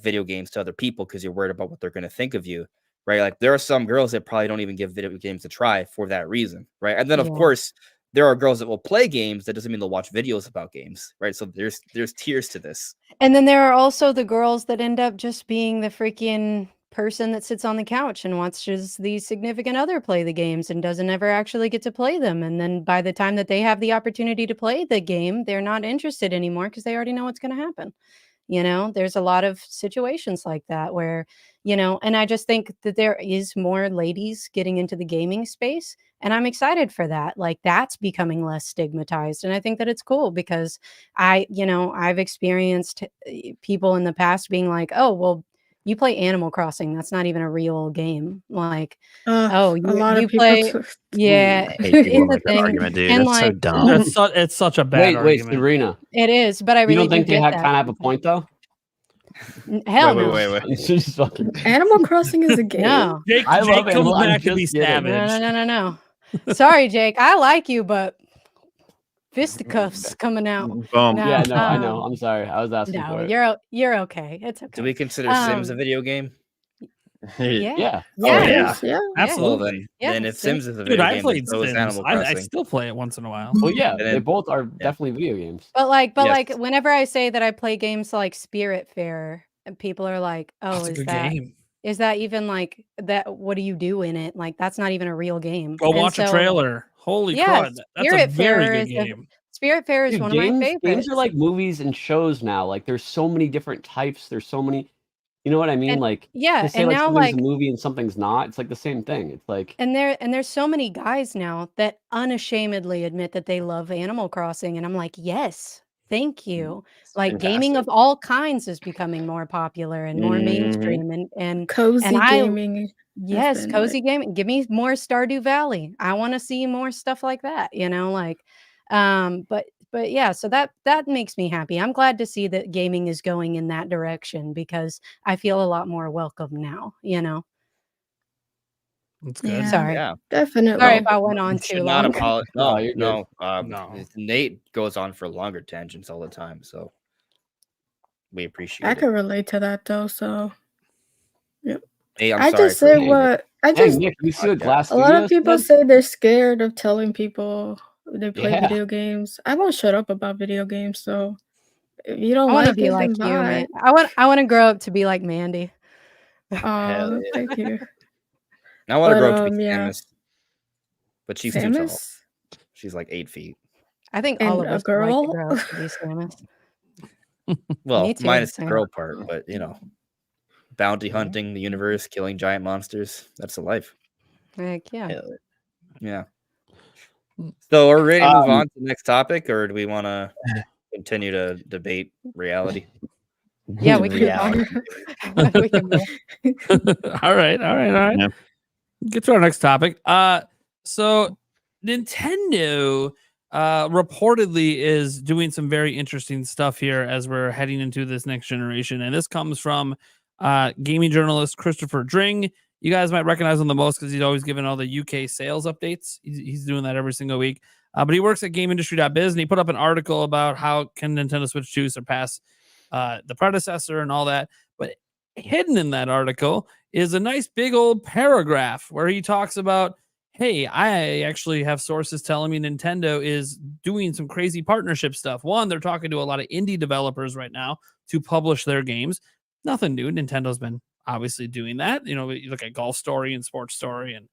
video games to other people because you're worried about what they're going to think of you, right? Like there are some girls that probably don't even give video games a try for that reason, right? And then of Yeah. course there are girls that will play games. That doesn't mean they'll watch videos about games, right? So there's tiers to this. And then there are also the girls that end up just being the freaking person that sits on the couch and watches the significant other play the games and doesn't ever actually get to play them. And then by the time that they have the opportunity to play the game, they're not interested anymore because they already know what's going to happen. There's a lot of situations like that where, and I just think that there is more ladies getting into the gaming space, and I'm excited for that. Like that's becoming less stigmatized. And I think that it's cool because I've experienced people in the past being like, oh, well, you play Animal Crossing. That's not even a real game. Like, oh, A lot you of people. play, yeah, I hate people in who the make that thing. argument, dude. And That's so like, dumb. It's such a bad Wait, argument. Sabrina. it is, but I You really don't think do they get kind that. of have a point though? Hell no. Wait. It's just fucking. Animal Crossing is a game. No. Jake I love comes Animal- I'm back to be just kidding. savage. No. Sorry, Jake. I like you, but fisticuffs coming out. Boom. No, Yeah, no, I know. I'm sorry. I was asking No, for it. you're okay. It's okay. Do we consider Sims a video game? Yeah. Yeah. Oh, yeah. Yes, yeah. Well, Absolutely. then if Sims- Sims is a Dude, video I game, played then so is Sims. Animal I Crossing. still play it once in a while. Well, yeah, And they then- both are definitely video games. But like Yes. whenever I say that I play games like Spirit Fair, and people are like, "Oh, That's a is good that game. is that even like that? What do you do in it? Like that's not even a real game." Go And watch a so, trailer. Holy yeah, crud. That's a Spirit very Fair good is a- game. Spirit Fair is Dude, one of my favorites. games are like movies and shows now. Like there's so many different types. There's so many. You know what I mean? And- Like yeah, they say and like now something's like a movie and something's not. It's like the same thing. It's like And there's so many guys now that unashamedly admit that they love Animal Crossing, and I'm like, yes, Thank you. It's Like gaming fantastic. of all kinds is becoming more popular and more Mhm. mainstream and Cozy I gaming has yes, been cozy like gaming. Give me more Stardew Valley. I want to see more stuff like that, like but yeah, so that makes me happy. I'm glad to see that gaming is going in that direction because I feel a lot more welcome now. That's good. yeah, Sorry. Yeah. definitely. Sorry No, if I went on you too should not long. apologize. No, No, you're good. no. No. Nate goes on for longer tangents all the time, so we I appreciate it. can relate to that though. So yep. Hey, I'm I sorry just for say being a what I Dang, just Nick, you see what podcast. Glass a lot of Studios people did? say they're scared of telling people they play Yeah. video games. I won't shut up about video games, so if you I don't want to like be it, like then you, man. bye. I want to grow up to be like Mandy. Hell Oh, yeah. thank you. I want to But grow up to be yeah, Samus, but she's too tall. Samus She's like 8 feet. I think all and of a us would like to girl. grow up to be Samus. Well, Me too, minus the same. girl part, but bounty hunting the universe, killing giant monsters. That's the life. Heck yeah. Hell yeah. So are we ready to move on to the next topic, or do we want to continue to debate reality? Yeah, we can Reality. we can both. all right. Yeah. Get to our next topic. So Nintendo reportedly is doing some very interesting stuff here as we're heading into this next generation, and this comes from gaming journalist Christopher Dring. You guys might recognize him the most because he's always giving all the UK sales updates. He's doing that every single week. But he works at GameIndustry.biz, and he put up an article about how can Nintendo Switch 2 surpass the predecessor and all that. But hidden in that article is a nice big old paragraph where he talks about, hey, I actually have sources telling me Nintendo is doing some crazy partnership stuff. One, they're talking to a lot of indie developers right now to publish their games. Nothing new. Nintendo's been obviously doing that. You look at Golf Story and Sports Story and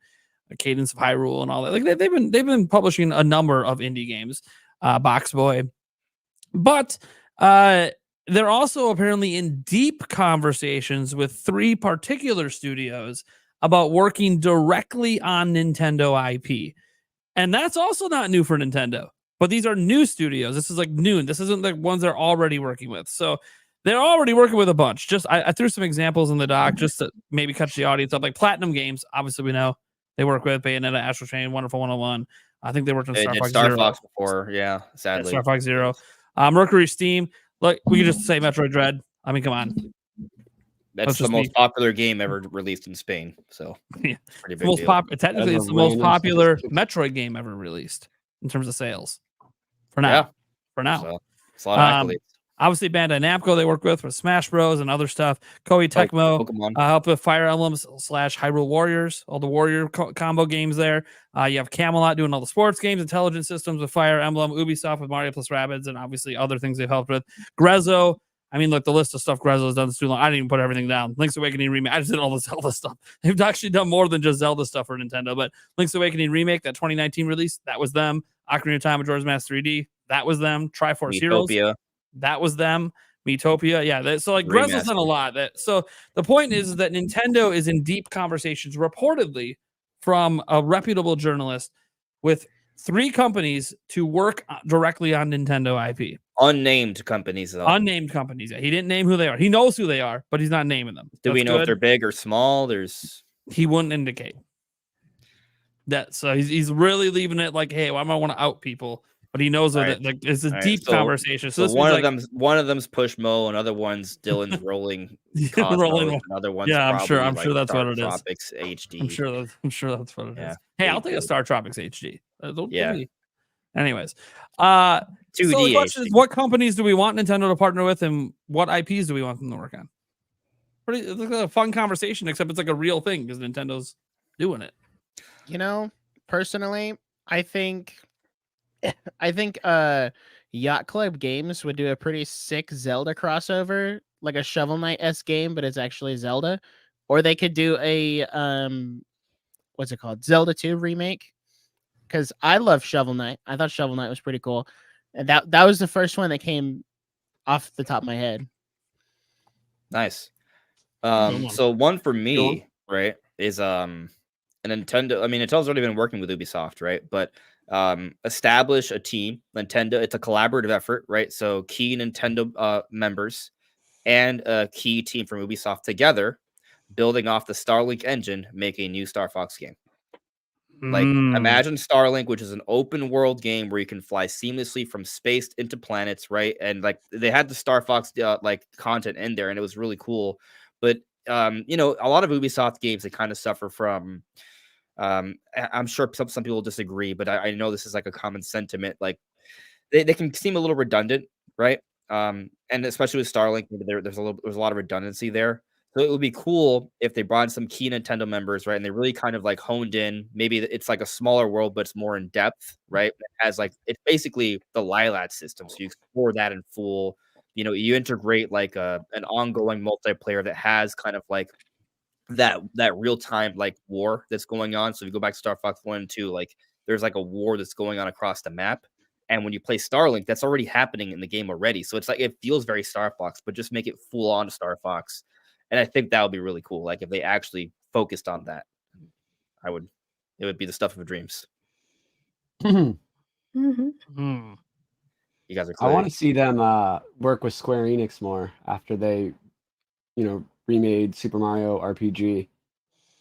Cadence of Hyrule and all that. Like they've been publishing a number of indie games, Box Boy, but they're also apparently in deep conversations with 3 particular studios about working directly on Nintendo IP. And that's also not new for Nintendo. But these are new studios. This is like new. This isn't like ones they're already working with. So they're already working with a bunch. Just I threw some examples in the doc just to maybe catch the audience up. Like Platinum Games, obviously we know they work with Bayonetta, Astral Chain, Wonderful 101. I think they worked on They Star did Fox Star Zero. Fox before, yeah, Yeah, sadly. Star Fox Zero. Mercury Steam. Look, we could just say Metroid Dread. I mean, come on. That's Let's the just most be- popular game ever released in Spain. So Yeah. pretty The big most deal. technically, As it's of the most random popular statistics. Metroid game ever released in terms of sales. For now. Yeah. For now. So it's a lot of accolades. Obviously, Bandai Namco they work with Smash Bros and other stuff. Koei Tecmo Pokemon. help with Fire Emblem / Hyrule Warriors, all the Warrior combo games there. You have Camelot doing all the sports games, intelligent systems with Fire Emblem, Ubisoft with Mario plus Rabbids, and obviously other things they've helped with. Grezzo. I mean, look, the list of stuff Grezzo has done is too long. I didn't even put everything down. Link's Awakening Remake. I just did all the Zelda stuff. They've actually done more than just Zelda stuff for Nintendo. But Link's Awakening Remake, that 2019 release, that was them. Ocarina of Time, Majora's Mask 3D, that was them. Triforce Heroes, Miitopia. that was them. Miitopia, yeah. So like Grezzo's done a lot. So the point is that Nintendo is in deep conversations, reportedly from a reputable journalist, with 3 companies to work directly on Nintendo IP. Unnamed companies, though. Unnamed companies. He didn't name who they are. He knows who they are, but he's not naming them. Do we know if they're big or small? He wouldn't indicate that. So he's really leaving it like, hey, well, I might want to out people. But he knows that like it's a deep conversation. So one of them's Pushmo, another one's Dylan's rolling Cosmos, another one's I'm sure that's what it is. Tropics HD. I'm sure that's what it is. Yeah. Hey, I'll take a Star Tropics HD. Yeah. Anyways, 2D so the question HD. is, what companies do we want Nintendo to partner with, and what IPs do we want them to work on? It's like a fun conversation, except it's like a real thing because Nintendo's doing it. Personally, I think Yacht Club Games would do a pretty sick Zelda crossover, like a Shovel Knight-esque game, but it's actually Zelda. Or they could do a what's it called? Zelda 2 remake. Because I love Shovel Knight. I thought Shovel Knight was pretty cool. And that was the first one that came off the top of my head. Nice. So one for me, right, is a Nintendo. I mean, Nintendo's already been working with Ubisoft, right? But establish a team. Nintendo, it's a collaborative effort, right? So key Nintendo members and a key team from Ubisoft together, building off the Starlink engine, make a new Star Fox game. Like imagine Starlink, which is an open world game where you can fly seamlessly from space into planets, right? And like they had the Star Fox like content in there, and it was really cool. But you know, a lot of Ubisoft games they kind of suffer from. I'm sure some people disagree, but I know this is like a common sentiment. Like they can seem a little redundant, right? And especially with Starlink, there's a lot of redundancy there. So it would be cool if they brought in some key Nintendo members, right? And they really kind of like honed in. Maybe it's like a smaller world, but it's more in depth, right? It has like it's basically the Lilat system, so you explore that in full. You know, you integrate like an ongoing multiplayer that has kind of like that real time like war that's going on. So if you go back to Star Fox 1 and 2, like there's like a war that's going on across the map. And when you play Starlink, that's already happening in the game already. So it's like it feels very Star Fox, but just make it full on Star Fox. And I think that would be really cool. Like if they actually focused on that, it would be the stuff of dreams. Mhm. You guys are I want clearly to see them work with Square Enix more after they, remade Super Mario RPG.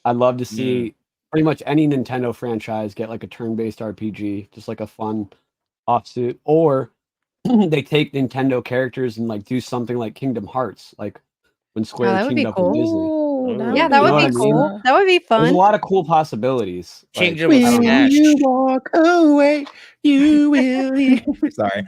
I'd love to see pretty much any Nintendo franchise get like a turn-based RPG, just like a fun offsuit, or they take Nintendo characters and like do something like Kingdom Hearts, like when Square that would be teamed up with Disney. Oh, that Yeah, would that You would know be what I mean? cool. That would be There's a fun. lot of cool possibilities. change Like, it with I don't know. Smash. you walk away, you will. Sorry.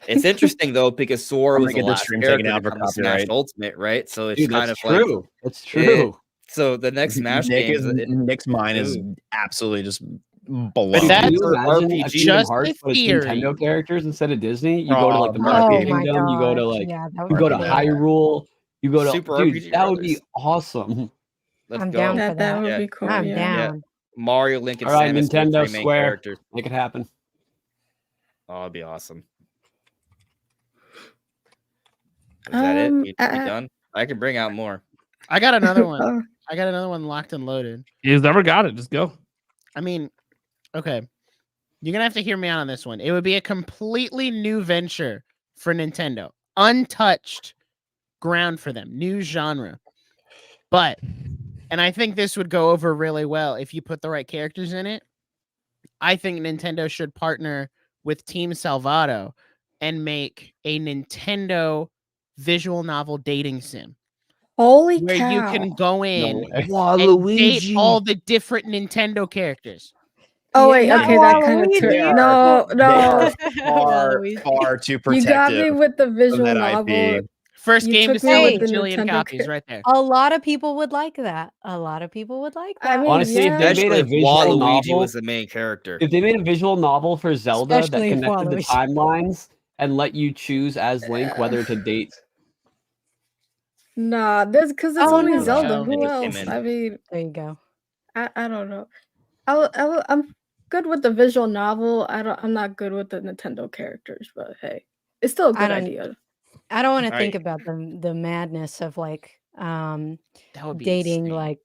It's interesting though because Sora I'm was gonna the get this last stream character taken to out for come to Smash copyright. Ultimate, right? So it's Dude, kind that's of like true. It's true. so the next Smash game Nick's mind is Dude. absolutely just But blown. Dude, that's can you for imagine a RPG. Kingdom Just Hearts, a but it's theory. Nintendo characters instead of Disney? You go to like the Oh, Mushroom that'd Oh be- my Kingdom, you go to gosh. like Yeah, that you would go be to recommend cool. it. Hyrule, you go to Super dude, RPG that would brothers. be awesome. Let's I'm go. down for that that. would Yeah. be cool. I'm Yeah. Yeah. down. Mario, Link, and All right, Samus are the Nintendo three main Square. characters. Make it happen. Oh, it'd be awesome. Is that it? We done? I can bring out more. I got another one. Oh, I got another one locked and loaded. He's never got it. Just go. I mean, okay. You're going to have to hear me out on this one. It would be a completely new venture for Nintendo. Untouched ground for them. New genre. But, and I think this would go over really well if you put the right characters in it. I think Nintendo should partner with Team Salvato and make a Nintendo visual novel dating sim. holy Where cow. you can go in way. and date all the different Nintendo characters. Oh wait, Yeah, okay, that kind of Waluigi. They are- no, They no. are far, Waluigi. far too You protective. got me with the of visual that novel. IP. First You game to took me sell with a the bajillion Nintendo copies right there. A lot of people would like that. A lot of people would like I that. mean, Honestly, if they Especially made a if visual Waluigi novel, was the main character. if they made a visual novel for Zelda Especially that if connected the Waluigi. timelines and let you choose as Link whether to date. Nah, this because it's Oh, only no. Zelda. It Who just came else? in. I mean, There you go. I don't know. I'm good with the visual novel. I'm not good with the Nintendo characters, but hey, it's still a I good don't- idea. I don't want to All think right. about the madness of like That would be dating insane.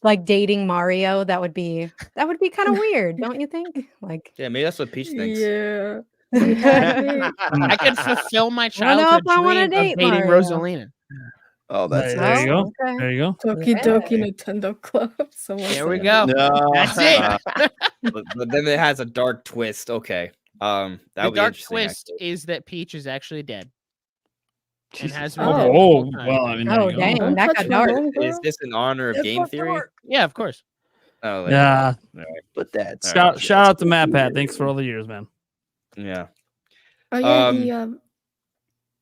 like dating Mario. That would be kind of weird, don't you think? Like Yeah, maybe that's what Peach thinks. Yeah, you had me. I could fulfill my I don't know childhood if I wanna dream of date dating Mario. Rosalina. Oh, that's There you go. okay. There you go. Toki Yeah. Doki Nintendo Club. Someone There we said. go. No, That's it. But then it has a dark twist. Okay. That The would be dark interesting. twist actually. is that Peach is actually dead. And Jesus. has been Oh. dead the Oh, whole time. well, I mean, there Oh you go. dang, Don't that touch got my dark. homegirl. Is this in honor of game theory? Yeah, of course. Oh, there Yeah. but that's All right. Shout out to Matt Pat. Thanks for all the years, man. you go. Yeah. Oh yeah,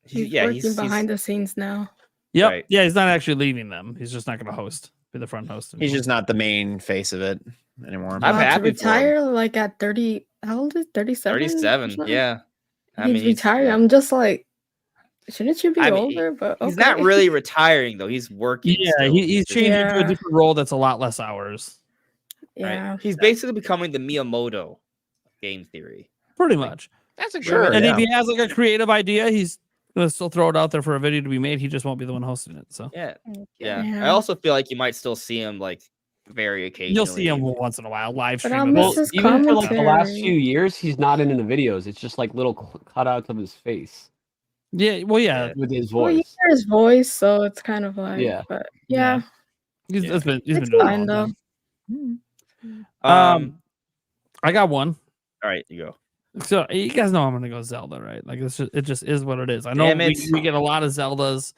He's, he's working behind the scenes now. Yep. Right. Yeah, he's not actually leaving them. He's just not going to host. Be the front host. He's anymore. just not the main face of it anymore. I'm To happy for him. retire like at 30. How old is 37? 37. Yeah. I He's mean, retired. yeah. I'm just like, shouldn't you be I mean, older? But He's okay. not really retiring though. He's working. Yeah, still. he's just- changing to a Yeah. different role that's a lot less hours. right? Yeah. He's basically becoming the Miyamoto of game theory. Pretty much. That's a good Sure, one. And yeah. if he has like a creative idea, he's going to still throw it out there for a video to be made. He just won't be the one hosting it. So Yeah. Mm, Yeah. I Yeah. also feel like you might still see him like very occasionally. You'll see him once in a while live But stream. I'll of miss it. his Even for like the last commentary. few years, he's not in the videos. It's just like little cutouts of his face Yeah, well, yeah, with his Well, you voice. hear his voice, so it's kind of like, Yeah. but yeah, he's Yeah. been it's doing it a fine long though. time. I got one. All right, you go. So you guys know I'm gonna go Zelda, right? Like it just is what it is. I know Damn we it. get a lot of Zeldas,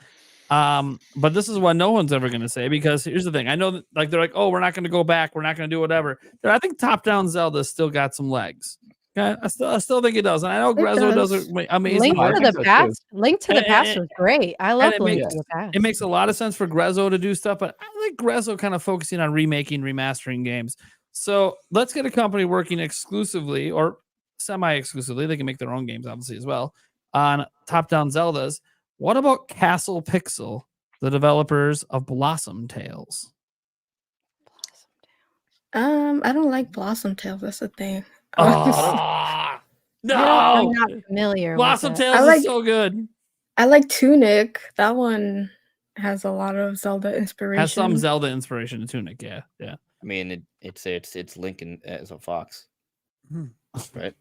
but this is what no one's ever gonna say, because here's the thing. I know that, like, they're like, oh, we're not gonna go back, we're not gonna do whatever. But I think top-down Zelda still got some legs. Okay, I still think it does, and I know It Grezzo does does. amazing Link work. I to think the so, too. Past. Link to the Past And- was great. I love it Link makes- to the Past. It makes a lot of sense for Grezzo to do stuff, but I like Grezzo kind of focusing on remastering games. So let's get a company working exclusively or semi-exclusively. They can make their own games, obviously, as well, on top-down Zeldas. What about Castle Pixel, the developers of Blossom Tales? I don't like Blossom Tales. That's the thing. Oh, no! I'm not familiar Blossom with it. Tales I like- is so good. I like Tunic. That one has a lot of Zelda inspiration. Has some Zelda inspiration to Tunic, yeah. I mean, it's Lincoln as a fox, right?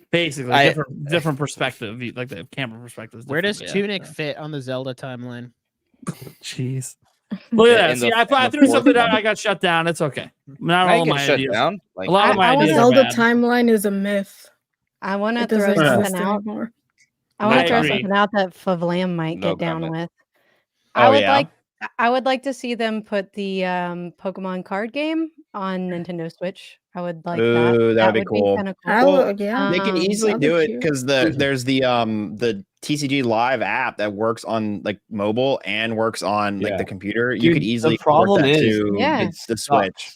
Basically, different perspective, like the camera perspective. Where does different, yeah. Tunic fit on the Zelda timeline? Jeez. Look at Yeah, that. in See, the- I in the threw something fourth down. I got shut down. It's okay. Not I all of get my shut ideas. down. Like, A lot of my I The ideas are Zelda bad. timeline is a myth. I want to It throw doesn't exist something out. anymore. I want I to throw agree. something out that Favlam might No get down comment. with. Oh, I would yeah? like to see them put the Pokemon card game on Nintendo Switch. I would like Ooh, that would be cool. kinda Oh, yeah. They can easily that'd be do it cute. because there's the TCG Live app that works on like mobile and works on like Yeah. the computer. You Dude, could the easily problem port that is- to Yeah. the Switch.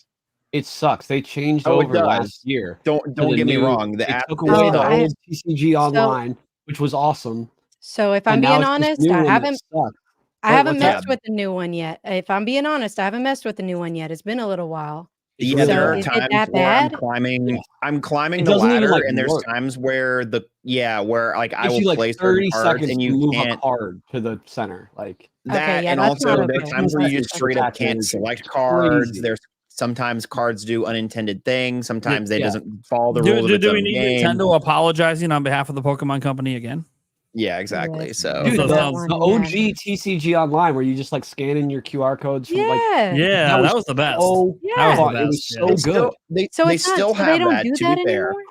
It sucks. They changed Oh, it over does. last year. Don't to the get me new- wrong. The they app took is away the tough. I- old TCG Online, which was awesome. So if I'm and now being it's this honest, new I one that haven't sucks. I What- haven't what's that? messed with the new one yet. If I'm being honest, I haven't messed with the new one yet. It's been a little while. Yeah, So there are is it times that where I'm bad? climbing. Yeah. I'm climbing It the doesn't even, ladder, like, and there's work. times where where like I Gives will you like play 30 certain cards, seconds and to you move can't. a card to the center. Like That yeah, and that's also not there's okay. times where you That's just straight up exactly can't what it is. select cards. Crazy. There's sometimes cards do unintended things. Sometimes they yeah. doesn't follow the rules of its Do own we need game. Nintendo apologizing on behalf of the Pokemon Company again? Yeah, exactly. Yes. So dude, So the, sounds- the OG TCG Online where you just like scan in your QR codes from like Yeah. Yeah, was that was the best. so That was the fun. It was best, so yeah. It's good. still, they So they it's not, still so have they don't that. do To that be fair, anymore?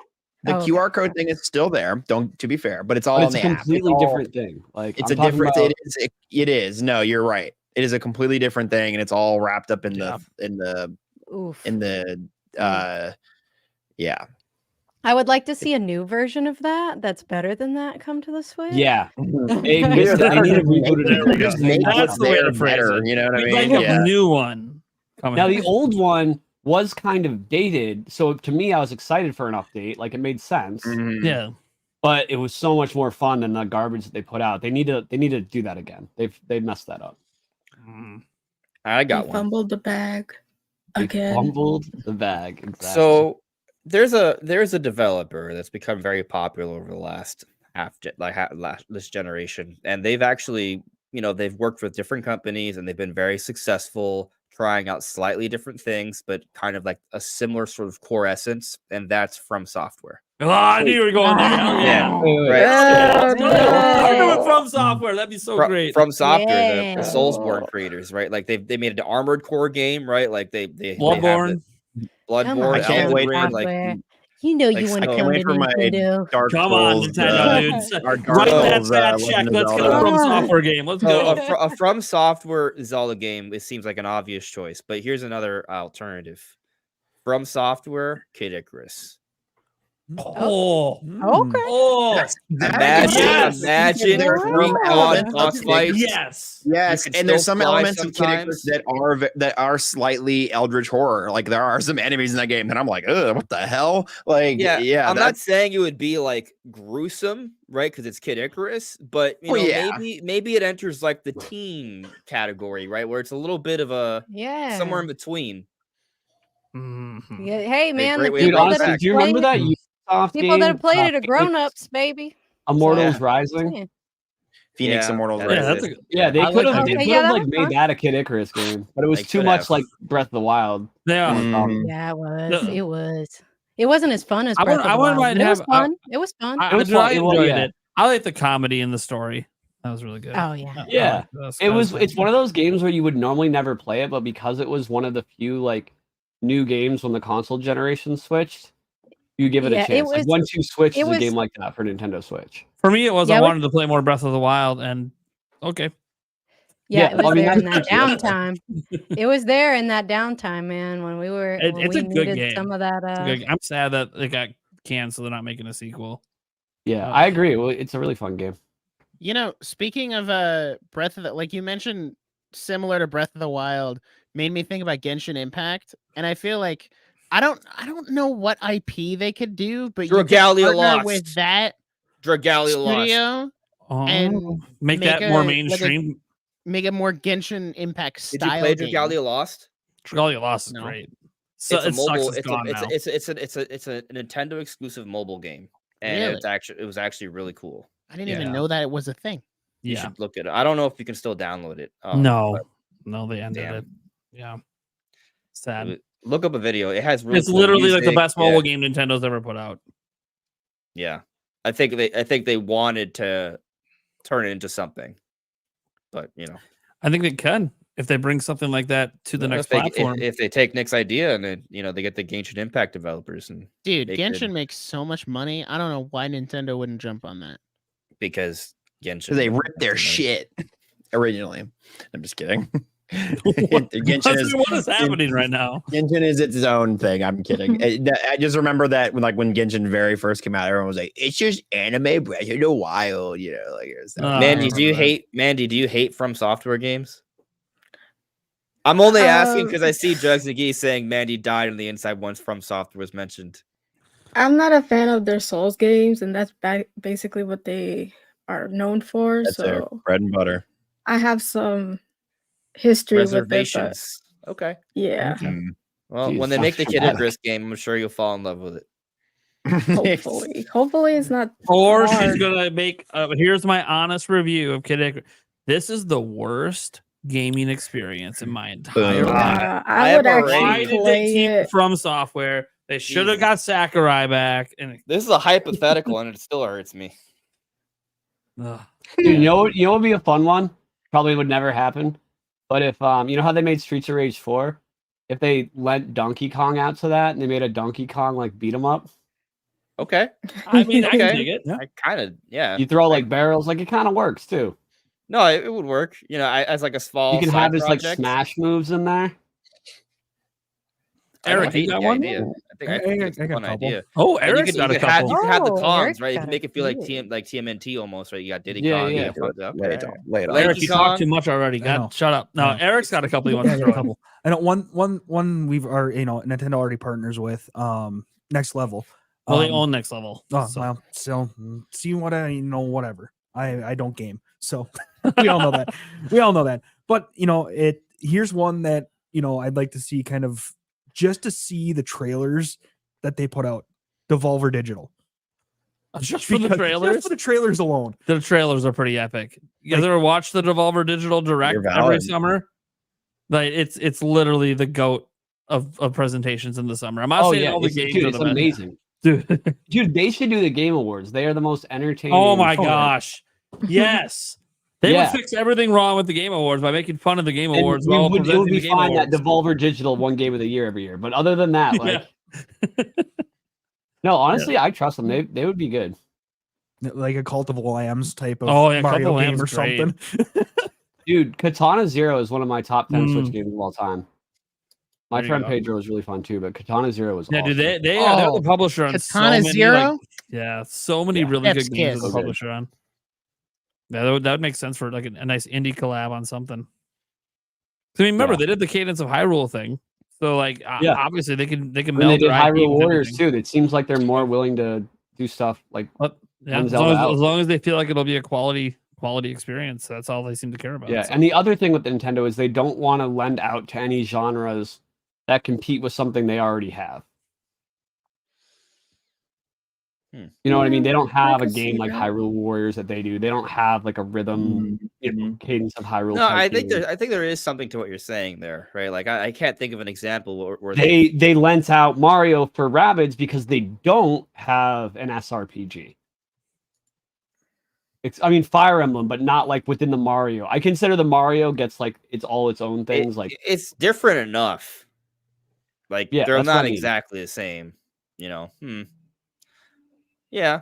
the Oh, okay. QR code thing is still there. Don't to be fair, but it's all But on it's a the app. It's completely all- different thing. Like It's I'm a talking different. about- It is. No, you're right. It is a completely different thing, and it's all wrapped up in Yeah. Oof. yeah. I would like to see a new version of that that's better than that come to the Switch. Yeah. They Either missed it. that They or need to just reboot it make- every just day. make That's what's the way there to phrase better. it. You know what I We'd mean? like Yeah. a new one coming. Now the old one was kind of dated, so to me I was excited for an update. Like it made sense. Mhm. yeah. But it was so much more fun than the garbage that they put out. They need to do that again. They messed that up. I got They one. fumbled the bag They again. fumbled the bag. Exactly. So there's a developer that's become very popular over the last this generation, and they've actually they've worked with different companies and they've been very successful trying out slightly different things, but kind of like a similar sort of core essence, and that's From Software. Oh, I knew you were going there. Hell yeah. Right. Let's go. I'm doing no. From Software. That'd be so great. From Software, Yeah. the Soulsborne creators, right? Like they made an Armored Core game, right? Like they have Bloodborne. the Come Bloodborne, on, I can't Elden wait Ring, for- like Software. You know like, you want I to can't come wait to for my Nintendo. Dark Come on, Souls, Nintendo dudes. our Dark Write that Souls, fat Legend check. of Let's get a Zelda. From Come on. Software game. Let's so go. a From Software Zelda game, it seems like an obvious choice, but here's another alternative. From Software, Kid Icarus. Oh. Okay. Oh. Imagine There are free some on elements of boss Kid fights. Yes. Yes, You can and there's still some fly elements of Kid Icarus sometimes. that are slightly Eldritch horror. Like there are some enemies in that game that I'm like, ugh, what the hell? Like, yeah, I'm not that's saying it would be like gruesome, right? Because it's Kid Icarus, but you Well, know, yeah. maybe it enters like the teen category, right? Where it's a little bit of a Yeah. somewhere in between. Mhm. Yeah. Hey man, great the way to dude, people bring it that honestly, have do you remember played that Ubisoft people game? that have played it are Phoenix? grown ups, baby. Immortals Yeah. Rising. Yeah. Phoenix Yeah, Immortals. yeah, Yeah, Rise. that's a good. Yeah, they I could like have. the They game. could have that like was made fun. that a Kid Icarus game, but it was They too could much have. like Breath of the Wild. Yeah. Mhm. Yeah, it was. No. It was. It wasn't as fun as I Breath wouldn't- of I the wouldn't Wild, mind but it was have- fun. It was fun. I, It was dude, I fun. It was- enjoyed yeah. it. I like the comedy in the story. That was really good. Oh yeah. Yeah. It was. It's It's one of those games where you would normally never play it, but because it was one of the few like new games when the console generation switched, you give it Yeah, a it chance. Like was- once you switch, it is a was- game like that for Nintendo Switch. For me, it was Yeah, I it was- wanted to play more Breath of the Wild, and okay, Yeah, Yeah, it was I mean, there in that's that good. downtime. It was there in that downtime, man, when we were It- when it's we a good needed game. some of that It's a good- I'm sad that it got canned, so they're not making a sequel. Yeah, Oh. I agree. Well, it's a really fun game. You know, speaking of Breath of the, like you mentioned, similar to Breath of the Wild, made me think about Genshin Impact, and I feel like I don't know what IP they could do, but you could Dragalia partner Lost. with that Dragalia Lost. studio Oh, and make that more a- mainstream. make a more Genshin Impact Did you style play game. Dragalia Lost? Dragalia Lost is No. great. So It's a it sucks mobile. it's gone now. It's a Nintendo exclusive mobile game, and it was actually really cool. I didn't Yeah. even know that it was a thing. You Yeah. should look at it. I don't know if you can still download it. No, but no, they ended damn. it. Yeah, sad. look up a video. It has really It's cool literally like the music. best mobile game Nintendo's ever put out. Yeah, I think they wanted to turn it into something, but you know, I think they can if they bring something like that to the next platform. If they take Nick's idea and then they get the Genshin Impact developers and Dude, They Genshin could- makes so much money. I don't know why Nintendo wouldn't jump on that. because Genshin They ripped their Impact- shit originally. I'm just kidding. What Genshin is happening right now? Genshin is its own thing. I'm kidding. I just remember that when Genshin very first came out, everyone was like, "It's just anime Breath of the Wild," like it was that. I Mandy, do you remember that. hate From Software games? I'm only asking because I see Jugs McGee saying Mandy died on the inside once From Software was mentioned. I'm not a fan of their Souls games, and that's basically what they are known for. That's their So bread and butter. I have some history with it. But Reservations. Okay. yeah, Mm. Well, Jeez, when they sounds make the Kid dramatic. Icarus game, I'm sure you'll fall in love with it. hopefully it's not. Or she's hard. gonna make. Here's my honest review of Kid Icarus. This is the worst gaming experience in my entire Boom. life. I would have actually Why already did they play keep it. From Software? They should have got Sakurai back. And This is a hypothetical, and it still hurts me. ugh. Dude, you know what would be a fun one? Probably would never happen. But if you know how they made Streets of Rage 4? If they lent Donkey Kong out to that and they made a Donkey Kong like beat 'em up, Okay. I mean, I can Okay. dig it. Yeah. I kind of, yeah. you throw like barrels, like it kind of works too. No, it would work. As like a small. You can side have this like project. smash moves in there. I don't Eric, you hate got the one? idea. I think it's I a got fun a couple. idea. Oh, And Eric's got a you could have the Oh, cons, Eric's right? You got can a make it feel like few. TMNT almost, right? You got Diddy Yeah, Kong. yeah. You got Lay okay. it on. Lay it on. Like- Eric, you Donkey talked Kong? too much already. I know. God, shut up. No, I know. Eric's got a couple he wants Yeah, to I got a throw. couple. I know one we've already Nintendo already partners with Next Level. Well, they Um, own Next Level. Oh, so. well, so see what whatever. I don't game, so we all know that. We all know that. But here's one that I'd like to see, kind of just to see the trailers that they put out. Devolver Digital. Just for the Because- trailers? Just for the trailers alone. The trailers are pretty epic. You guys ever watch the Devolver Digital Direct You're every valid. summer? Like it's literally the goat of presentations in the summer. I'm not Oh saying yeah, all the it's, games dude, are it's the best. amazing. Dude. Dude, they should do the Game Awards. They are the most entertaining. Oh my Oh, yeah. gosh. Yes. They Yeah. would fix everything wrong with the Game Awards by making fun of the Game And Awards it while would presenting be the Game fine that Awards. Devolver Digital won Game of the Year every year. But other than that, like, Yeah. no, honestly, I trust them. They would be good. Like a Cult of Lambs type of Oh, yeah, Cult Mario of game Lambs or is great. something. Dude, Katana Zero is one of my top 10 Switch Mm. games of all time. My There you friend go. Pedro was really fun too, but Katana Zero was Yeah, awesome. dude, they're the Oh, publisher on so Katana many, Zero? so many Yeah, really chef's good games kiss. as a So good. publisher on. Yeah, that would make sense for like a nice indie collab on something. I mean, remember Yeah. they did the Cadence of Hyrule thing, so like Yeah. obviously they can And they meld did their IP Hyrule with Warriors everything. too. It seems like they're more willing to do stuff like Yeah, One as Zelda long as, out. as long as they feel like it'll be a quality experience, that's all they seem to care about. yeah. so. And the other thing with Nintendo is they don't want to lend out to any genres that compete with something they already have. You know what I mean? They don't I have a could game see like that. Hyrule Warriors that they do. They don't have like a rhythm, cadence of Hyrule. No, type I think there is something to what you're saying there, right? Like I can't think of an example where they lent out Mario for Rabbids because they don't have an SRPG. I mean Fire Emblem, but not like within the Mario. I consider the Mario gets like it's all its own things. Like it's different enough. Like Yeah, they're that's what not I mean. exactly the same, you know. Yeah.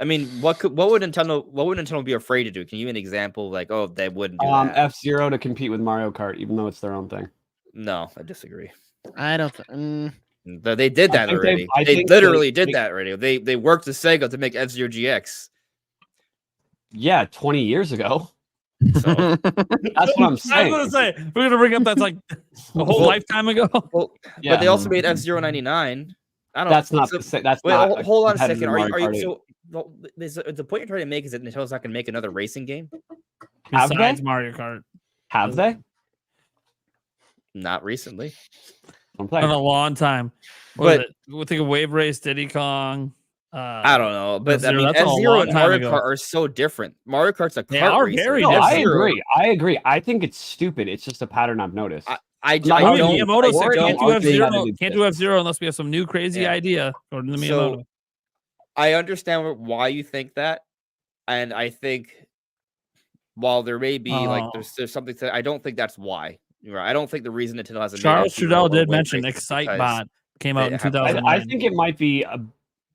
I mean, what would Nintendo be afraid to do? Can you give me an example? Like, oh, they wouldn't do that. F-Zero to compete with Mario Kart, even though it's their own thing. No, I disagree. I don't. They did that already. They literally did that already. They worked with Sega to make F-Zero GX. Yeah, 20 years ago. So that's what I'm saying. I was gonna say we're gonna bring up that's like a whole lifetime ago. Well, Yeah. But they also made F-Zero 99. I don't. That's not the same. That's wait, not. Hold on a second. Mario Are you Kart so? The point you're trying to make is that Nintendo's not going to make another racing game. Have Besides they? Mario Kart, Have they? Not recently. I'm in a long time. But we think of Wave Race, Diddy Kong. I don't know, but I F-Zero, mean, that's a F-Zero long and time Mario ago. Kart are so different. Mario Kart's a They kart are racer. very No, I F-Zero. agree. I agree. I think it's stupid. It's just a pattern I've noticed. I Not don't. only Miyamoto said can't do argue F-Zero. that it Can't do exists. F-Zero unless we have some new crazy Yeah. idea. According to So, Miyamoto. I understand why you think that, and I think while there may be like there's something to, I don't think that's why. Right? I don't think the reason Nintendo hasn't made Charles F-Zero Trudell or did Wave mention Race is because Excitebot came out they in have- 2009. I think it might be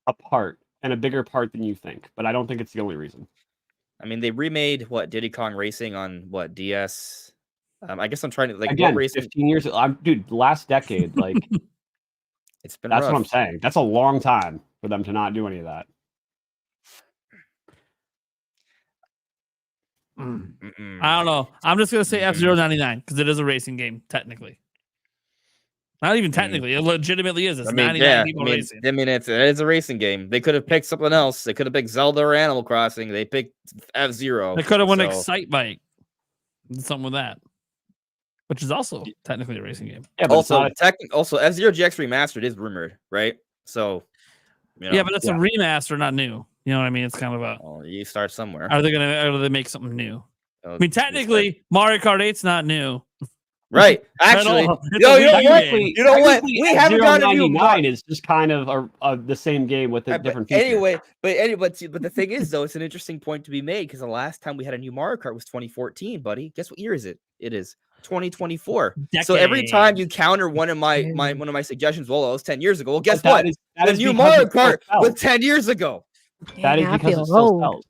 a part and a bigger part than you think, but I don't think it's the only reason. I mean, they remade Diddy Kong Racing on DS. I guess I'm trying to like Again, what racing. 15 years. Dude, last decade, like It's been that's rough. what I'm saying. That's a long time for them to not do any of that. I don't know. I'm just gonna say F-Zero 99 because it is a racing game technically. Not even technically, it legitimately is. It's 99 people racing. I mean, it's a racing game. They could have picked something else. They could have picked Zelda or Animal Crossing. They picked F-Zero. They could have won so- Excitebike, something with that, which is also technically a racing game. Yeah, but Also F-Zero GX Remastered is rumored, right? So, Yeah, but it's a remaster, not new. You know what I mean? It's kind of a. Well, you start somewhere. Are they make something new? Oh, I mean, technically, Mario Kart 8's not new. Right. Actually, It's a Wii game. You know what? We haven't got a new 99 is just kind of the same game with a different feature. Anyway, but the thing is, though, it's an interesting point to be made because the last time we had a new Mario Kart was 2014, buddy. Guess what year is it? It is 2024. So every time you counter one of my suggestions, well, it was 10 years ago. Well, guess what? The new Mario Kart was 10 years ago. That is because it still sells.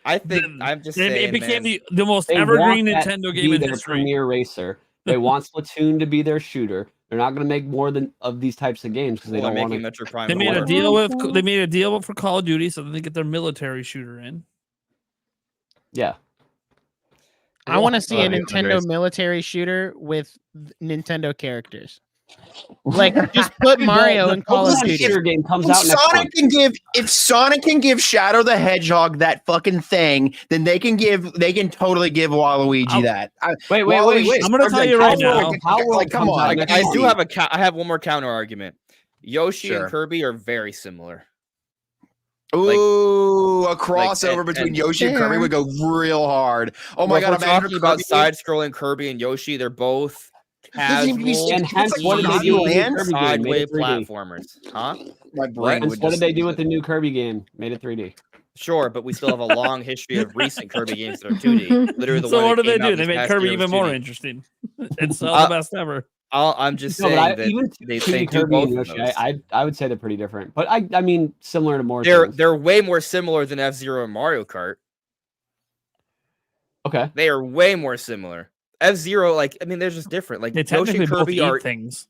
I think I'm just saying it became man, the most They evergreen want that Nintendo to game be in their history. premier racer. They want Splatoon to be their shooter. They're not going to make more than of these types of games because they don't want to. Metro Prime. They made a Four. deal for Call of Duty so that they get their military shooter in. Yeah. I want to see a Andres. Nintendo military shooter with Nintendo characters. Like just put Mario in Call of Pokemon Duty. shooter game comes out next Sonic month. can give if Sonic can give Shadow the Hedgehog that fucking thing, then they can totally give Waluigi that. Wait. I'm gonna tell you right now. Come on, next I month. do have I have one more counter argument. Yoshi Sure. and Kirby are very similar. Ooh, a crossover between and- Yoshi and Kirby would go real hard. Oh my Well, god, if we're imagine talking a about Kirby- side-scrolling Kirby and Yoshi. They're both Doesn't even be- casual, And hence, what did they do with the new Kirby game? Made sideways it 3D. platformers, huh? My brain Hence, would what just did they do lose with it. the new Kirby game? Made it 3D. Sure, but we still have a long history of recent Kirby games that are 2D. Literally, the So one what that did they came out do? They this made past Kirby year was even more 2D. interesting. It's the best ever. I'm just No, saying but that even they 2D do Kirby both and of Yoshi, those. I would say they're pretty different. But I mean similar to more They're things. way more similar than F-Zero and Mario Kart. Okay. They are way more similar. F-Zero, they're just different. Like They Yoshi technically and both Kirby eat are. things.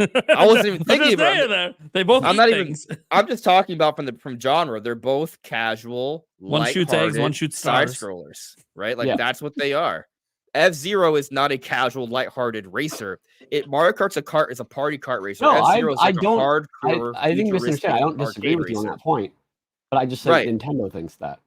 I wasn't even thinking about it. There. They both I'm eat not even- things. I'm just talking about from genre. They're both casual, One shoots eggs, one shoots side stars. scrollers, right? Like Yeah. that's what they are. F-Zero is not a casual, lighthearted racer. Mario Kart's is a party kart racer. No, F-Zero is I like a don't- hardcore. I think misunderstand. I don't disagree arcade with you on racer. that point. But I just said Right. Nintendo thinks that.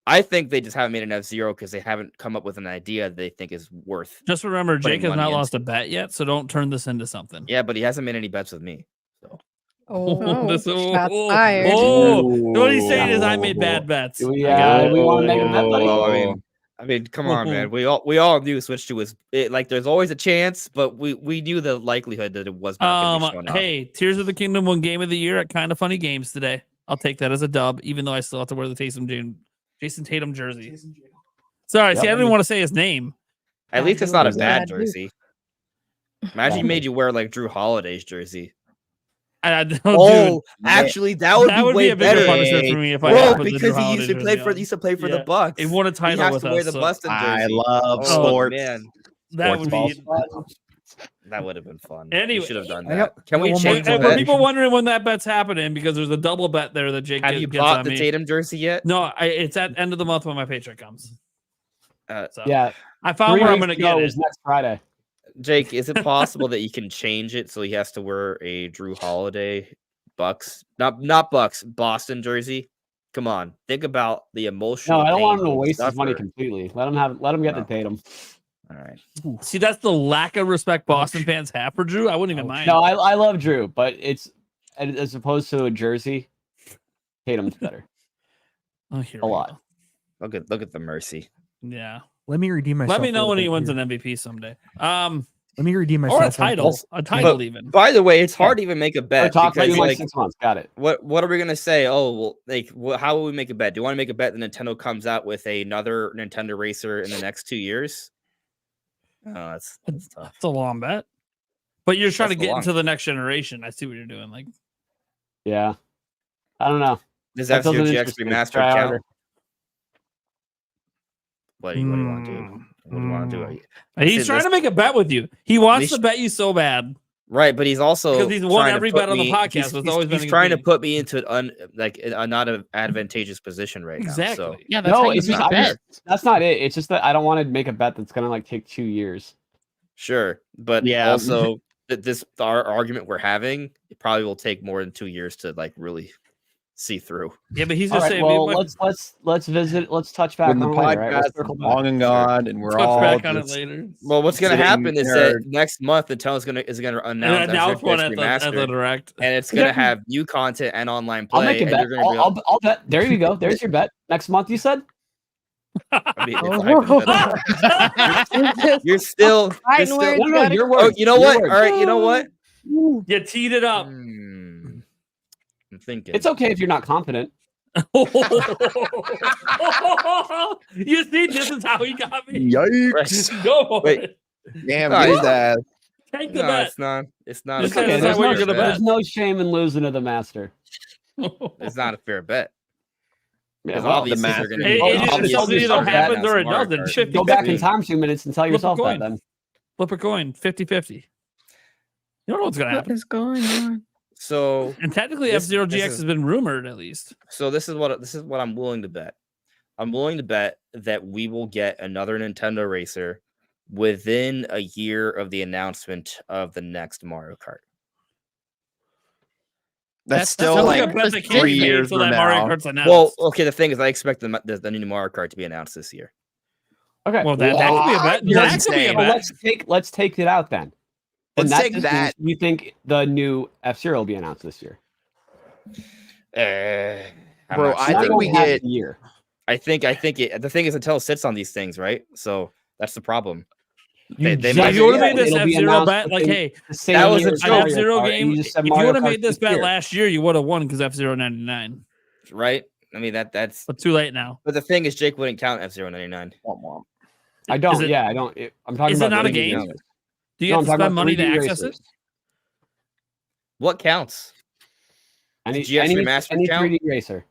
I think they just haven't made an F-Zero because they haven't come up with an idea they think is worth. Just remember, putting Jake has money not lost a into. bet yet, so don't turn this into something. Yeah, but he hasn't made any bets with me. So Oh, shots oh, fired. what he's saying is I made bad bets. We I got it. want to make a bet, buddy. Well, I mean, come on, man. We all knew Switch 2 was like there's always a chance, but we knew the likelihood that it was not going to be shown up. Hey, Tears of the Kingdom won Game of the Year at Kind of Funny Games today. I'll take that as a dub, even though I still have to wear the Jason Tatum jersey. Sorry, see, I didn't want to say his name. At least it's not a Yeah, bad dude. jersey. Imagine he made you wear like Drew Holiday's jersey. Dude, Actually, that would be way a bigger better. punishment for me if I Bro, had put the because Drew he used to Holiday play jersey for on. the Bucks. He won a He title has with to wear us. the So Boston jersey. I love Oh, sports. man, that would be. that would have been fun. Anyway, We should have done I that. got- Can we one more change the And for bet? people wondering when that bet's happening, because there's a double bet there that Jake Have you gets bought on the me. Tatum jersey yet? No, it's at end of the month when my paycheck comes. So Yeah, I found 3 where I'm weeks going to ago get was it. next Friday. Jake, is it possible that you can change it so he has to wear a Drew Holiday Bucks, not Bucks, Boston jersey? Come on, think about the emotional. No, I don't pain want him to he'll waste his money suffer. completely. Let him get No. the Tatum. All right. See, that's the lack of respect Boston fans have for Drew. I wouldn't even mind. No, I love Drew, but it's as opposed to a jersey, Tatum's better. Oh, here a we lot. go. Look at the mercy. Yeah. Let me redeem myself. Let me a know little when he bit wins here. an MVP someday. Let me redeem myself. Or a on title. both. A title But- even. By the way, it's hard to even make a We're bet talking because in like like 6 months. Got it. what are we gonna say? Oh well, like how will we make a bet? Do you want to make a bet that Nintendo comes out with another Nintendo racer in the next 2 years? Oh, that's tough. It's a long bet. But you're trying That's to get long. into the next generation. I see what you're doing. Like, Yeah. I don't know. Does That F-Zero doesn't GX interest me. remastered Try count? harder. What do you want to do? What do you want to do? he's See, trying this- to make a bet with you. He wants Least- to bet you so bad. Right, but he's also Because he's won trying to every put bet on the me- podcast, He's, so it's he's- always been he's against trying to me. put me into a not an advantageous position right now. So Exactly. Yeah, that's No, how you it's just make I bets. that's not it. It's just that I don't want to make a bet that's gonna like take 2 years. sure, but Yeah. also our argument we're having, it probably will take more than 2 years to like really see through. Yeah, but he's All just right, saying, well, we might let's visit. Let's touch back When the on it later. Right? Let's podcast circle is back. long and gone, and we're touch all back on it just later. Well, what's going to Sitting happen is there. that next month Nintendo's is going to And announce announce one F-Zero at the Remastered, direct. and it's going to have new content and online I'll play. make a And bet. you're going to be I'll bet. There you go. There's your bet. Next month, you said. I mean, it's Oh. hypothetical. You're still. Fighting words. No, no, gotta- your Oh, words. you know your what? words. All right, you know what? You teed it up. I'm thinking. It's okay if you're not confident. You see, this is how he got me. yikes. Go for Wait. it. Damn, All get right. that. Take the No, bet. it's not. It's not. This a guy fair doesn't bet. know what you're gonna bet. There's no shame in losing to the master. It's not a fair bet. Yeah, Because well, obviously math- they're going It, to. it just obviously something either yourself that happens or it Mario doesn't. Kart. 50 go back in 50. time 2 minutes and tell Flip a yourself that coin. then. Flip a coin. 50-50. You don't know what's gonna What happen. is going on? So And technically, This- F-Zero this GX is- has been rumored at least. this is what I'm willing to bet. I'm willing to bet that we will get another Nintendo racer within a year of the announcement of the next Mario Kart. That's still Sounds like a bet that can't 3 be made years till from that Mario now. Kart's announced. Well, okay. The thing is, I expect the new Mario Kart to be announced this year. Okay. well, that could be a bet. You're That could be a insane. Well, bet. let's take it out then. And Let's take just that. means you think the new F-Zero will be announced this year? I'm Bro, not I sure. think don't we have get- the year. I think it. The thing is, Nintendo sits on these things, right? So that's the problem. They So might- if you would have yeah, made this it'll be F-Zero announced bet, like, within hey, the same that was year a as joke. Mario F-Zero Kart, and game. you just said If you Mario would have Kart made this bet year. last year, you would have won because F-Zero 99. right? I mean that's. But too late now. But the thing is, Jake wouldn't count F-Zero 99. I don't. Is it- Yeah, I don't. I'm talking is it about not a 3D game? racers. Do you No, have I'm to talking spend about money to 3D access it? racers. What counts? Any, GX any, remastered any count? 3D racer.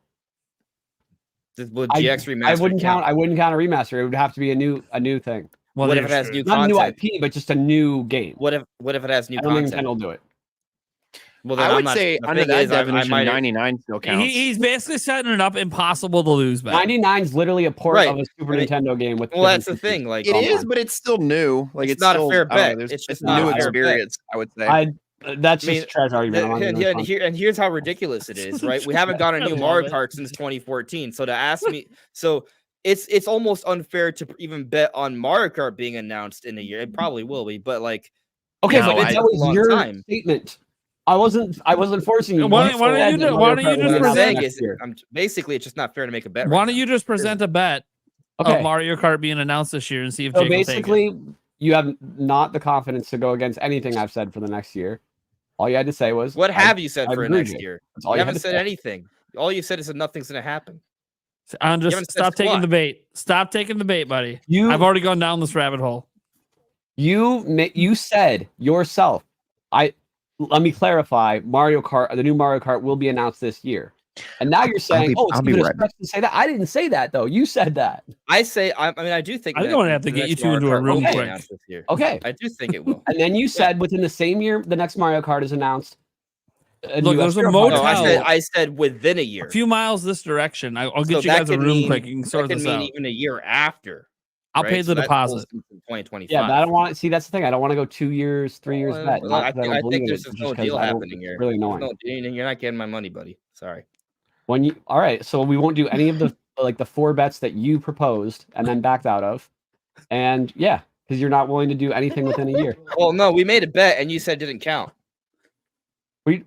Would I- GX remastered I wouldn't count? I wouldn't count a remaster. It would have to be a new thing. Well, What then if it you're has screwed. new Not a new content? IP, but just a new game. What if it has new I don't think content? Nintendo will do it. Well, then I I'm would not- say the under thing that is, I definition, might- 99 still counts. He's basically setting it up impossible to lose bet. 99 is literally a port Right. of a Super I mean- Nintendo game with. Well, that's the different thing. Like It Come is, on. but it's still new. Like It's it's not a still, fair I don't know, bet. there's- It's just a not new a fair bet. experience, I would say. That's I mean, just a trash argument. I'm not even gonna respond. and here's how ridiculous it is, right? We haven't got a I new love Mario it. Kart since 2014. So to ask me, so it's almost unfair to even bet on Mario Kart being announced in a year. It probably will be, but like, Okay, No, but it's that a was long your time. statement. I wasn't forcing you. Why You don't said you that do- Mario why don't Kart you was just What I'm announced present- saying next is, year. basically it's just not fair to make a bet. Why right don't you now. just present a bet Okay, of Mario Kart being announced this year and see if so Jake will take it? basically, you have not the confidence to go against anything I've said for the next year. All you had to say was, What have you said I for agree next with you. year? That's all You you haven't had to said say. anything. All you said is that nothing's gonna happen. I'm haven't just said stop taking squat. the bait. Stop taking the bait, buddy. I've You already gone down this rabbit hole. you said yourself. Let me clarify. Mario Kart, the new Mario Kart, will be announced this year. And now you're saying, "Oh, it's I'll be even a right stretch to say that." I didn't say that though. You said that. I say, I mean, I do think. I think that I'm gonna have to the get you next two into a Mario Kart room will be quick. announced this year. Okay. I do think it will. And then you said within the same year, the next Mario Kart is announced. Look, there's a No, motel. I said within a year. A few miles this direction. I'll get So you that guys a could room mean- quick. You can That sort can this mean out. even a year after. I'll right? pay So the that pulls deposit. into 2025. Yeah, but I don't want to see. That's the thing. I don't want to go 2 years, 3 years Well, bet. well, Not I 'cause I think, don't I believe think in there's it, just just no 'cause deal I don't- happening here. it's really There's annoying. you're not getting my money, buddy. Sorry. When you all right, so we won't do any of the like the 4 bets that you proposed and then backed out of, and yeah, because you're not willing to do anything within a year. Well, no, we made a bet and you said it didn't count.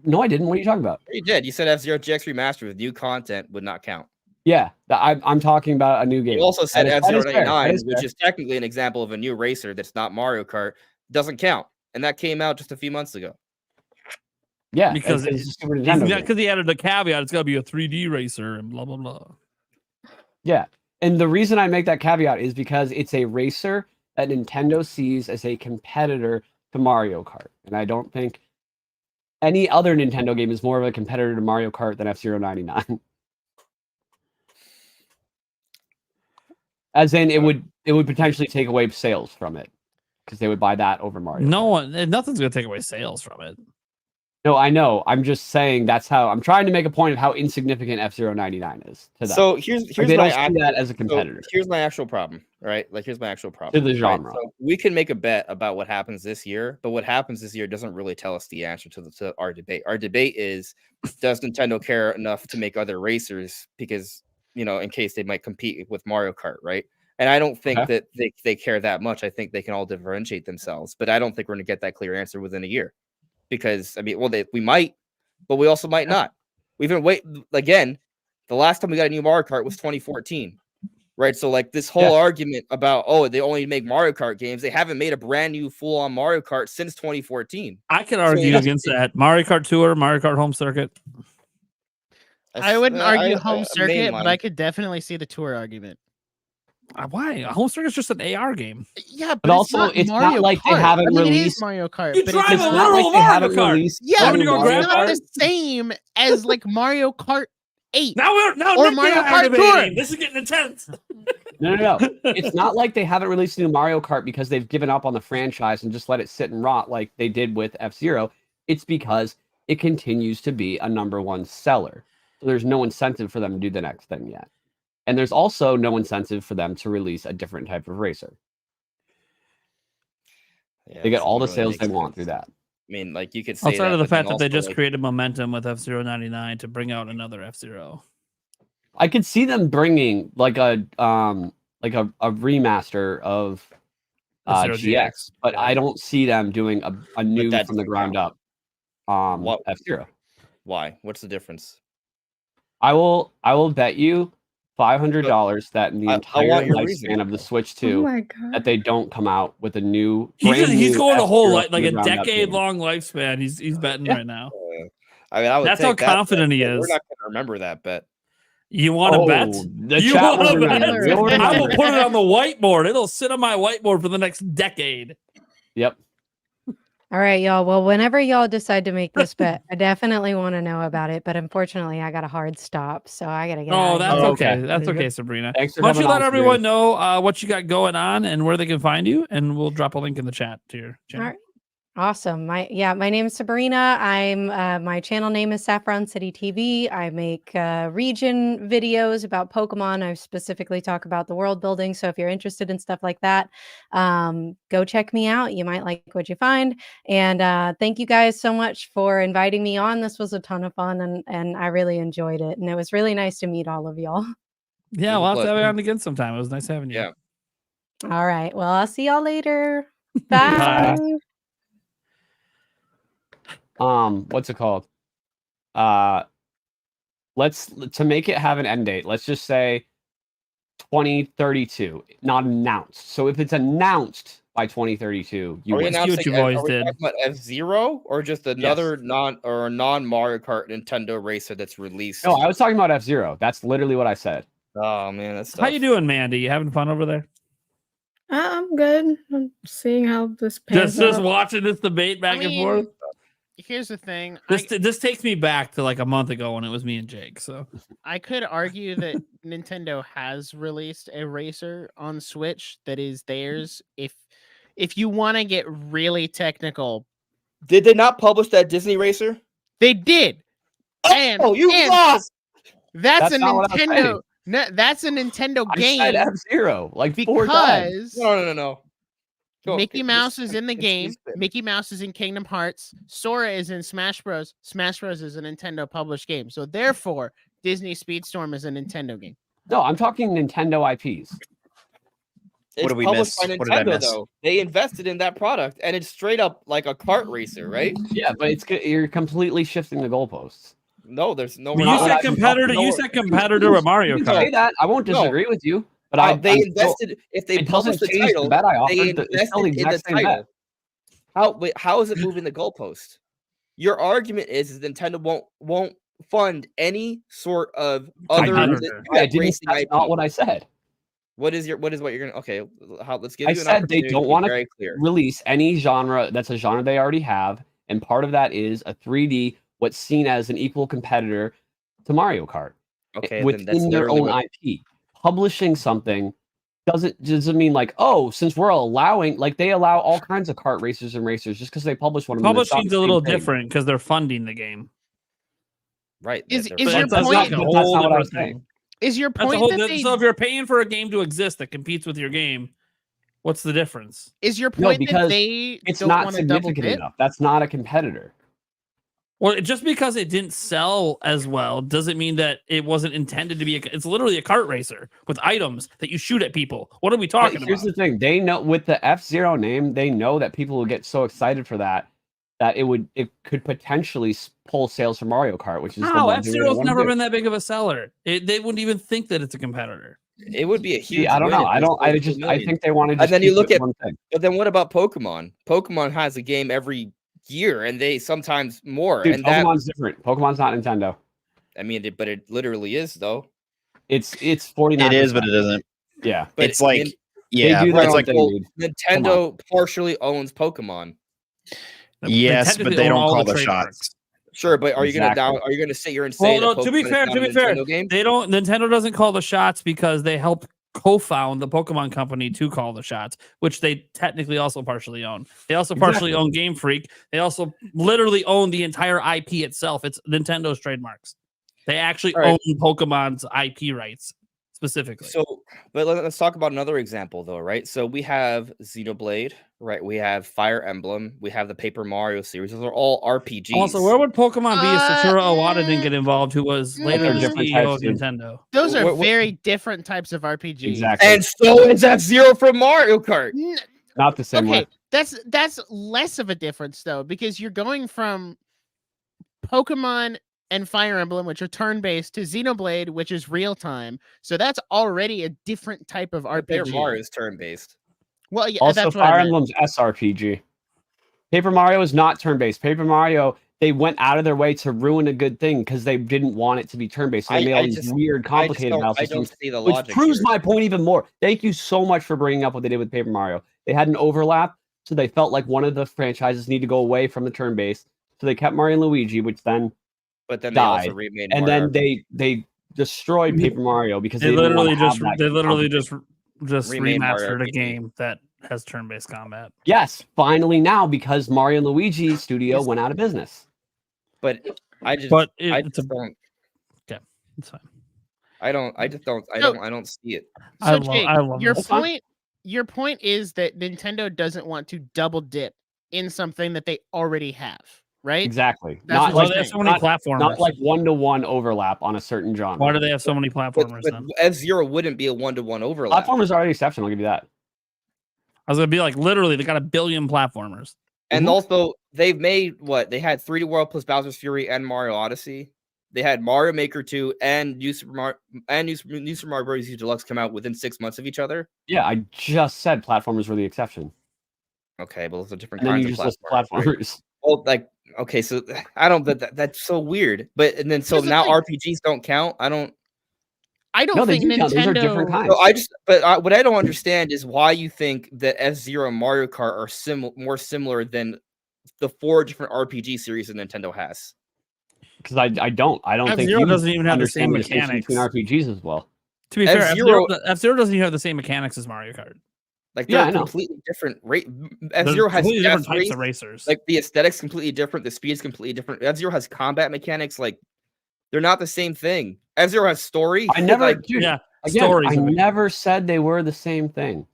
No, I didn't. What are you talking about? You did. You said F-Zero GX Remastered with new content would not count. Yeah, I'm talking about a new game. You also said That is F-Zero fair. That 99, is which fair. is technically an example of a new racer that's not Mario Kart, doesn't count. And that came out just a few months ago. Yeah, Because it's a Super Nintendo game. because he added a caveat, it's got to be a 3D racer and blah blah blah. Yeah, and the reason I make that caveat is because it's a racer that Nintendo sees as a competitor to Mario Kart, and I don't think any other Nintendo game is more of a competitor to Mario Kart than F-Zero 99. As in, it would potentially take away sales from it because they would buy that over Mario. No Kart. nothing's gonna take away sales from it. No, I know. I'm just saying that's how I'm trying to make a point of how insignificant F-Zero 99 is to them. So here's Like, they my don't see that as a so competitor here's my actual problem, right? Like here's my actual to problem. the right? genre. So we can make a bet about what happens this year, but what happens this year doesn't really tell us the answer to our debate. Our debate is, does Nintendo care enough to make other racers because, in case they might compete with Mario Kart, right? And I don't think that they care that much. I think they can all differentiate themselves, but I don't think we're going to get that clear answer within a year because, I mean, we might, but we also might not. We've been waiting again. The last time we got a new Mario Kart was 2014, right? So like this whole argument about, they only make Mario Kart games. They haven't made a brand new full-on Mario Kart since 2014. I could argue against that. Mario Kart Tour, Mario Kart Home Circuit. I wouldn't argue home main circuit, but I line. could definitely see the tour argument. Why? Home Circuit's just an AR game. Yeah, But also, it's not Mario like they Kart. haven't I mean, it is released- Mario Kart, You but drive it's a It's not. not literal like they haven't Mario Kart. released. Yeah, I'm but gonna it's go grab not Kart. the same as like Mario Kart 8. Now Or Nick Mario and I are Kart debating. Tour. This is getting intense. No. It's not like they haven't released a new Mario Kart because they've given up on the franchise and just let it sit and rot like they did with F-Zero. It's because it continues to be a #1 seller. So there's no incentive for them to do the next thing yet. And there's also no incentive for them to release a different type of racer. They get all the sales they want through that. I mean, like you could say Outside that, of the but then fact that they also, just like, created momentum with F-Zero 99 to bring out another F-Zero. I could see them bringing like a remaster of F-Zero GX, but I don't see them doing a new that from the doesn't ground count. up F-Zero. Why? What's the difference? I will bet you $500 that in the I entire want your lifespan reason. of the Switch Oh 2 my god. that they don't come out with a new He's going a whole F-Zero like from a the ground up game. decade long lifespan. He's betting Yeah. right now. I mean, I would That's how take that bet, confident he but We're is. not going to remember that bet. You want to bet? The You chat wanna will remember. bet? We'll I will remember. put it on the whiteboard. It'll sit on my whiteboard for the next decade. Yep. All right, y'all. Well, whenever y'all decide to make this bet, I definitely want to know about it. But unfortunately, I got a hard stop, so I gotta get. Oh, out of that's here. okay. Okay. That's okay, Sabrina. Thanks for Why don't you coming let on, everyone Sabrina. know what you got going on and where they can find you, and we'll drop a link in the chat to your All channel. right. Awesome. My name is Sabrina. I'm my channel name is Saffron City TV. I make region videos about Pokemon. I specifically talk about the world building. So if you're interested in stuff like that, go check me out. You might like what you find. And thank you guys so much for inviting me on. This was a ton of fun, and I really enjoyed it. And it was really nice to meet all of y'all. Yeah, we'll have to have you on again sometime. It was nice having you. Yeah. All right. Well, I'll see y'all later. Bye. What's it called? To make it have an end date, let's just say 2032, not announced. So if it's announced by 2032, you Are we win. announced- what announcing? you boys Are we did. talking about F-Zero or just another non Mario Kart Nintendo racer that's released? No, I was talking about F-Zero. That's literally what I said. Oh man, that's tough. How you doing, Mandy? You having fun over there? I'm good. I'm seeing how this pans Just out. watching this debate back and forth. Here's the thing. This takes me back to like a month ago when it was me and Jake. So I could argue that Nintendo has released a racer on Switch that is theirs. If you want to get really technical, Did they not publish that Disney racer? they did. Oh, you and lost! That's a not what I was saying. Nintendo. No, that's a Nintendo I game said F-Zero like 4 times. because No. Go, Mickey okay, Mouse just is in the game. excuse me. Mickey Mouse is in Kingdom Hearts. Sora is in Smash Bros. Smash Bros is a Nintendo published game. So therefore, Disney Speedstorm is a Nintendo game. No, I'm talking Nintendo IPs. It's did we published miss? by What did I Nintendo, miss? though. They invested in that product, and it's straight up like a kart racer, right? Yeah, but you're completely shifting the goalposts. No, there's no. you we're not. said competitor. You said competitor with Mario You can say Kart. that. I won't No. disagree with you, but They I'm invested. If they it doesn't publish the change title, the bet I offered. they It's still the invested in the exact same bet. title. How is it moving the goalpost? Your argument is Nintendo won't fund any sort of other Competitor. I didn't. racing That's IP. not what I said. What is what you're gonna? Okay, let's give I you an said opportunity they to don't be want to very clear. release any genre that's a genre they already have, and part of that is a 3D, what's seen as an equal competitor to Mario Kart Okay, then that's within their literally own what, IP. Publishing something doesn't mean like, oh, since we're allowing, like they allow all kinds of kart racers and racers just because they publish one of them. it's not Publishing's the a same little thing. different because they're funding the game. right. Is they're your funding- That's point- like a That's whole not what I was different saying. thing. Is your That's a point whole, that they, so if you're paying for a game to exist that competes with your game, what's the difference? is your No, point that because they It's don't not want to double significant dip? enough. That's not a competitor. Well, just because it didn't sell as well doesn't mean that it wasn't intended to be. It's literally a kart racer with items that you shoot at people. What are we talking But here's about? the thing: they know with the F-Zero name, they know that people will get so excited for that it could potentially pull sales from Mario Kart, which is the How one F thing they Zero's wanna never do. been that big of a seller. They wouldn't even think that it's a competitor. It would be a huge. See, I don't win know. if I they don't. sold I 2 just. I million. think they want to. And then you keep look it at- one thing. But then what about Pokemon? Pokemon has a game every year, and they sometimes more. Dude, and that, Pokemon's different. Pokemon's not Nintendo. I mean, but it literally is though. It's 49. It is, but it isn't. Yeah, But It's like, Nin- yeah, do their it's own like, thing, well, dude. Nintendo partially owns Pokemon. yes, but they don't call the trademarks. shots. Sure, but are you Exactly. Are you gonna sit here and say? Well, that no, to be Pokemon is fair, not to a be fair, Nintendo game? they don't. Nintendo doesn't call the shots because they helped co-found the Pokemon company to call the shots, which they technically also partially own. They also partially own Game Freak. They also literally own the entire IP itself. It's Nintendo's trademarks. They actually All right. own Pokemon's IP rights specifically. So, but let's talk about another example, though, right? So we have Xenoblade, right? We have Fire Emblem. We have the Paper Mario series. Those are all RPGs. Also, where would Pokemon be if Satoru Iwata didn't get involved, who was later They're the different CEO of types, dude. Nintendo? Those are What- very different types of RPGs. Exactly. And so is F-Zero from Mario Kart. Not the same Okay, way. that's less of a difference though, because you're going from Pokemon and Fire Emblem, which are turn-based, to Xenoblade, which is real-time. So that's already a different type of Paper RPG. Mario is turn-based. Well, yeah, Also, that's what I Fire meant. Emblem's SRPG. Paper Mario is not turn-based. Paper Mario, they went out of their way to ruin a good thing because they didn't want it to be turn-based. So they made all these weird, complicated battle I don't systems, see the which logic. proves here. my point even more. Thank you so much for bringing up what they did with Paper Mario. They had an overlap, so they felt like one of the franchises needed to go away from the turn-based. So they kept Mario and Luigi, which then, But then they also died, remade and Mario. then they destroyed Paper Mario because They didn't wanna literally have just that they literally complicated- just Remade Mario remastered a RPG. game that has turn-based combat. Yes, finally now because Mario and Luigi Studio went out of business. But I just, But I it's just don't. it's fine. I just don't. I No. don't see it. So, I Jake, love your this. point is that Nintendo doesn't want to double dip in something that they already have. right? Exactly. That's Not what Why you're do they have saying. so many not platformers? like 1-to-1 overlap on a certain genre. Why do they have so many platformers But then? F-Zero wouldn't be a 1-to-1 overlap. Platformers are an exception. I'll give you that. I was gonna be like, literally, they got 1 billion platformers. And Mhm. also, they've made what? They had 3D World plus Bowser's Fury and Mario Odyssey. They had Mario Maker 2 and New Super Mario Bros. U Deluxe come out within 6 months of each other. Yeah, I just said platformers were the exception. Okay, but those are different And then kinds you of just list platformers. Right? platformers. Well, like, okay, so I don't. That's so weird. But and then so Here's the now thing. RPGs don't count. I don't. I don't No, they think do count. Those are different Nintendo. kinds. No, what I don't understand is why you think that F-Zero and Mario Kart are more similar than the 4 different RPG series that Nintendo has. Because I don't think F-Zero you doesn't even have the understand same the distinction between mechanics. RPGs as well. To be fair, F-Zero- F-Zero doesn't even have the same mechanics as Mario Kart. Like Yeah, they're I know. completely different. There's F-Zero has completely different death types of race, racers. like the aesthetics completely different, the speed's completely different. F-Zero has combat mechanics, like they're not the same thing. F-Zero has story. I never, like, dude. yeah, Again, stories. I of it. never said they were the same thing.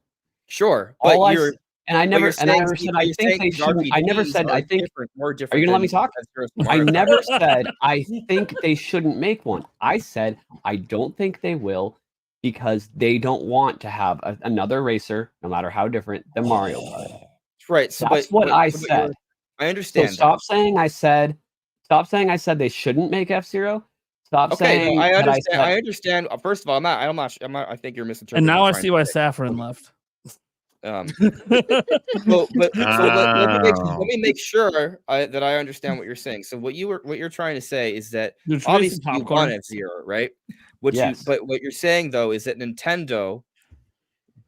sure, but All I you're s- and I but never you're and I saying- never but said you're I think saying they these shouldn't. I never RPGs said are I think. different, more different. Are you gonna let me than talk? F-Zero's and I Mario Kart. never said I think they shouldn't make one. I said I don't think they will because they don't want to have another racer, no matter how different, than Mario Kart. Right. So, That's but what I but said. I So understand. stop saying I said. Stop saying I said they shouldn't make F-Zero. Stop Okay, saying no, I that understand. I said. understand. First of all, I'm not. I think you're misinterpreting. And now what I I'm trying see to why say. Saffron left. But so let Oh. me make sure that I understand what you're saying. So what you're trying to say is that You're obviously tracing you popcorn. want F-Zero, right? Yes. But what you're saying though is that Nintendo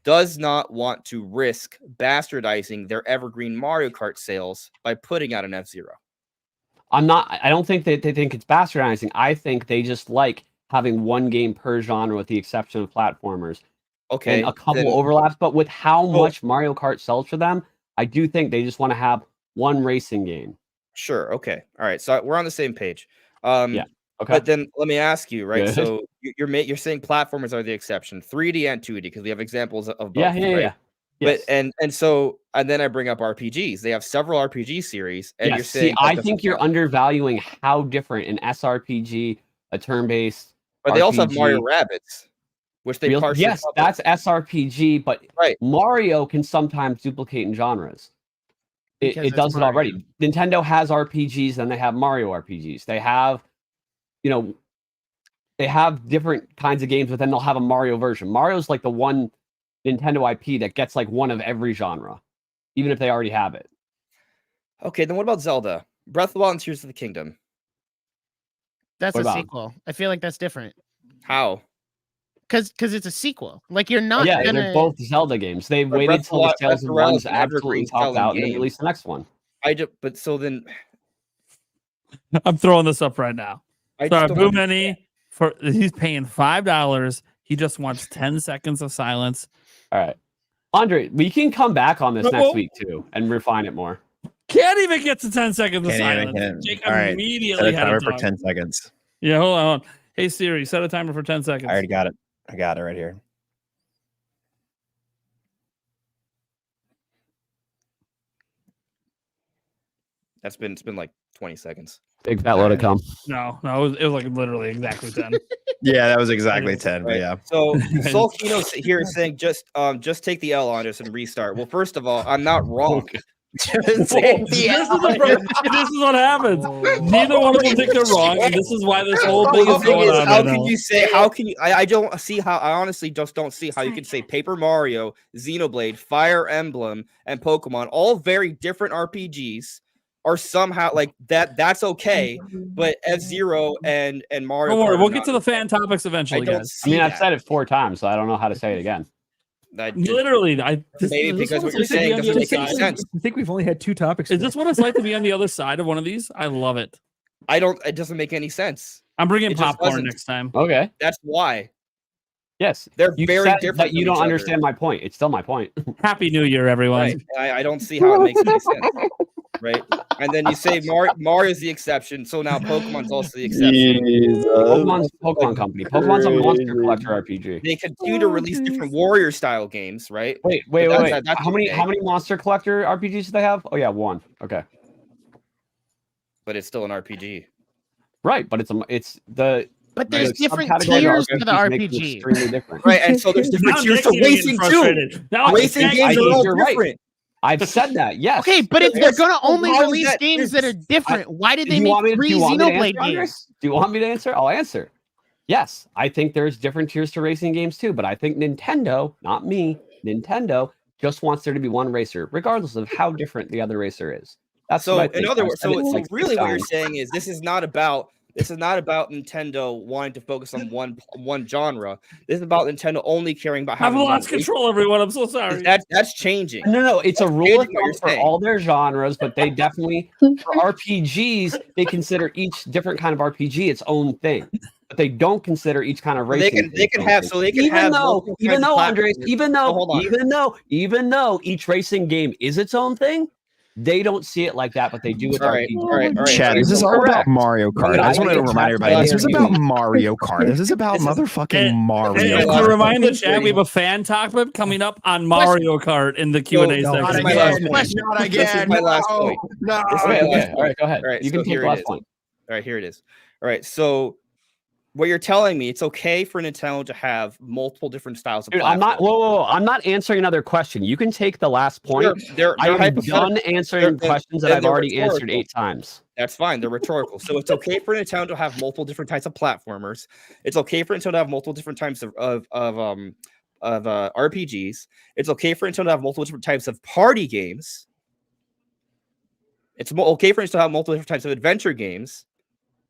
does not want to risk bastardizing their evergreen Mario Kart sales by putting out an F-Zero. I don't think that they think it's bastardizing. I think they just like having one game per genre with the exception of platformers. Okay, And a couple then- overlaps, but with how Oh. much Mario Kart sells for them, I do think they just want to have one racing game. Sure. Okay. All right. So we're on the same page. Yeah, okay. But then let me ask you, right? Good. So you're saying platformers are the exception, 3D and 2D, because we have examples of both. Yeah, right? yeah. Yes. But and then I bring up RPGs. They have several RPG series, and Yeah, you're see, saying I that doesn't think you're count. undervaluing how different an SRPG, a turn-based But they also have RPG Mario Rabbids, which they partially yes, cover. that's SRPG, but Right. Mario can sometimes duplicate in genres. Because It it's does it Mario. already. Nintendo has RPGs and they have Mario RPGs. They have, they have different kinds of games, but then they'll have a Mario version. Mario's like the one Nintendo IP that gets like one of every genre, even if they already have it. Okay, then what about Zelda? Breath of the Wild and Tears of the Kingdom. That's What a about 'em? sequel. I feel like that's different How? because it's a sequel. Like you're not Yeah, gonna. they're both Zelda games. They But waited Breath of the till the Wild- sales Breath of of the Wild one's is an absolutely evergreen topped selling out, and then game. release the next one. But so then I'm throwing this up right now. I Sorry, just don't Boo understand. Many he's paying $5. He just wants 10 seconds of silence. All right, Andre, we can come back on this Whoa. next week too and refine it more. Can't even get to 10 seconds of Can't even silence. get it. Jake All right, set immediately a had timer a for dog. 10 seconds. Yeah, hold on. Hey Siri, set a timer for 10 seconds. I already got it. I got it right here. It's been like 20 seconds. Big fat load to come. No, it was like literally exactly 10. Yeah, that was exactly is, 10. But Right. yeah. So Soul Kino here is saying just take the L on us and restart. Well, first of all, I'm not wrong. this is what happens. Neither one of them think they're wrong, and this is why this whole thing Well, is the thing going is, on how right can now. you say? How can you? I don't see how. I honestly just don't see how you can say Paper Mario, Xenoblade, Fire Emblem, and Pokemon, all very different RPGs, are somehow like that. That's okay, but F-Zero and Mario. Don't worry, Kart we'll are get not to the okay. fan topics I eventually, don't guys. I mean, see I've that. said it 4 times, so I don't know how to say it again. Literally, Maybe because what what you're it's like to be saying on the doesn't other make any side. sense. I think we've only had 2 topics. Is today. this what it's like to be on the other side of one of these? I love it. I don't. It doesn't make any sense. I'm bringing It just popcorn doesn't. next time. Okay. That's why Yes. they're You very said different. that you from don't each other. understand my point. It's still my point. Happy New Year, everyone. Right. I don't see how it makes any sense. Right. And then you say Mario's the exception, so now Pokemon's also the exception. Pokemon's Pokemon Company. Pokemon's a monster collector RPG. They continue to release different warrior style games, right? Wait. That's How many okay. monster collector RPGs do they have? Oh yeah, 1. Okay. but it's still an RPG. Right, but it's the But there's different subcategory of tiers to the RPGs makes it RPG. extremely different. Right, and so there's different Now tiers Nick's to getting racing too. frustrated. Now Racing Nick- games I are think all you're right. different. I've said that. Yes. Okay, but if they're Yes. gonna only How is release that- games that are different, why did Do they you make want me to, do 3 you want me to Xenoblade answer, games? Andres? Do you want me to answer? I'll answer. Yes, I think there's different tiers to racing games too, but I think Nintendo, not me, Nintendo just wants there to be one racer, regardless of how different the other racer is. That's So what I think. in other I've words, said so, it so like 6 really what you're times. saying is this is not about Nintendo wanting to focus on one genre. This is about Nintendo only caring about I've having one lost race. control, everyone. I'm so sorry. That's changing. No, it's a That's rule of changing what you're thumb for saying. all their genres, but they definitely for RPGs they consider each different kind of RPG its own thing, but they don't consider each kind of So they racing. can thing its own have thing. so they can even have though multiple even kinds of though Andres, platforms. even though each racing game is its own thing, they don't see it like that, but they do with All right, RPGs. all right, all right. Chad, this is all Correct. about Mario Kart. I just want to think remind Chad's everybody, this is better about than you. Mario Kart. This is about This is- motherfucking And- Mario And my to last remind the point. chat, we have a fan topic coming up on Mario Kart in the Q&A So- section. Not Not my again. last point. Not This is again. my last No. point. No. This is my Okay, last all right, go ahead. All right, You so can take here the it last is. point. All right, here it is. All right, so what you're telling me, it's okay for Nintendo to have multiple different styles of Dude, I'm not. platforms. Whoa! I'm not answering another question. You can take the last point. They're I am hypothetical. done answering They're- questions that they're I've already answered rhetorical. 8 times. That's fine. They're rhetorical. So it's okay for Nintendo to have multiple different types of platformers. It's okay for Nintendo to have multiple different types of RPGs. It's okay for Nintendo to have multiple different types of party games. It's okay for Nintendo to have multiple different types of adventure games.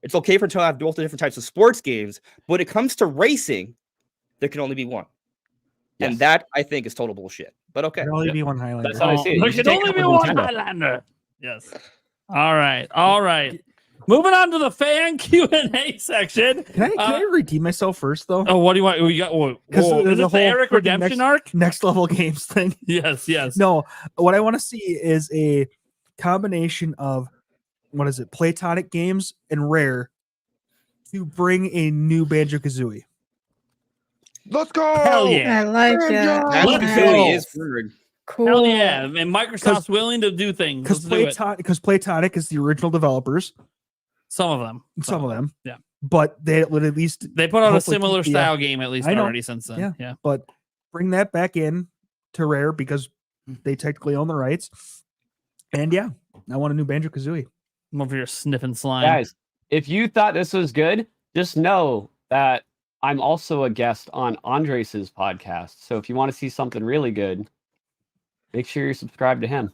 It's okay for Nintendo to have multiple different types of sports games. But when it comes to racing, there can only be one. And Yes. that I think is total bullshit. But okay. There'll only be one Highlander. That's how I see it. You There should can take only it be with one Nintendo. Highlander. Yes. All right. All right. Moving on to the fan Q&A section. Can I redeem myself first though? Oh, what do you want? You got, whoa, Because whoa, there's is a this the whole Eric freaking Redemption arc? Next level games thing. Yes, yes. No, what I want to see is a combination of what is it, Platonic Games and Rare to bring a new Banjo-Kazooie. Let's go. Hell yeah. I like that. That Let's Kazooie go. is rumored. Cool. Hell yeah. And Microsoft's willing to do things. Because Let's do it. Platonic is the original developers, Some of them. some of them. Yeah. But they would at least They put out a hopefully similar keep the, style game at least I know. already since then. Yeah. Yeah. but bring that back in to Rare because they technically own the rights. And yeah, I want a new Banjo-Kazooie. I'm over here sniffing slime. Guys, if you thought this was good, just know that I'm also a guest on Andres's podcast. So if you want to see something really good, make sure you're subscribed to him.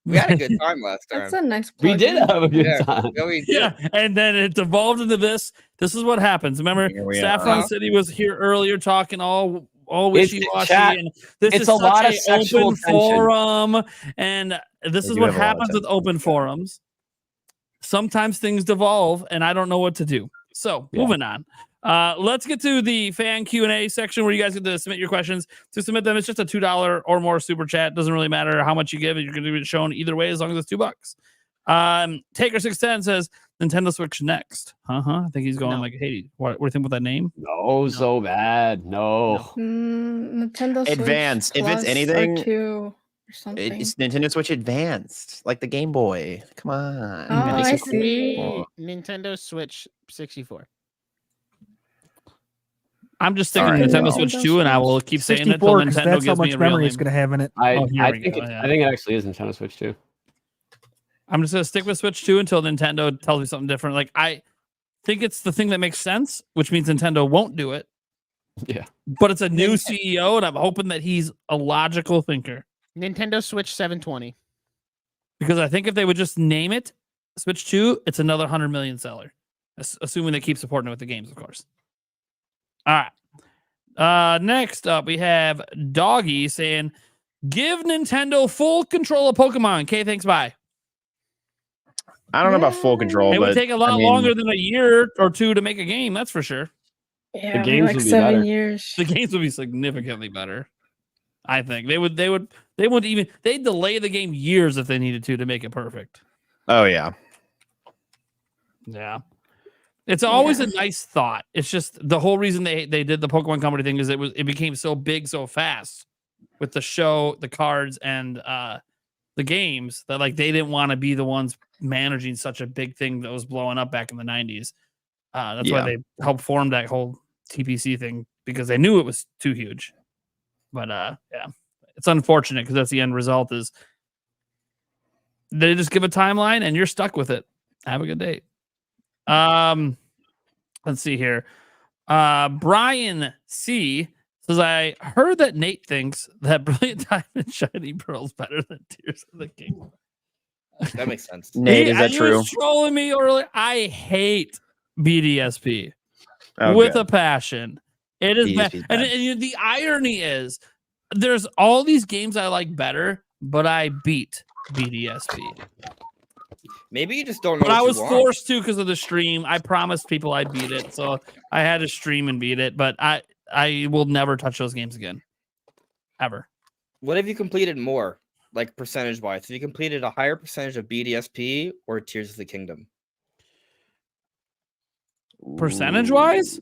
We had a good time last time. That's a nice. We did plug-in. have a good Yeah. time. Yeah, we did. Yeah, and then it evolved into this. This is what happens. Remember, Here we Saffron are. City was here earlier talking all It's- wishy washy, chat, and this it's is a such lot of a sexual open tension. forum, and this They is do what have a lot of happens with open forums. Sometimes things devolve, and I don't know what to do. So Yeah. moving on. Let's get to the fan Q&A section where you guys get to submit your questions. To submit them, it's just a $2 or more super chat. Doesn't really matter how much you give. You're going to be shown either way as long as it's $2. Taker610 says Nintendo Switch next. I think he's going No. like, hey, what do you think about that name? No, so bad. No. Nintendo Switch Advanced. If it's Plus anything, or 2 or something. It's Nintendo Switch Advanced, like the Game Boy. Come on. Oh, I Basically. see. Nintendo Switch 64. I'm just thinking All right. Nintendo No. Switch 2, and I will keep saying it until 64, because Nintendo that's how gives me much a real memory name. it's going to have in it. I Oh, here I we think go, it, yeah. I think it actually is Nintendo Switch 2. I'm just going to stick with Switch 2 until Nintendo tells me something different. Like, I think it's the thing that makes sense, which means Nintendo won't do it. Yeah. But it's a new CEO, and I'm hoping that he's a logical thinker. Nintendo Switch 720. Because I think if they would just name it Switch 2, it's another 100 million seller. Assuming they keep supporting it with the games, of course. All right. Next up, we have Doggy saying, give Nintendo full control of Pokemon. Okay, thanks, bye. I don't know about full control, It but would take a lot I mean, longer than a year or two to make a game, that's for sure. Yeah, games like would be 7 better. years. The games would be significantly better. I think they wouldn't even they'd delay the game years if they needed to make it perfect. Oh yeah. Yeah. It's always Yeah. a nice thought. It's just the whole reason they did the Pokemon Company thing is it became so big so fast with the show, the cards, and the games that like they didn't want to be the ones managing such a big thing that was blowing up back in the 90s. That's Yeah. why they helped form that whole TPC thing, because they knew it was too huge. But yeah, it's unfortunate because that's the end result is they just give a timeline and you're stuck with it. Have a good day. Let's see here. Brian C says, I heard that Nate thinks that Brilliant Diamond Shiny Pearl is better than Tears of the Kingdom. That makes sense. Nate, is that He true? was trolling me earlier. I hate BDSP Oh, with good. a passion. It is bad. BDSP 's And, bad. and the irony is there's all these games I like better, but I beat BDSP. Maybe you just don't know But what I you was want. forced to because of the stream. I promised people I'd beat it, so I had to stream and beat it. But I will never touch those games again, ever. What have you completed more, like percentage-wise? Have you completed a higher percentage of BDSP or Tears of the Kingdom? Percentage wise,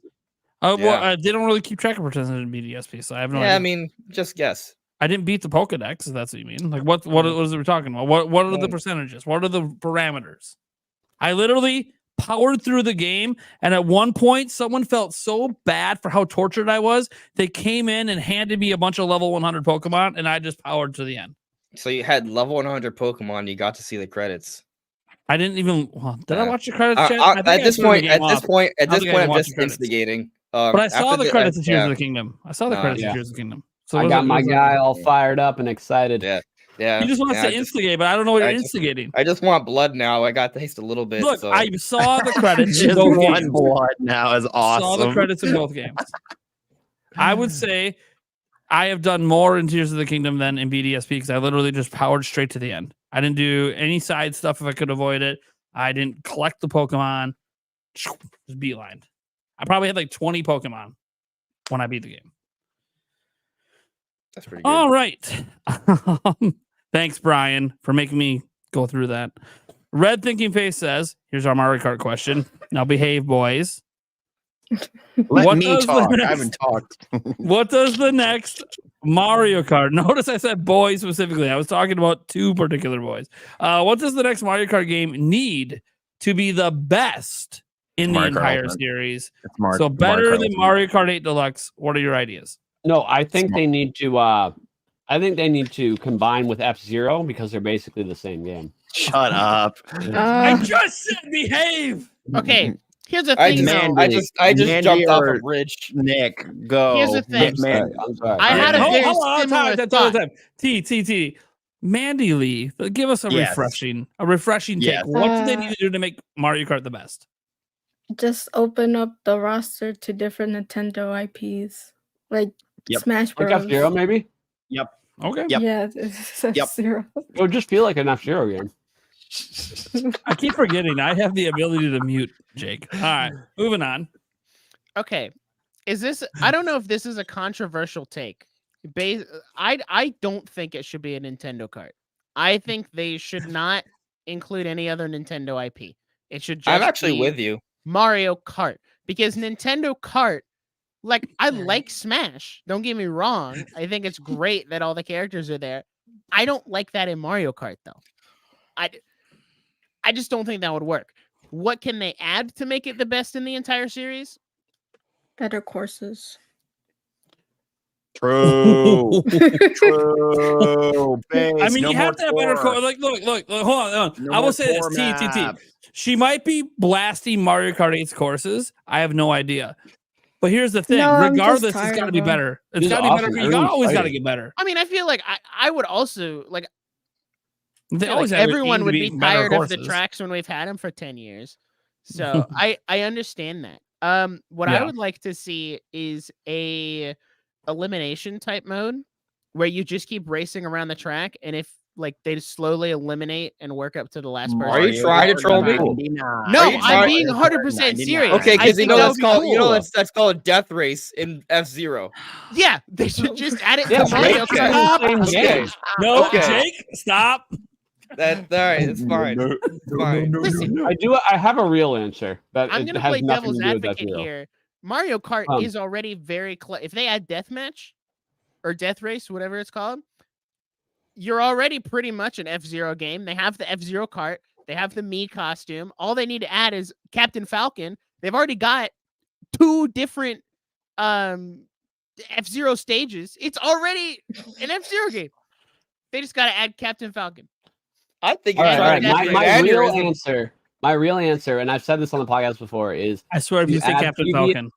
well, Yeah. they don't really keep track of percentage in BDSP, so I have no Yeah, idea. I mean, just guess. I didn't beat the Pokedex, if that's what you mean. Like, what is it we're talking about? What are the percentages? What are the parameters? I literally powered through the game, and at one point, someone felt so bad for how tortured I was. They came in and handed me a bunch of level 100 Pokemon, and I just powered to the end. So you had level 100 Pokemon. You got to see the credits. I didn't even. Well, did I Yeah. watch the credits? Chat? I think At I this turned the point, game at this off. point, I don't think I I'm even watched just the credits. instigating. But I saw the credits in Tears yeah. of the Kingdom. I saw the credits in yeah. Tears of the Kingdom. So I got my guy all fired up and excited. Yeah, yeah. He just wants yeah, to I just- instigate, but I don't know what I you're just- instigating. I just want blood now. I got to taste a little bit. Look, so. I saw the credits in Just both one games. blood now is Saw the awesome. credits in both games. I would say I have done more in Tears of the Kingdom than in BDSP because I literally just powered straight to the end. I didn't do any side stuff if I could avoid it. I didn't collect the Pokemon. Just beelined. I probably had like 20 Pokemon when I beat the game. That's pretty good. All right. Thanks, Brian, for making me go through that. Red Thinking Face says, here's our Mario Kart question. Now behave, boys. Let What me does the talk. I next- haven't talked. What does the next Mario Kart? Notice I said boys specifically. I was talking about two particular boys. What does the next Mario Kart game need to be the best in the Mario Kart entire Ultimate. series? It's Mario- So better Mario Kart than Ultimate. Mario Kart 8 Deluxe. What are your ideas? No, I think they need to. I think they need to combine with F-Zero because they're basically the same game. Shut up. I just said behave. Okay, here's the I thing. just, though. I just, I just Mandy jumped off or- a bridge. Nick, go. Here's the thing. I'm sorry. I had a Hold- very hold on, similar time. thought. T. Mandy Lee, give us a Yes. refreshing take. Yes. What do they need to do to make Mario Kart the best? Just open up the roster to different Nintendo IPs, like Yep. Smash Like Bros. F-Zero, maybe? Okay. Yep. Yeah, it's Yep. F-Zero. It would just feel like an F-Zero game. I keep forgetting I have the ability to mute Jake. All right, moving on. Okay, is this? I don't know if this is a controversial take. I don't think it should be a Nintendo Kart. I think they should not include any other Nintendo IP. It should just I'm actually be with you. Mario Kart, because Nintendo Kart, like, I like Smash. Don't get me wrong. I think it's great that all the characters are there. I don't like that in Mario Kart though. I just don't think that would work. What can they add to make it the best in the entire series? Better courses. True. True. Base, I mean, no you have to have more better. tour. Look, hold on. No I will more say this. tour T. map. She might be blasting Mario Kart 8's courses. I have no idea. But here's the thing. No, I'm just Regardless, it's tired got to of be them. better. It's These got to are be better. awesome. You Everyone's always got to excited. get better. I mean, I feel like I would also like. They feel always like have an everyone aim to would be better tired of the courses. tracks when we've had them for 10 years. So I understand that. What I Yeah. would like to see is a elimination type mode where you just keep racing around the track, and if like they just slowly eliminate and work up to the last person. Are you trying to troll me? No, you I'm trying- being 100% serious. Okay, I because you think know that that's would be called cool. that's called Death Race in F-Zero. Yeah, they should just add it Yeah, to Mario okay. Kart. Stop. Same Okay. game. No, Okay. Jake, stop. That all right, it's fine. It's fine. Listen, I have a real answer that I'm it gonna has play nothing devil's to do with advocate F-Zero. here. Mario Kart Um, is already very close. If they add deathmatch or death race, whatever it's called, you're already pretty much an F-Zero game. They have the F-Zero kart. They have the Mii costume. All they need to add is Captain Falcon. They've already got 2 different F-Zero stages. It's already an F-Zero game. They just got to add Captain Falcon. I think All you're right, trying to get my real aneurysm. answer, and I've said this on the podcast before, is I swear if you say add Captain previous- Falcon.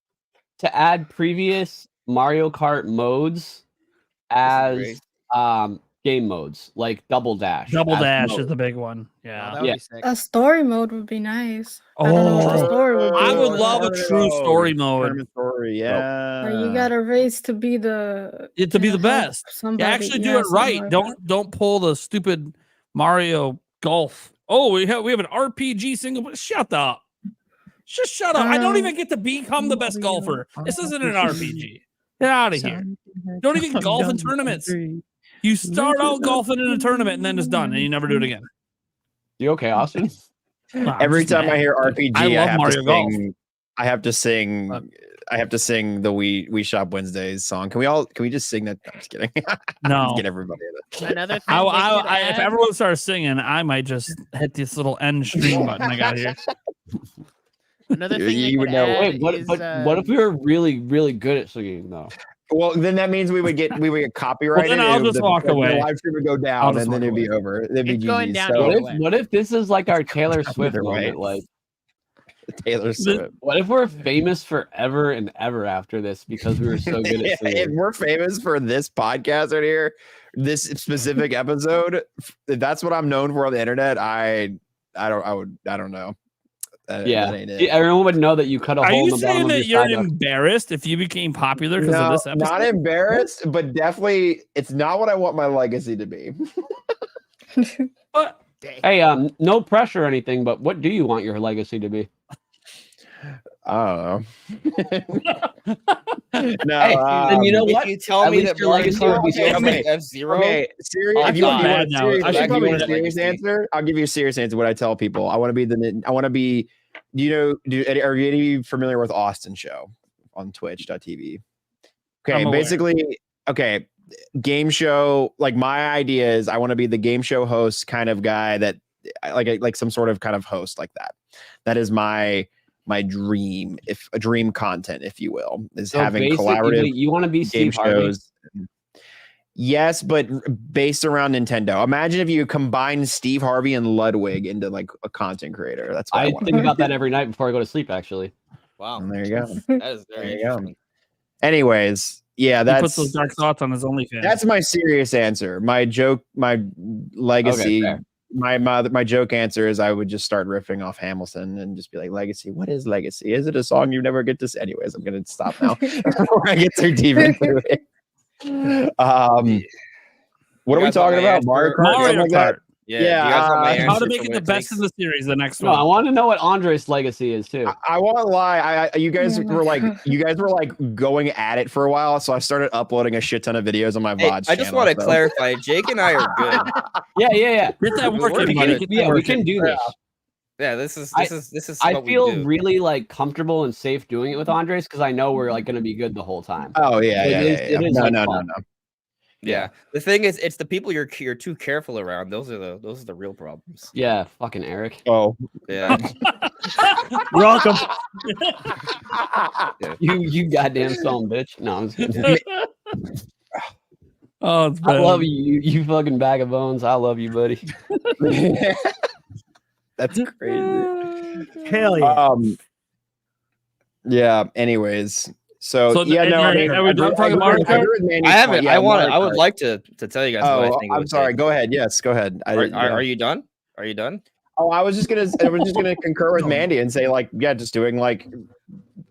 to add previous Mario Kart modes as game modes, like Double Dash. Double as Dash mode. is the big one. Oh, Yeah. that would Yeah. be sick. A story mode would be nice. I don't know what the Oh, story would be. I would love a true story mode. Tournament story, yeah. Like, you gotta race to be the To be the help best. somebody. You actually do Yeah, it something right. like Don't pull the stupid Mario Golf. Oh, we have an RPG single. Shut up. Just shut up. I don't even get to become the best golfer. This isn't an RPG. Get out of here. Don't even golf in tournaments. You start out golfing in a tournament and then it's done and you never do it again. You okay, Austin? Well, I'm Every just time I mad. hear RPG, I love have Mario to Golf. sing. I have to sing. I have to sing the We Shop Wednesdays song. Can we just sing that? I'm just kidding. No. Get everybody in it. Another thing I, they I, could I, if add- everyone starts singing, I might just hit this little end stream button I got here. Another thing You they would could know. add Wait, what is, if we were really, really good at singing though? Well, then that means we would get copyrighted. then I'll and just walk away. The live stream would go I'll down, just and then walk it'd be away. over. It'd be It's going GG. down So, either way. What if this is like our Taylor Swift Either way. moment? Like, Taylor Swift. what if we're famous forever and ever after this because we were so good at If singing? we're famous for this podcast right here, this specific episode, if that's what I'm known for on the internet, I don't know. That ain't it. Everyone would know that you cut a Are hole in you the bottom saying of your that you're side duck. embarrassed if you became popular because of No, this episode? not embarrassed, but definitely it's not what I want my legacy to be. But Hey, no pressure or anything, but what do you want your legacy to be? I don't know. No, Hey, then you know If what? you tell At me least that your legacy Mario would be Kart okay, is F-Zero, Okay, serious. I If you feel want bad now. I should probably a get serious legacy. answer, I'll give you a serious answer. What I tell people, I want to be. Are you any familiar with Austin Show on Twitch.tv? Okay, I'm aware. basically, okay, game show. Like my idea is, I want to be the game show host kind of guy that, like some sort of kind of host like that. That is my dream, if a dream content, if you will, is So having basically, collaborative you want to be game Steve Harvey. shows. Yes, but based around Nintendo. Imagine if you combine Steve Harvey and Ludwig into like a content creator. That's what I I want. think about that every night before I go to sleep. Actually, Wow, And there you go. that is very There you go. interesting. Anyways, yeah, he puts those dark thoughts on his OnlyFans. that's my serious answer. My joke, my legacy, fair. my joke answer is I would just start riffing off Hamilton and just be like, legacy. What is legacy? Is it a song you never get to see? Anyways, I'm gonna stop now before I get too deep into it. What are we guys want talking my about? answer? Mario Kart. Mario Something like that? Kart. Yeah, Yeah, do you guys want my How answer to make for it what the it best takes? in the series. The next no, I one. want to know what Andre's legacy is too. I won't lie. You guys Oh my were like, God. you guys were like going at it for a while, so I started uploading a shit ton of videos on my Hey, VOD. I just want to clarify, Jake and I are good. Yeah. Get that We're work in, working buddy. it. Get that Yeah, we work can in. do this. Yeah, this is I what feel we do. really like comfortable and safe doing it with Andres because I know we're like going to be good the whole time. Oh yeah, It yeah, is- yeah, it yeah. is, No, like, no, no, fun. no. Yeah. The thing is, it's the people you're too careful around. Those are the real problems. Yeah, fucking Eric. Oh, Yeah. You're welcome. You goddamn son bitch. No, I'm just kidding. Oh, it's I bad. love you, you fucking bag of bones. I love you, buddy. that's crazy. Hell yeah. Yeah. Anyways, so So yeah, no. I mean, are we done talking Mario Kart? I haven't. Yeah, I want. Mario I would Kart. like to tell you guys. what I Oh, think it I'm would sorry. take. Go ahead. Yes, go ahead. Are you done? Are you done? Oh, I was just gonna concur with Mandy and say like, yeah, just doing like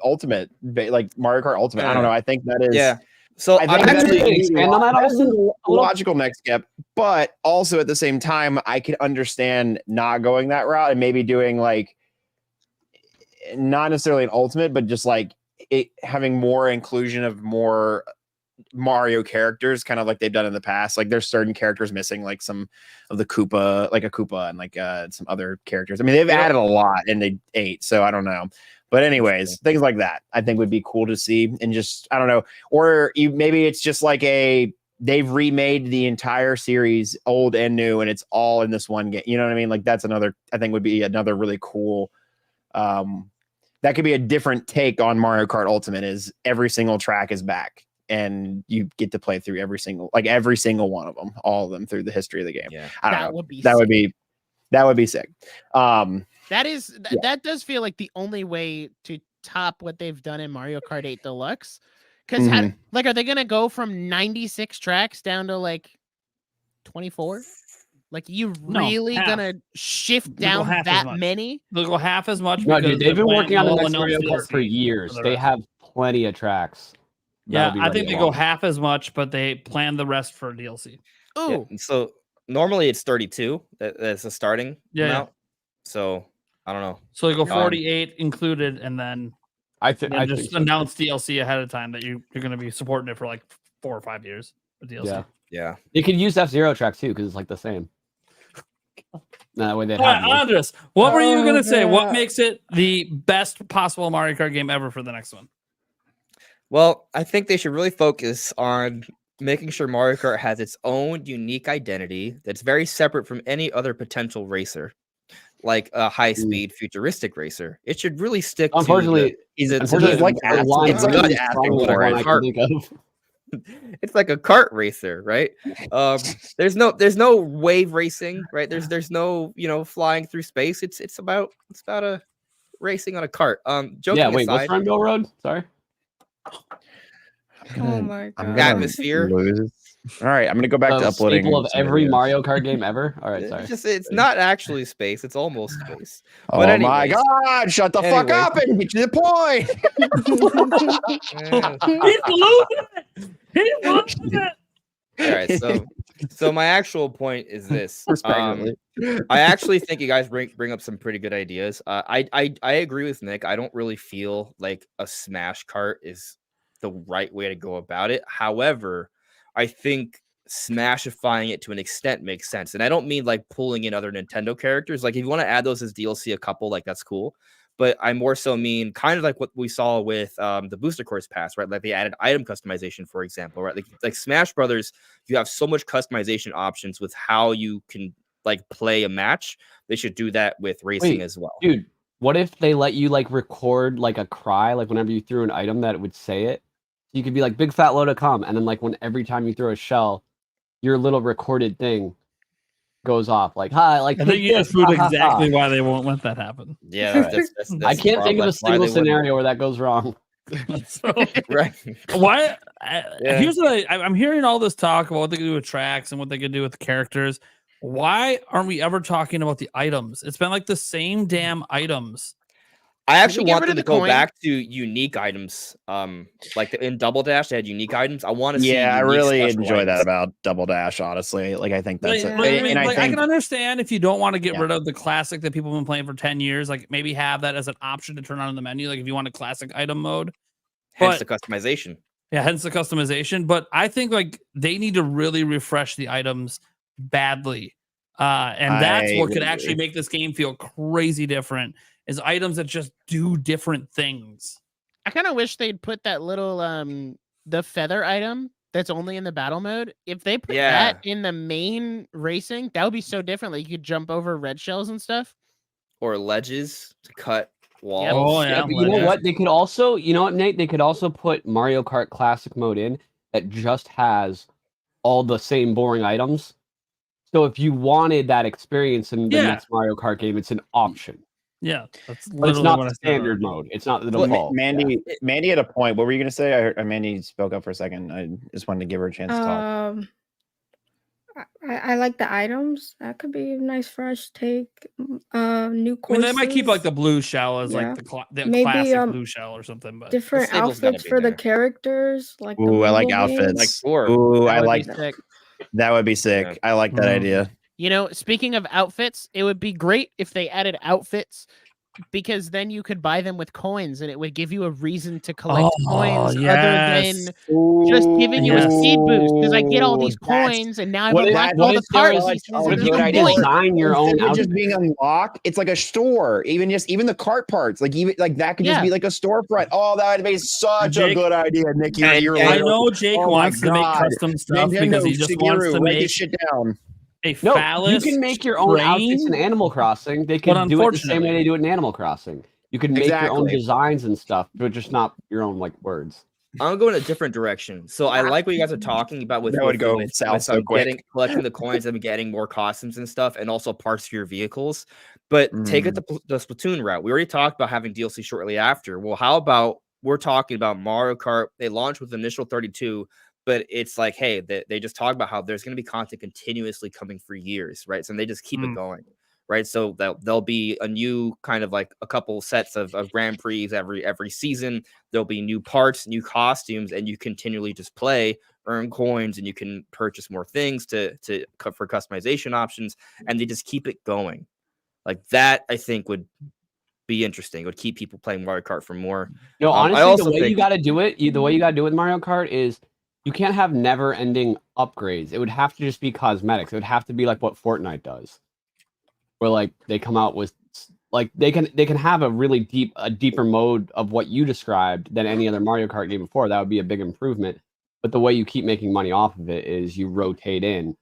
ultimate, like Mario Kart Ultimate. I don't know. I think that is. Yeah. So I I'm think actually. that is expand on that, that is Austin? a logical next step, but also at the same time, I can understand not going that route and maybe doing like not necessarily an ultimate, but just like it having more inclusion of more Mario characters, kind of like they've done in the past. Like there's certain characters missing, like some of the Koopa, like a Koopa, and like some other characters. I mean, they've added a lot and they ate, so I don't know. But anyways, things like that I think would be cool to see, and just I don't know, or maybe it's just like a they've remade the entire series, old and new, and it's all in this one game. You know what I mean? Like that's another, I think would be another really cool. That could be a different take on Mario Kart Ultimate. Is every single track is back, and you get to play through every single one of them, all of them through the history of the game. Yeah, I don't That know. would be That would sick. be sick. That does feel like the only way to top what they've done in Mario Kart 8 Deluxe. Because are they gonna go from 96 tracks down to like 24? Like you really half. gonna shift They'll go down half as that much. many? They'll go half as much. No, because dude, they've been they're working on the all next announced Mario Kart for DLC years. the They rest. have plenty of tracks. Yeah, that'll be I think ready they to go launch. half as much, but they plan the rest for DLC. yeah. Ooh, And so normally it's 32. That's a starting Yeah, amount. So I don't know. So they go Um, 48 included, and then I think just so. announce DLC ahead of time that you're going to be supporting it for like 4 or 5 years. The DLC. Yeah, Yeah. you could use F-Zero tracks too because it's like the same. That way they'd All right, have one. Andres, what were you going to say? What yeah. makes it the best possible Mario Kart game ever for the next one? Well, I think they should really focus on making sure Mario Kart has its own unique identity that's very separate from any other potential racer, like a high-speed futuristic racer. It should really stick Unfortunately, to the unfortunately, like the line it's of not is asking probably the for one it. I can think of. it's like a kart racer, right? There's no wave racing, right? There's no flying through space. It's about a racing on a cart. Joking Yeah, wait, what's aside, Rainbow Road? Sorry. Oh my I'm god. gonna Atmosphere. lose. All right, I'm gonna go back to uploading Staple of some every videos. Mario Kart game ever. All right, sorry. it's not actually space. It's almost space. Oh But my anyways. god! Shut the fuck Anyways. up and get to the point. Yeah. He's losing it. He's losing it. All right, so my actual point is this. Respectively. I actually think you guys bring up some pretty good ideas. I agree with Nick. I don't really feel like a Smash Kart is the right way to go about it. However, I think smashifying it to an extent makes sense. And I don't mean like pulling in other Nintendo characters. Like if you want to add those as DLC, a couple, like that's cool. But I more so mean kind of like what we saw with the Booster Course Pass, right? Like they added item customization, for example, right? Like Smash Brothers, you have so much customization options with how you can like play a match. They should do that with racing as well. Dude, what if they let you like record like a cry, like whenever you threw an item that it would say it? You could be like big fat low to come, and then like when every time you throw a shell, your little recorded thing goes off. Like, hi, like I think you just proved exactly why they won't let that happen. Yeah, that's I can't think of a single scenario where that goes wrong. So, Right. why? Yeah. Here's what I'm hearing all this talk about what they can do with tracks and what they can do with the characters. Why aren't we ever talking about the items? It's been like the same damn items. I actually get want rid them of to the go coin? back to unique items. Like in Double Dash, they had unique items. I want to see. Yeah, I unique really special enjoy that items. about Double Dash. Honestly, like I think that's Like, it. but I mean, And I like, I think can understand if you don't want to get Yeah. rid of the classic that people have been playing for 10 years, like maybe have that as an option to turn on in the menu. Like if you want a classic item mode. Hence But- the customization. Yeah, hence the customization. But I think like they need to really refresh the items badly. And that's I what could would actually agree. make this game feel crazy different is items that just do different things. I kind of wish they'd put that little the feather item that's only in the battle mode. If they put Yeah. that in the main racing, that would be so different. Like you could jump over red shells and stuff. Or ledges to cut walls. Oh, Yeah, yeah. but you know what? They could also, you know what, Nate? They could also put Mario Kart Classic mode in that just has all the same boring items. So if you wanted that experience in the Yeah. next Mario Kart game, it's an option. Yeah, that's But it's literally not what the I said. standard mode. It's not the Well, default. Mandy had a point. What were you going to say? I heard Mandy spoke up for a second. I just wanted to give her a chance to talk. I like the items. That could be a nice fresh take. New I mean, courses. they might keep like the blue shell as Yeah. like the Maybe, classic blue shell or something, but different stable's gotta outfits be for the there. characters. Like the Ooh, I like mobile games. outfits. Like four. Ooh, That I would be like sick. that. Would be sick. Yeah. I like that Mhm. idea. You know, speaking of outfits, it would be great if they added outfits because then you could buy them with coins, and it would give you a reason to collect Oh, coins other yes. than just giving you a speed boost. Because I get all these Ooh, that's- coins, and now I've What unlocked is- all what the is there- car such pieces. a What and if you good I'm could idea. doing. design your own Instead of just outfit? being unlocked, it's like a store. Even the cart parts, like even like that could just Yeah. be like a storefront. Oh, that would be such a Jake, good idea, Nick. You're and- I literally- know Jake Oh my wants to make God. custom stuff because he Nintendo, just wants Shigeru, to write make this shit down. a No, you phallus can make your own outfits in train. Animal Crossing. They But could do it the same way unfortunately- they do it in Animal Crossing. You can make your own Exactly. designs and stuff, but just not your own like words. I'm going a different direction. So I like what you guys are talking about with, That would go south so quick. collecting the coins and getting more costumes and stuff, and also parts for your vehicles. But take it the Splatoon route. We already talked about having DLC shortly after. Well, how about we're talking about Mario Kart? They launched with initial 32, but it's like, hey, they just talk about how there's going to be content continuously coming for years, right? So they just keep it going. Right, so there'll be a new kind of like a couple sets of Grand Prix every season. There'll be new parts, new costumes, and you continually just play, earn coins, and you can purchase more things for customization options, and they just keep it going. Like that, I think would be interesting. It would keep people playing Mario Kart for more. No, I honestly, also the way you think- got to do it, the way you got to do it with Mario Kart is you can't have never-ending upgrades. It would have to just be cosmetics. It would have to be like what Fortnite does, where like they come out with like they can have a deeper mode of what you described than any other Mario Kart game before. That would be a big improvement. But the way you keep making money off of it is you rotate in,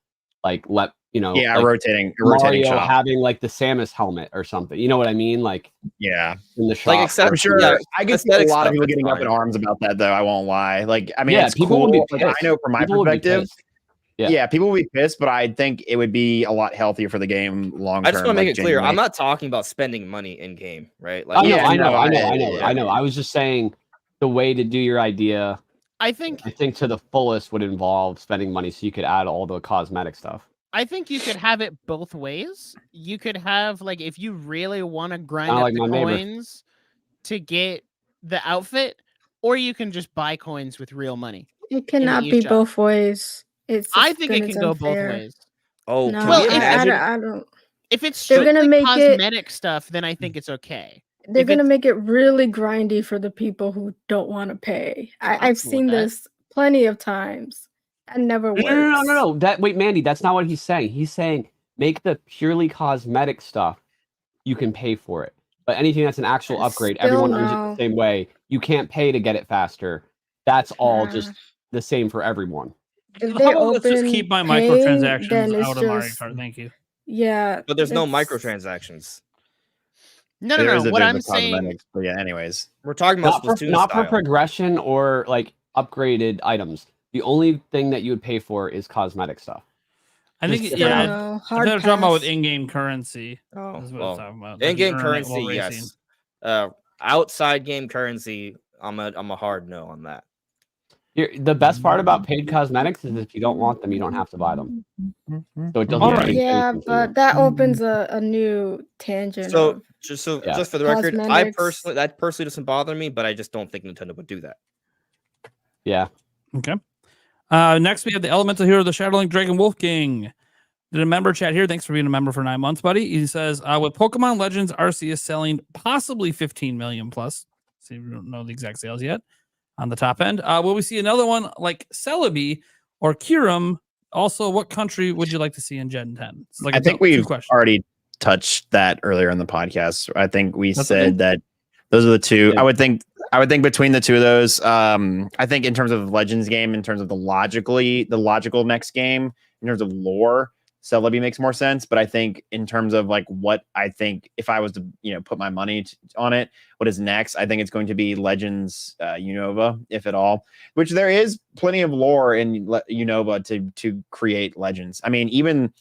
like Yeah, like rotating Mario shop. having like the Samus helmet or something. You know what I mean? Like Yeah, in the shop. except- I'm sure. Yeah, I can see a aesthetic lot of stuff, people that's getting up in fine. arms about that, though. I won't lie. Like, I mean, Yeah, it's people cool. would be Like, I pissed. know from my People would be perspective. pissed. Yeah. Yeah, people will be pissed, but I think it would be a lot healthier for the game long term. I just want to make like, it clear. I'm genuinely. not talking about spending money in game, right? I know, Yeah, I know, no, I know, I- I know, yeah. I know. I was just saying the way to do your idea, I think to the fullest would involve spending money so you could add all the cosmetic stuff. you could have it both ways. You could have like if you really want to grind Kinda up like the my neighbor. coins to get the outfit, or you can just buy coins with real money. It cannot be eShop. both ways. I think it can go both unfair. ways. Oh, No, can Well, we if- imagine? I don't. If it's They're gonna strictly make it- cosmetic stuff, then I think it's okay. They're If gonna it's- make it really grindy for the people who don't want to pay. I'm I've cool with seen that. this plenty of times. That never works. No. Wait, Mandy, that's not what he's saying. He's saying make the purely cosmetic stuff. You can pay for it, but anything that's an actual upgrade, Still everyone earns it no. the same way. You can't pay to get it faster. That's all Nah. just the same for everyone. If How they about let's just open keep my paying, microtransactions then it's out of Mario just- Kart. Thank you. Yeah, But there's no it's- microtransactions. No. There is a What bit of I'm the saying, cosmetics, but yeah. Anyways, We're talking about Not for, Splatoon not for style. progression or like upgraded items. The only thing that you would pay for is cosmetic stuff. I think Just yeah. different No, I hard they're talking about with pass. in-game currency. Oh, Is what well, I'm talking about. Like, in-game you earn it currency, while racing. yes. Outside game currency, I'm a hard no on that. The best part about paid cosmetics is if you don't want them, you don't have to buy them. So it doesn't. Alright. change Yeah, anything for but you. that opens a new tangent. So of- Yeah. just for the record, Cosmetics. that personally doesn't bother me, but I just don't think Nintendo would do that. Yeah. Okay. Next, we have the Elemental Hero, the Shadowlink Dragon Wolf King. Did a member chat here? Thanks for being a member for 9 months, buddy. He says, with Pokemon Legends Arceus selling possibly 15 million plus. See, we don't know the exact sales yet on the top end. Will we see another one like Celebi or Kyurem? Also, what country would you like to see in Gen 10? It's like I think two we've questions. already touched that earlier in the podcast. I think we That's said okay. that those are the two. Yeah. I would think between the two of those, I think in terms of Legends game, in terms of the logical next game, in terms of lore, Celebi makes more sense. But I think in terms of like what I think, if I was to put my money on it, what is next? I think it's going to be Legends Unova, if at all. Which there is plenty of lore in Unova to create Legends. I mean, even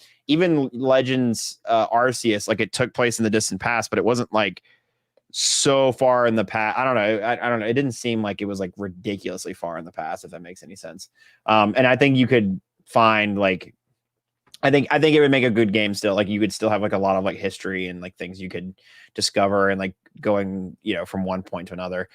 Legends Arceus, like it took place in the distant past, but it wasn't like so far in the past. I don't know. I don't know. It didn't seem like it was like ridiculously far in the past, if that makes any sense. And I think you could find like, I think it would make a good game still. Like you could still have like a lot of like history and like things you could discover and like going, from one point to another.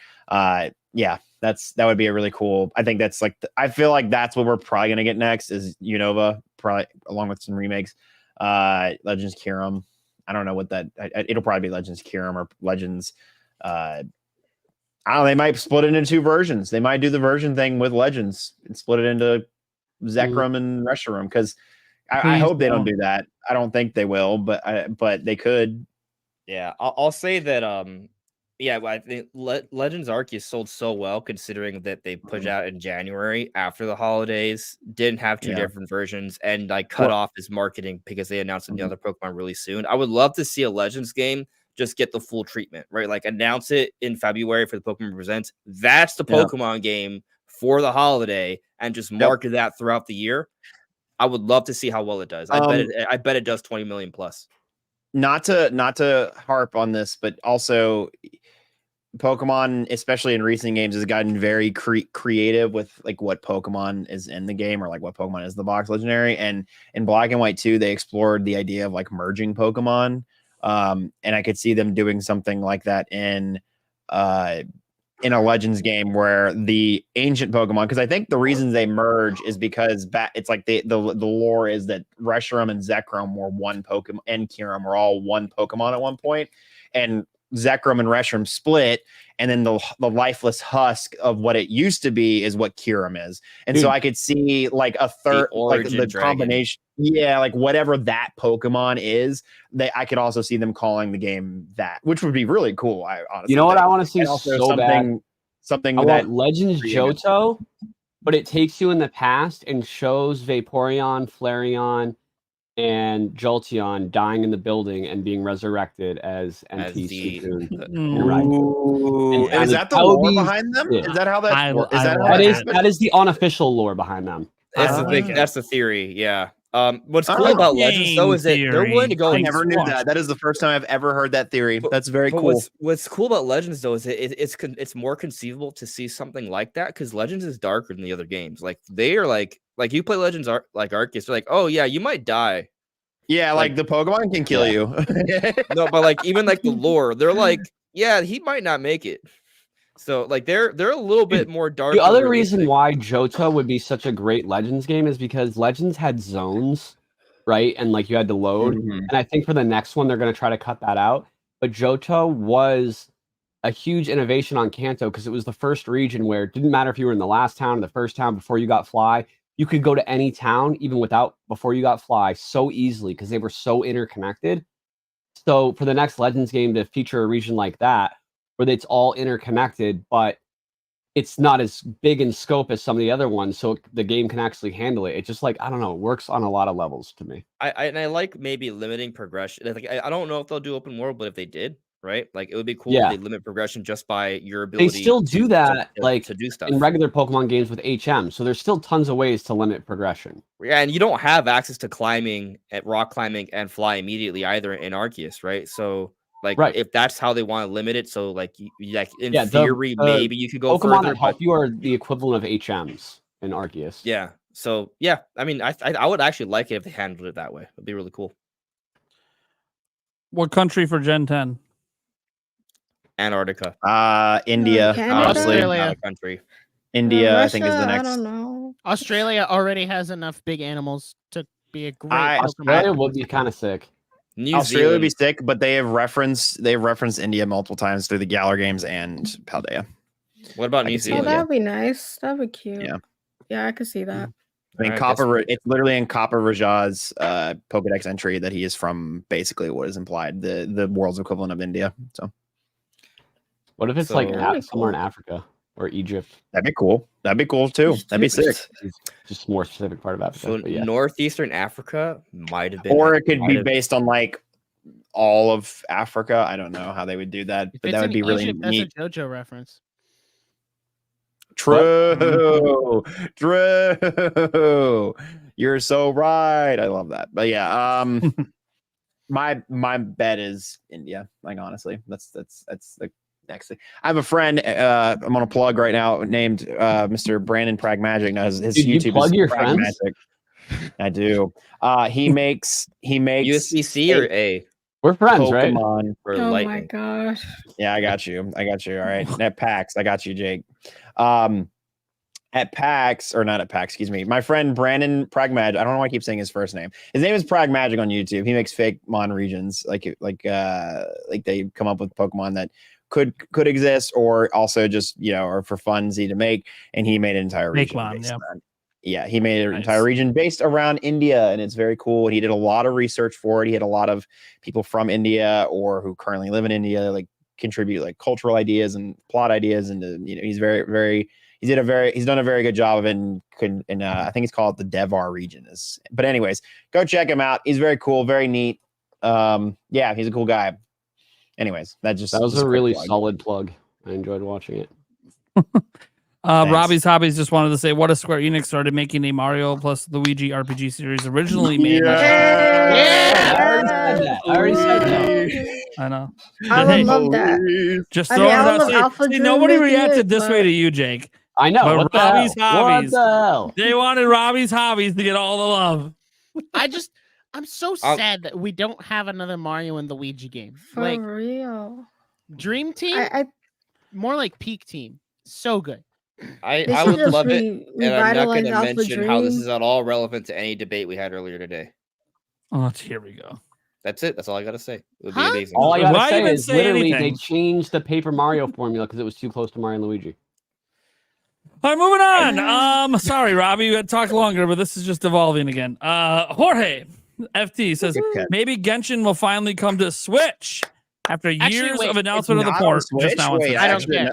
Yeah, that would be a really cool. I think that's like, I feel like that's what we're probably going to get next is Unova, probably along with some remakes, Legends Kyurem. I don't know what that. It'll probably be Legends Kyurem or Legends. I don't know. They might split it into 2 versions. They might do the version thing with Legends and split it into Zekrom and Reshiram because I Please hope they don't don't. do that. I don't think they will, but they could. Yeah, I'll say that. Yeah, I think Legends Arceus sold so well considering that they put it out in January after the holidays, didn't have 2 Yeah. different versions, and like cut Well- off his marketing because they announced another Pokemon really soon. I would love to see a Legends game just get the full treatment, right? Like announce it in February for the Pokemon Presents. That's the Yeah. Pokemon game for the holiday, and just market that throughout the year. I would love to see how well it does. I bet it does 20 million plus. Not to harp on this, but also Pokemon, especially in recent games, has gotten very creative with like what Pokemon is in the game or like what Pokemon is the box legendary. And in Black and White 2, they explored the idea of like merging Pokemon. And I could see them doing something like that in a Legends game where the ancient Pokemon, because I think the reasons they merge is because it's like the lore is that Reshiram and Zekrom were one Pokemon, and Kyurem were all one Pokemon at one point, and Zekrom and Reshiram split, and then the lifeless husk of what it used to be is what Kyurem is. And so I could see like a third, like origin the dragon. combination, like whatever that Pokemon is, I could also see them calling the game that, which would be really cool. I honestly, You know what think. I want to see And also so bad? something I that want Legends creative. Johto, but it takes you in the past and shows Vaporeon, Flareon, and Jolteon dying in the building and being resurrected as NPC. Ooh, Is that the lore behind them? Yeah. Is that how that works? Is that how That that is happens? that is the unofficial lore behind them. That's the theory. Yeah. What's cool Oh. about Legends though is that they're willing to go. I never knew that. That is the first time I've ever heard that theory. That's very cool. What's cool about Legends though is it's more conceivable to see something like that because Legends is darker than the other games. Like they are like you play Legends like Arceus, they're like, oh yeah, you might die. Yeah, like the Pokemon can kill you. No, but like even like the lore, they're like, yeah, he might not make it. So like they're a little bit more dark. The other reason why Johto would be such a great Legends game is because Legends had zones, right? And like you had to load. And I think for the next one, they're going to try to cut that out. But Johto was a huge innovation on Kanto because it was the first region where it didn't matter if you were in the last town or the first town before you got Fly. You could go to any town even before you got Fly so easily because they were so interconnected. So for the next Legends game to feature a region like that, where it's all interconnected, but it's not as big in scope as some of the other ones, so the game can actually handle it. It's just like, I don't know, it works on a lot of levels to me. I like maybe limiting progression. Like I don't know if they'll do open world, but if they did, right? Like it would be cool if they limit progression just by your ability. They still do that to do stuff in regular Pokemon games with HM. So there's still tons of ways to limit progression. Yeah, and you don't have access to climbing at rock climbing and fly immediately either in Arceus, right? So like if that's how they want to limit it, so like in theory, maybe you could go Pokemon further. that help you are the equivalent of HMs in Arceus. Yeah. So yeah, I mean, I would actually like it if they handled it that way. It'd be really cool. What country for Gen 10? Antarctica. India, honestly. Not a country. India, I think, is the Russia, next. I don't know. Australia already has enough big animals to be a great. Australia would be kind of sick. Australia would be sick, but they've referenced India multiple times through the Galar games and Paldea. What about New Oh, Zealand? that'd be nice. That'd be cute. Yeah. Yeah, I could see that. I mean, it's literally in Copper Rajah's Pokedex entry that he is from basically what is implied, the world's equivalent of India. So, what if it's like somewhere in Africa or Egypt? That'd be cool. That'd be cool too. That'd be sick. Just more specific part of Africa. So but yeah. Northeastern Africa might have been, or it could be based on like all of Africa. I don't know how they would do that, but that would be really neat. That's a JoJo reference. True. You're so right. I love that. But yeah, my bet is India. Like honestly, that's the next thing. I have a friend. I'm on a plug right now named Mr. Brandon Pragmagic. Now his YouTube you plug is your Pragmagic. I do. He makes USBC or A. We're friends, Pokemon right? For Oh lightning. my gosh. Yeah, I got you. All right. Net packs. I got you, Jake. at PAX, or not at PAX, excuse me. My friend Brandon Pragmagic. I don't know why I keep saying his first name. His name is Pragmagic on YouTube. He makes fake Mon regions, like they come up with Pokemon that could exist, or also just or for funsy to make. And he made an entire region. Mon, yeah. Yeah, he made an Nice. entire region based around India, and it's very cool. And he did a lot of research for it. He had a lot of people from India or who currently live in India, like contribute like cultural ideas and plot ideas, and he's he's done a very good job of it, and I think it's called the Devar region. But anyways, go check him out. He's very cool, very neat. Yeah, he's a cool guy. Anyways, that was a really solid plug. I enjoyed watching it. Robbie's Hobbies just wanted to say, what if Square Enix started making a Mario plus Luigi RPG series originally made? I already said that. I know. I would love that. Just I throw mean, I it love out. Alpha See, Dream nobody making reacted it, this way but- to you, Jake. I know. But What the Robbie's hell? Hobbies. What the hell? They wanted Robbie's Hobbies to get all the love. I'm so sad that we don't have another Mario and Luigi game. For Like real. Dream Team, I more like Peak Team. So good. I They would should just love it, and I'm not going revitalize to Alpha mention how this Dream. is at all relevant to any debate we had earlier today. Oh, here we go. That's it. That's all I got to say. It would be Huh? amazing. All I Why gotta say even is say literally anything? they changed the Paper Mario formula because it was too close to Mario and Luigi. All right, moving on. Sorry, Robbie, we had talked longer, but this is just evolving again. Jorge FT says maybe Genshin will finally come to Switch after years wait, of announcement of the port. Just now on Switch. I don't care.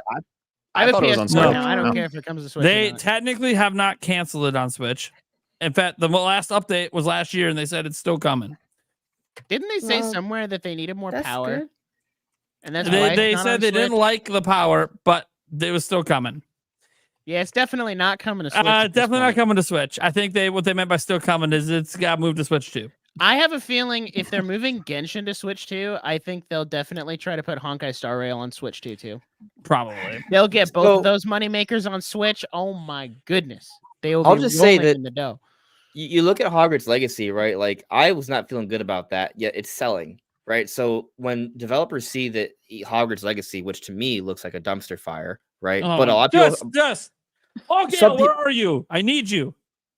I thought it was on PS4 Switch. now. I don't No. care if it comes to Switch. They or not. technically have not canceled it on Switch. In fact, the last update was last year, and they said it's still coming. Didn't they say Well, somewhere that they needed more That's power? good. And that's why They it's not said on they Switch? didn't like the power, but it was still coming. Yeah, it's definitely not coming to Switch. at this Definitely not point. coming to Switch. I think what they meant by still coming is it's got moved to Switch too. I have a feeling if they're moving Genshin to Switch 2, I think they'll definitely try to put Honkai Star Rail on Switch 2 too. Probably. They'll get both So- of those money makers on Switch. Oh my goodness. They will I'll be just say rolling that- in the dough. You look at Hogwarts Legacy, right? Like I was not feeling good about that, yet it's selling, right? So when developers see that Hogwarts Legacy, which to me looks like a dumpster fire, right? Oh, But a lot of people, just. Okay, Some where are you? I need you.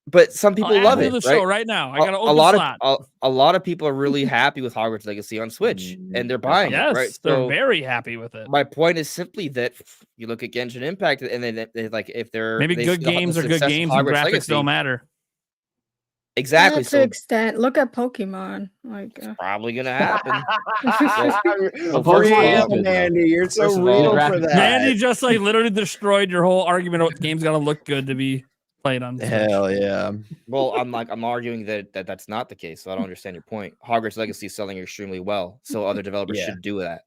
but some people I'll love add you it, to the right? show right now. I got to a open lot slot. of a lot of people are really happy with Hogwarts Legacy on Switch, and they're buying Yes, it, right? they're So very happy with it. my point is simply that you look at Genshin Impact, and then they like if they're Maybe they good see the games are good success of games, and Hogwarts graphics Legacy, don't matter. exactly. To So an extent, look at Pokemon. Like, probably gonna happen. Well, first of Pokemon all- is good, though. Andy, you're so First of all- real for Graphics- that. Mandy just like literally destroyed your whole argument of what games got to look good to be played on Switch. Hell yeah. Well, I'm arguing that that's not the case, so I don't understand your point. Hogwarts Legacy is selling extremely well, so other developers Yeah. should do that.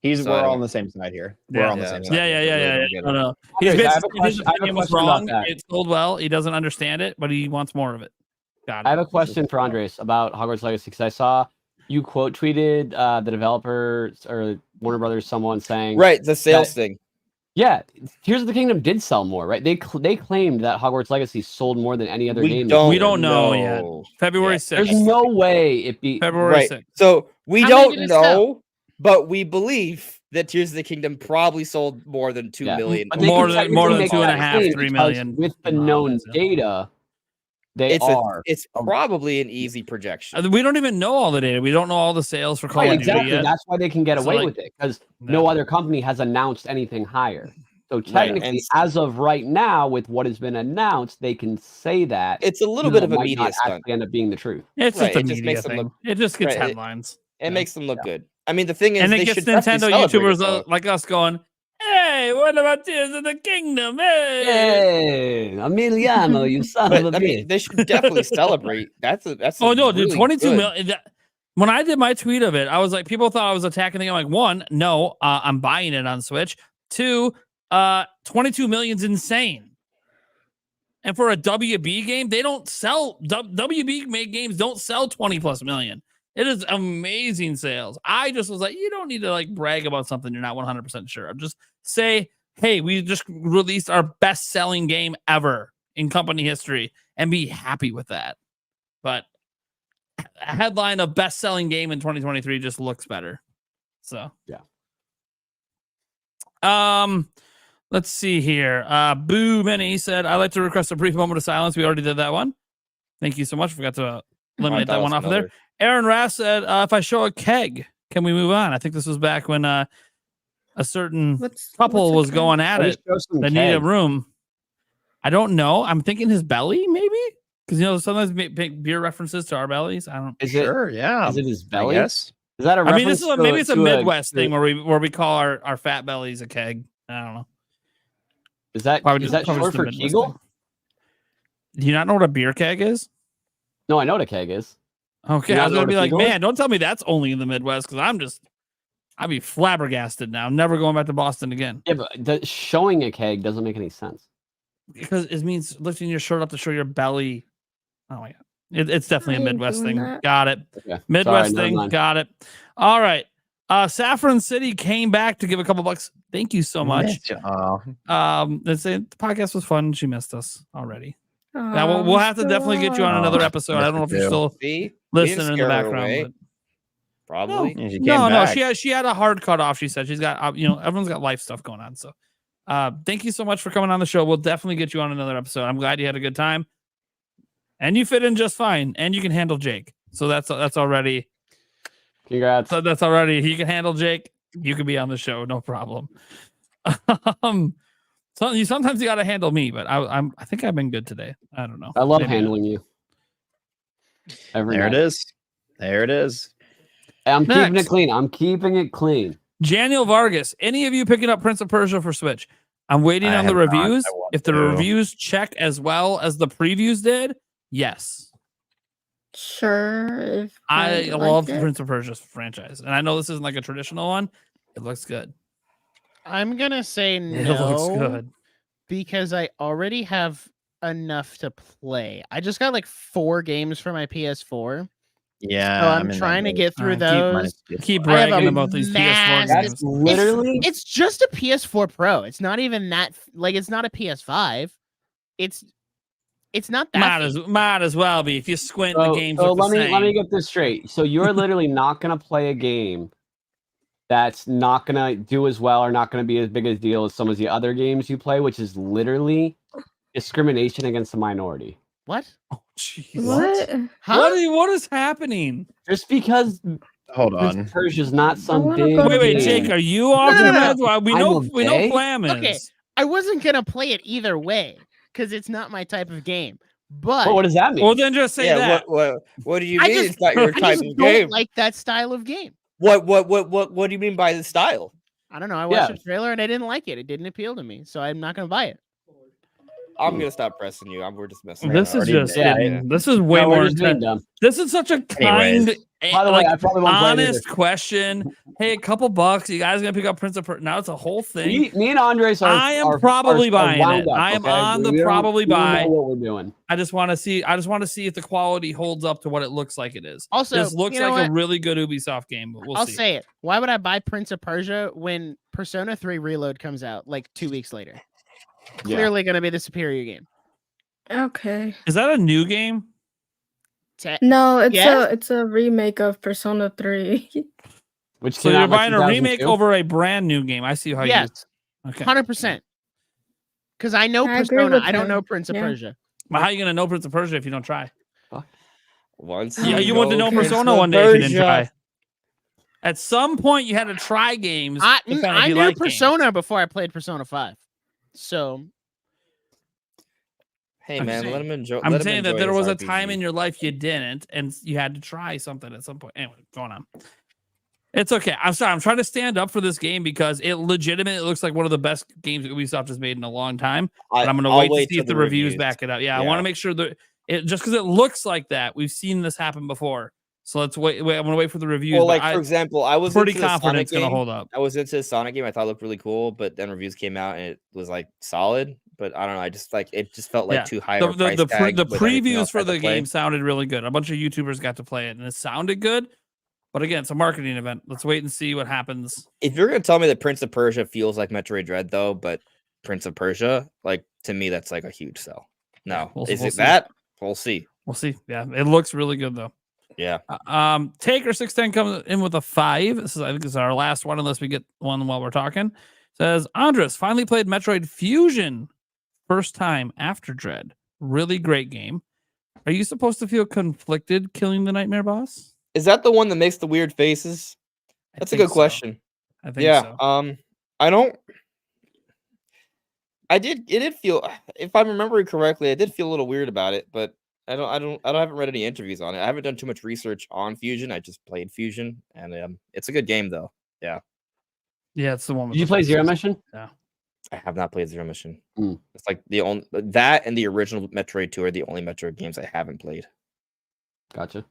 We're So I all don't- on the same side here. We're Yeah. on the Yeah, same yeah. side. Yeah. I really don't get No, it. no. He's Anyways, I have a basically his question- I have a opinion was question about wrong. that. It sold well. He doesn't understand it, but he wants more of it. Got it. I have a question for Andres about Hogwarts Legacy because I saw you quote tweeted the developers or Warner Brothers, someone saying, Right, the sales thing. yeah, Tears of the Kingdom did sell more, right? They claimed that Hogwarts Legacy sold more than any other game. We don't know yet. February Yeah. 6th. There's no way it be February Right. 6th. So we How many don't did it sell? know, but we believe that Tears of the Kingdom probably sold more than 2 Yeah. million. But they More can than- more than technically make 2.5, that claim 3 because million. with the No, known that's it. data. They It's probably an easy projection. We don't even know all the data. We don't know all the sales for Call Right, of Duty exactly. yet. That's why they can get So, away like, with it because yeah. no other company has announced anything higher. So Right, technically, and- as of right now, with what has been announced, they can say that. It's a little even bit though of it a might media not stunt. actually end up being the truth. It's Right, just a it just media makes them thing. look- It just gets right, it- headlines. It Yeah. makes them look good. I mean, the thing is, And it they gets should definitely Nintendo celebrate YouTubers it, though. like us going, hey, what about Tears of the Kingdom? Hey. Hey, Emiliano, you son of a But I mean, bitch. they should definitely celebrate. That's Oh, no, dude, really 22 good. million. When I did my tweet of it, I was like, people thought I was attacking the game. Like, one, no, I'm buying it on Switch. Two, 22 million's insane. And for a WB game, they don't sell, WB made games don't sell 20 plus million. It is amazing sales. I just was like, you don't need to like brag about something you're not 100% sure of. Just say, hey, we just released our best selling game ever in company history and be happy with that. But a headline of best selling game in 2023 just looks better. So, Yeah. Let's see here. Boo Mini said, I'd like to request a brief moment of silence. We already did that one. Thank you so much. Forgot to eliminate that one off of there. Aaron Rass said, if I show a keg, can we move on? I think this was back when a certain couple was going at it. They need a room. I don't know. I'm thinking his belly, maybe? Because, sometimes make beer references to our bellies. I don't know. Sure, yeah. Is it his belly? Yes. Is that a reference? Maybe it's a Midwest thing where we call our fat bellies a keg. I don't know. Is that short for Kegel? Do you not know what a beer keg is? No, I know what a keg is. Okay, I was gonna be like, man, don't tell me that's only in the Midwest because I'd be flabbergasted now. I'm never going back to Boston again. Yeah, but showing a keg doesn't make any sense. Because it means lifting your shirt up to show your belly. Oh my god, it's definitely a Midwest thing. That? Got it. Okay. Midwest Sorry, thing. Got it. All right. Saffron City came back to give a couple bucks. Thank you so much. Let's say the podcast was fun. She missed us already. Now we'll have to definitely get you on another episode. I don't know if you're still listening in the background. But... Probably. No. She had a hard cut off. She said she's got everyone's got life stuff going on. So thank you so much for coming on the show. We'll definitely get you on another episode. I'm glad you had a good time, and you fit in just fine, and you can handle Jake. So that's already. Congrats. So that's already. He can handle Jake. You can be on the show, no problem. So sometimes you got to handle me, but I think I've been good today. I don't know. I love handling you. There it is. There it is. I'm keeping it clean. I'm keeping it clean. Janiel Vargas. Any of you picking up Prince of Persia for Switch? I'm waiting on the reviews. If the reviews check as well as the previews did, yes. Sure. If I love the Prince of Persia franchise, and I know this isn't like a traditional one. It looks good. I'm gonna say no. It looks good because I already have enough to play. I just got like 4 games for my PS4. Yeah, so I'm trying to get through those. Keep bragging about these PS4 games. Literally, it's just a PS4 Pro. It's not even that. Like, it's not a PS5. It's not that. Might as well be if you squint the games. So let me get this straight. So you're literally not gonna play a game that's not gonna do as well or not gonna be as big a deal as some of the other games you play, which is literally discrimination against the minority. What? Oh, jeez. What? Huh? What is happening? Just because hold on, Persia's not some big. Wait, Jake, are you off your head? We know Flam is. Okay, I wasn't gonna play it either way because it's not my type of game. But what does that mean? Well, then just say that. What do you mean? It's not your type of game. Don't like that style of game. What do you mean by the style? I don't know. I watched the trailer and I didn't like it. It didn't appeal to me, so I'm not gonna buy it. I'm gonna stop pressing you. We're just messing. This is just this is way more intense. This is such a kind, by the way, I probably won't honest question. Hey, a couple bucks. You guys gonna pick up Prince of Persia? Now it's a whole thing. Me and Andres are. I am probably buying it. I am on the probably buy. Know what we're doing. I just want to see. if the quality holds up to what it looks like it is. Also, this looks like a really good Ubisoft game. But I'll say it. Why would I buy Prince of Persia when Persona 3 Reload comes out like 2 weeks later? Clearly going to be the superior game. Okay. Is that a new game? No, it's a remake of Persona 3. So you're buying a remake over a brand new game. I see how you. Okay. 100%. Because I know Persona. I don't know Prince of Persia. Well, how are you gonna know Prince of Persia if you don't try? Once. Yeah, you want to know Persona one day if you didn't try. At some point, you had to try games. I knew Persona before I played Persona 5. So. Hey man, let him enjoy. I'm saying that there was a time in your life you didn't, and you had to try something at some point. Anyway, going on. It's okay. I'm sorry. I'm trying to stand up for this game because it legitimately looks like one of the best games that Ubisoft has made in a long time. And I'm going to wait to see if the reviews back it up. Yeah, I want to make sure that just because it looks like that, we've seen this happen before. So let's wait. I'm going to wait for the reviews. Well, for example, I was pretty confident it's going to hold up. I was into the Sonic game. I thought it looked really cool, but then reviews came out and it was like solid. But I don't know. I just it just felt like too high. The previews for the game sounded really good. A bunch of YouTubers got to play it, and it sounded good. But again, it's a marketing event. Let's wait and see what happens. If you're going to tell me that Prince of Persia feels like Metroid Dread, though, but Prince of Persia, to me, that's like a huge sell. No, we'll see. That? We'll see. We'll see. Yeah, it looks really good though. Yeah. Taker 610 comes in with a 5. I think this is our last one, unless we get one while we're talking. Says Andres finally played Metroid Fusion first time after Dread. Really great game. Are you supposed to feel conflicted killing the nightmare boss? Is that the one that makes the weird faces? I That's a think good so. question. I think Yeah. so. I don't. It did feel, if I'm remembering correctly, I did feel a little weird about it, but I haven't read any interviews on it. I haven't done too much research on Fusion. I just played Fusion, and it's a good game though. Yeah. Yeah, it's the one. With Did you the play faces. Zero Mission? I have not played Zero Mission. Mm. It's like the only that and the original Metroid 2 are the only Metroid games I haven't played. Gotcha.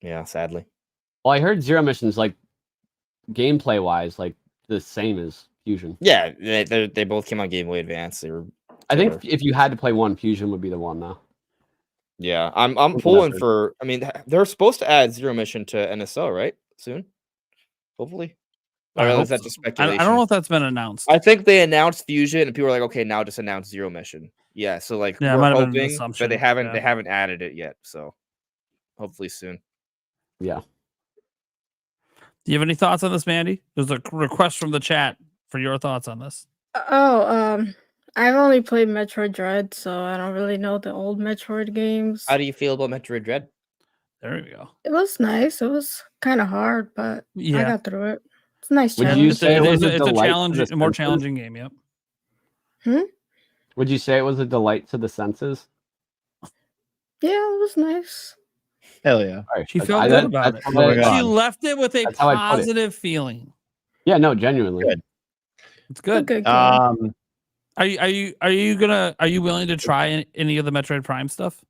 Yeah, sadly. Well, I heard Zero Mission's like gameplay wise, like the same as Fusion. Yeah, they both came on Game Boy Advance. They were. I think killer. if you had to play one, Fusion would be the one though. Yeah, I'm What pulling method? for. I mean, they're supposed to add Zero Mission to NSO, right? Soon, hopefully. I Or hope is that so. just I speculation? don't know if that's been announced. I think they announced Fusion, and people were like, "Okay, now just announce Zero Mission." Yeah, so like Yeah, it we're might have been an hoping, but assumption, they haven't yeah. added it yet. So hopefully soon. Yeah. Do you have any thoughts on this, Mandy? There's a request from the chat for your thoughts on this. I've only played Metroid Dread, so I don't really know the old Metroid games. How do you feel about Metroid Dread? There we go. It was nice. It was kind of hard, but I Yeah. got through it. It's a nice Would challenge. you It's say a, it was it's a a, it's a delight to challenge, the a more senses? challenging game. Yep. Would you say it was a delight to the senses? Yeah, it was nice. Hell yeah. All right, She that's- felt I- good that- about that's it. what I- God. She left it with a That's how I put it. positive feeling. Yeah, no, genuinely. Good. It's It's a good. good game. Are you willing to try any of the Metroid Prime stuff?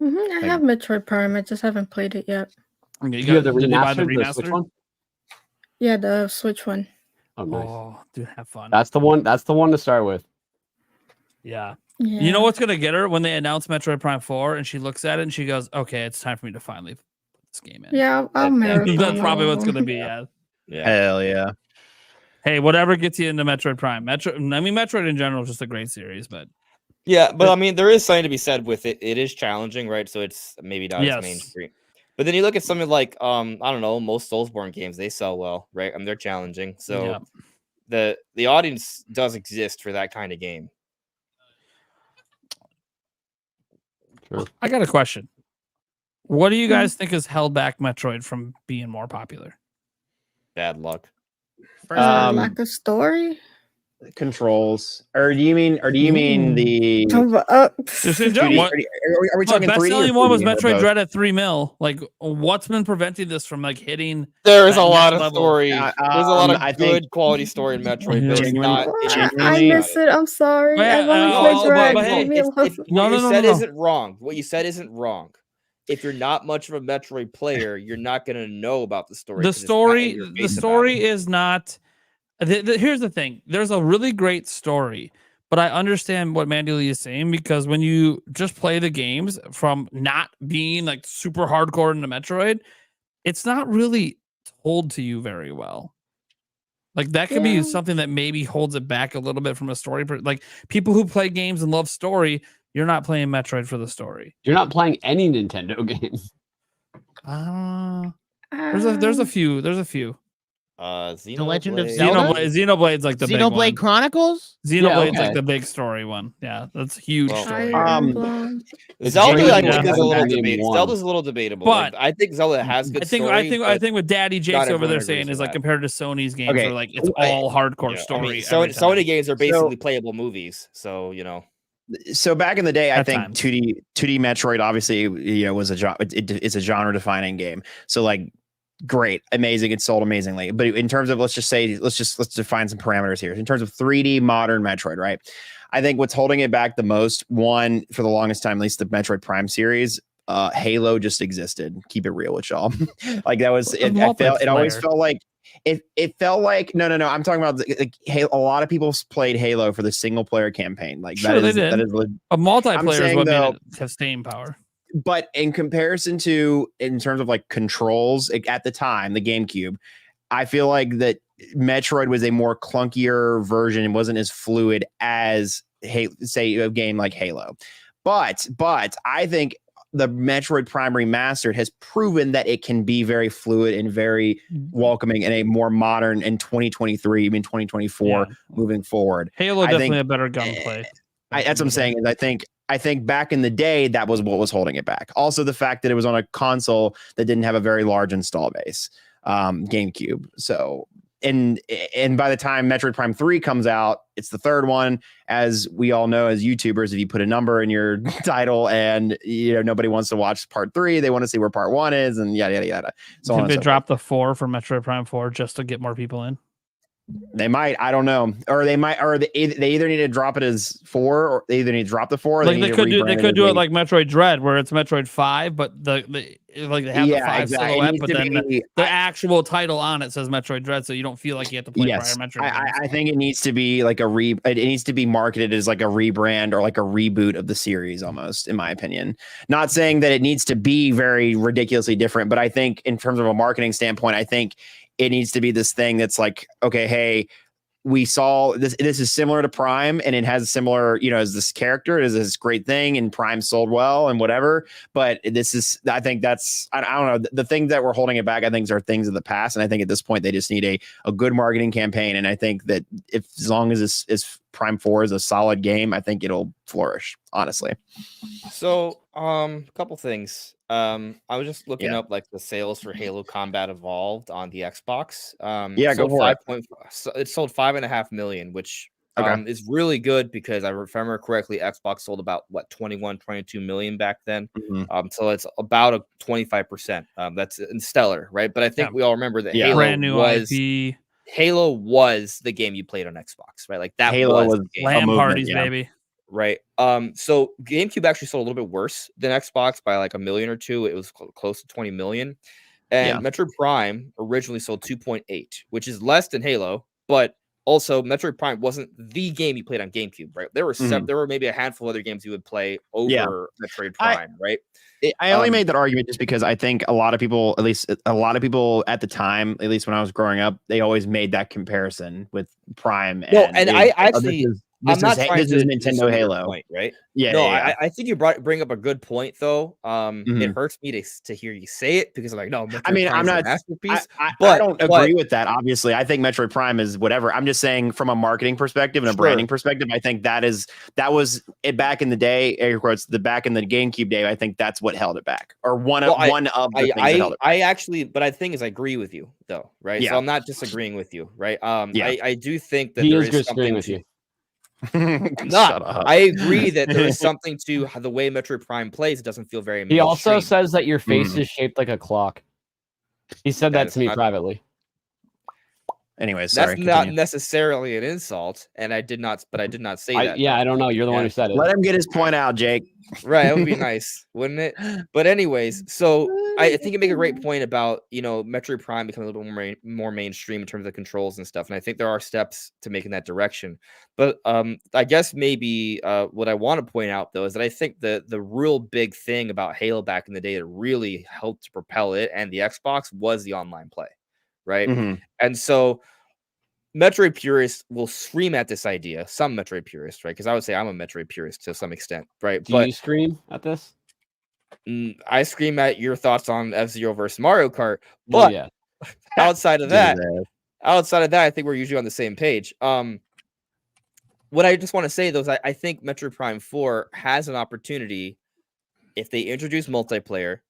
I have Metroid Prime. I just haven't played it yet. Okay, Did you have the did you buy the remastered, the Switch remaster? one? Yeah, the Switch one. Oh, nice. Oh, dude, have fun. That's the one. That's the one to start with. Yeah. Yeah. You know what's gonna get her when they announce Metroid Prime 4 and she looks at it and she goes, "Okay, it's time for me to finally put this game in." Yeah, I'll marathon. That's probably all of what's gonna them. be. Yeah. Yeah. Hell yeah. Hey, whatever gets you into Metroid Prime. Metroid in general is just a great series, but Yeah, but I mean, there is something to be said with it. It is challenging, right? So it's maybe not Yes. as mainstream. But then you look at something like, I don't know, most Soulsborne games, they sell well, right? I mean, they're challenging. So yeah. the audience does exist for that kind of game. Sure. I got a question. What do you guys think has held back Metroid from being more popular? Bad luck. Lack of story. Controls, or do you mean the? Just in 2D? general, what, Are we talking best 3D? selling or one was 2D or Metroid both? Dread at 3 mil. Like, what's been preventing this from like hitting? There is That a lot of next level. story. There's a lot of I good think- quality story in Metroid, but it's Genuinely- not. I genuinely- miss it. I'm sorry. Yeah, I've only but played Dread. hey, Leave me alone. What No, you no, said no. isn't wrong. What you said isn't wrong. If you're not much of a Metroid player, you're not gonna know about the story. The 'cause it's not in your face about it. is not. Here's the thing. There's a really great story, but I understand what Mandy Lee is saying because when you just play the games from not being like super hardcore into Metroid, it's not really told to you very well. Like that could be Yeah. something that maybe holds it back a little bit from a story. Like people who play games and love story, you're not playing Metroid for the story. You're not playing any Nintendo game. There's a few. There's a few. Xenoblade. Legend of Zelda? Xenoblade's like the big one. Xenoblade Chronicles? Xenoblade's okay. like the big story one. Yeah, that's a huge Well, story. Fire Um, Emblem. Zelda, I Yeah. think, is a little Medium debatable. one. Zelda's a little debatable. But- Like, I think Zelda has good I think story. I think what Daddy Jake's over everyone there agrees saying with is like that. compared to Sony's games, Okay, where like it's I- all hardcore Yeah, I story. mean, every Sony time. games are basically playable movies, so you know. So back in the day, I At think times. 2D Metroid obviously was it's a genre defining game. So like great, amazing, it sold amazingly. But in terms of let's define some parameters here. In terms of 3D modern Metroid, right? I think what's holding it back the most, one for the longest time, at least the Metroid Prime series, Halo just existed. Keep it real with y'all. Like that was it always Multiplayer. felt like it felt like no. I'm talking about like Halo. A lot of people played Halo for the single player campaign. Like Sure, they did. that is A multiplayer is saying, what though- made it have staying power. but in comparison to in terms of like controls at the time, the GameCube, I feel like that Metroid was a more clunkier version and wasn't as fluid as say a game like Halo. But I think the Metroid Prime Remastered has proven that it can be very fluid and very welcoming in a more modern in 2023, even 2024 moving forward. Halo I definitely think, a better gunplay. that's what I'm saying. Is I think back in the day, that was what was holding it back. Also, the fact that it was on a console that didn't have a very large install base, GameCube. So, and by the time Metroid Prime 3 comes out, it's the third one. As we all know, as YouTubers, if you put a number in your title and nobody wants to watch part 3, they want to see where part 1 is, and yada yada yada. So Think they drop the 4 for Metroid Prime 4 just to get more people in? They might, I don't know, or they might, or they either need to drop it as 4, or they either need to drop the 4. Or Like they could do it like Metroid Dread, where it's Metroid 5, but they have the 5 silhouette, but then the actual title on it says Metroid Dread, so you don't feel like you have to play prior Metroid. I think it needs to be like it needs to be marketed as like a rebrand or like a reboot of the series, almost, in my opinion. Not saying that it needs to be very ridiculously different, but I think in terms of a marketing standpoint, I think it needs to be this thing that's like, okay, hey, we saw this. This is similar to Prime, and it has similar, as this character. It is this great thing, and Prime sold well, and whatever. But this is, I think that's, I don't know. The things that were holding it back, I think, are things of the past, and I think at this point they just need a good marketing campaign. And I think that as long as this is Prime 4 is a solid game, I think it'll flourish. Honestly. So, a couple things. I was just looking up like the sales for Halo Combat Evolved on the Xbox. Go for it. It sold 5.5 million, which is really good because if I remember correctly, Xbox sold about 22 million back then. So it's about a 25%. That's in stellar, right? But I think we all remember that Halo was the game you played on Xbox, right? Like that Halo was LAN parties, baby. Right. So GameCube actually sold a little bit worse than Xbox by like 1 million or 2. It was close to 20 million. And Metroid Prime originally sold 2.8, which is less than Halo, but also Metroid Prime wasn't the game you played on GameCube, right? There were maybe a handful of other games you would play over Metroid Prime, right? I only made that argument just because I think a lot of people, at least a lot of people at the time, at least when I was growing up, they always made that comparison with Prime. I'm not trying this is Nintendo Halo, point, right? Yeah. I think you bring up a good point though. It hurts me to hear you say it because I'm like, no, Metroid I'm not a masterpiece. I don't agree with that. Obviously, I think Metroid Prime is whatever. I'm just saying from a marketing perspective and a branding perspective, I think that was it back in the day. Air quotes, back in the GameCube day. I think that's what held it back, or one of the things that held it back. But I think is I agree with you though, right? Yeah. So I'm not disagreeing with you, right? I do think that he there is is something with you. I agree that there is something to how the way Metroid Prime plays. It doesn't feel very mainstream. He also says that your face is shaped like a clock. He said that to me privately. Anyways, that's sorry, not necessarily an insult, and I did not say that. I don't know. You're the one who said it. Let him get his point out, Jake. Right, it would be nice, wouldn't it? But anyways, so I think you make a great point about Metroid Prime becoming a little bit more mainstream in terms of controls and stuff, and I think there are steps to make in that direction. But I guess maybe what I want to point out though is that I think the real big thing about Halo back in the day that really helped to propel it and the Xbox was the online play, right? And so Metroid purists will scream at this idea. Some Metroid purists, right? Because I would say I'm a Metroid purist to some extent, right? Do you scream at this? I scream at your thoughts on F-Zero versus Mario Kart. But outside of that, I think we're usually on the same page. What I just want to say though is I think Metroid Prime 4 has an opportunity if they introduce multiplayer.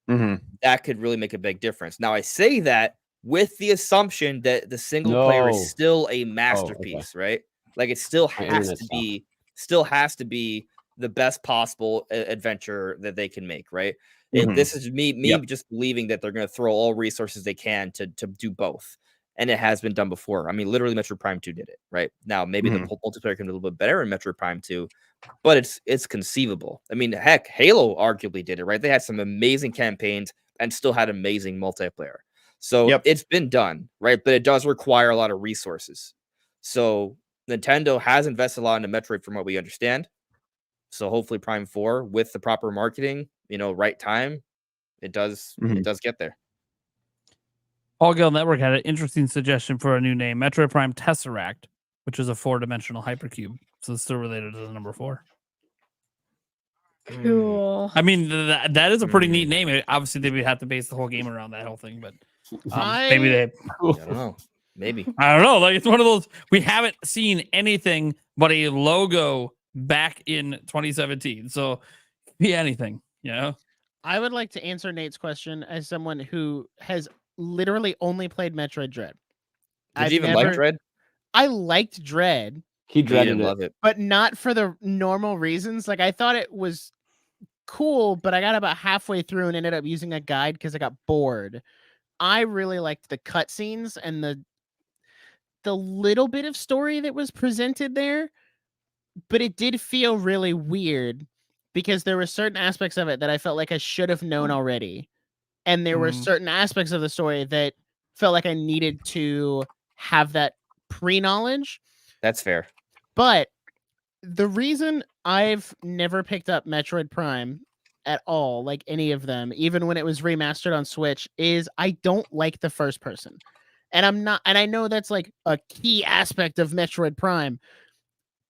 That could really make a big difference. Now I say that with the assumption that the single player is still a masterpiece, right? Like it still has to be the best possible adventure that they can make, right? This is me just believing that they're going to throw all resources they can to do both. And it has been done before. I mean, literally Metroid Prime 2 did it, right? Now, maybe the multiplayer can be a little bit better in Metroid Prime 2, but it's conceivable. I mean, heck, Halo arguably did it, right? They had some amazing campaigns and still had amazing multiplayer. So it's been done, right? But it does require a lot of resources. So Nintendo has invested a lot into Metroid from what we understand. So hopefully Prime 4 with the proper marketing, right time, it does get there. All Guild Network had an interesting suggestion for a new name, Metroid Prime Tesseract, which is a 4-dimensional hypercube. So it's still related to the number 4. Cool. I mean, that is a pretty neat name. Obviously, they would have to base the whole game around that whole thing, but maybe they. I don't know. Maybe. I don't know. Like it's one of those we haven't seen anything but a logo back in 2017. So be anything, you know. I would like to answer Nate's question as someone who has literally only played Metroid Dread. Did you even like Dread? I liked Dread. He You dreaded didn't it. love it. But not for the normal reasons. Like I thought it was cool, but I got about halfway through and ended up using a guide because I got bored. I really liked the cutscenes and the little bit of story that was presented there, but it did feel really weird because there were certain aspects of it that I felt like I should have known already. And there were certain aspects of the story that felt like I needed to have that pre-knowledge. That's fair. But the reason I've never picked up Metroid Prime at all, like any of them, even when it was remastered on Switch, is I don't like the first person. And I know that's like a key aspect of Metroid Prime,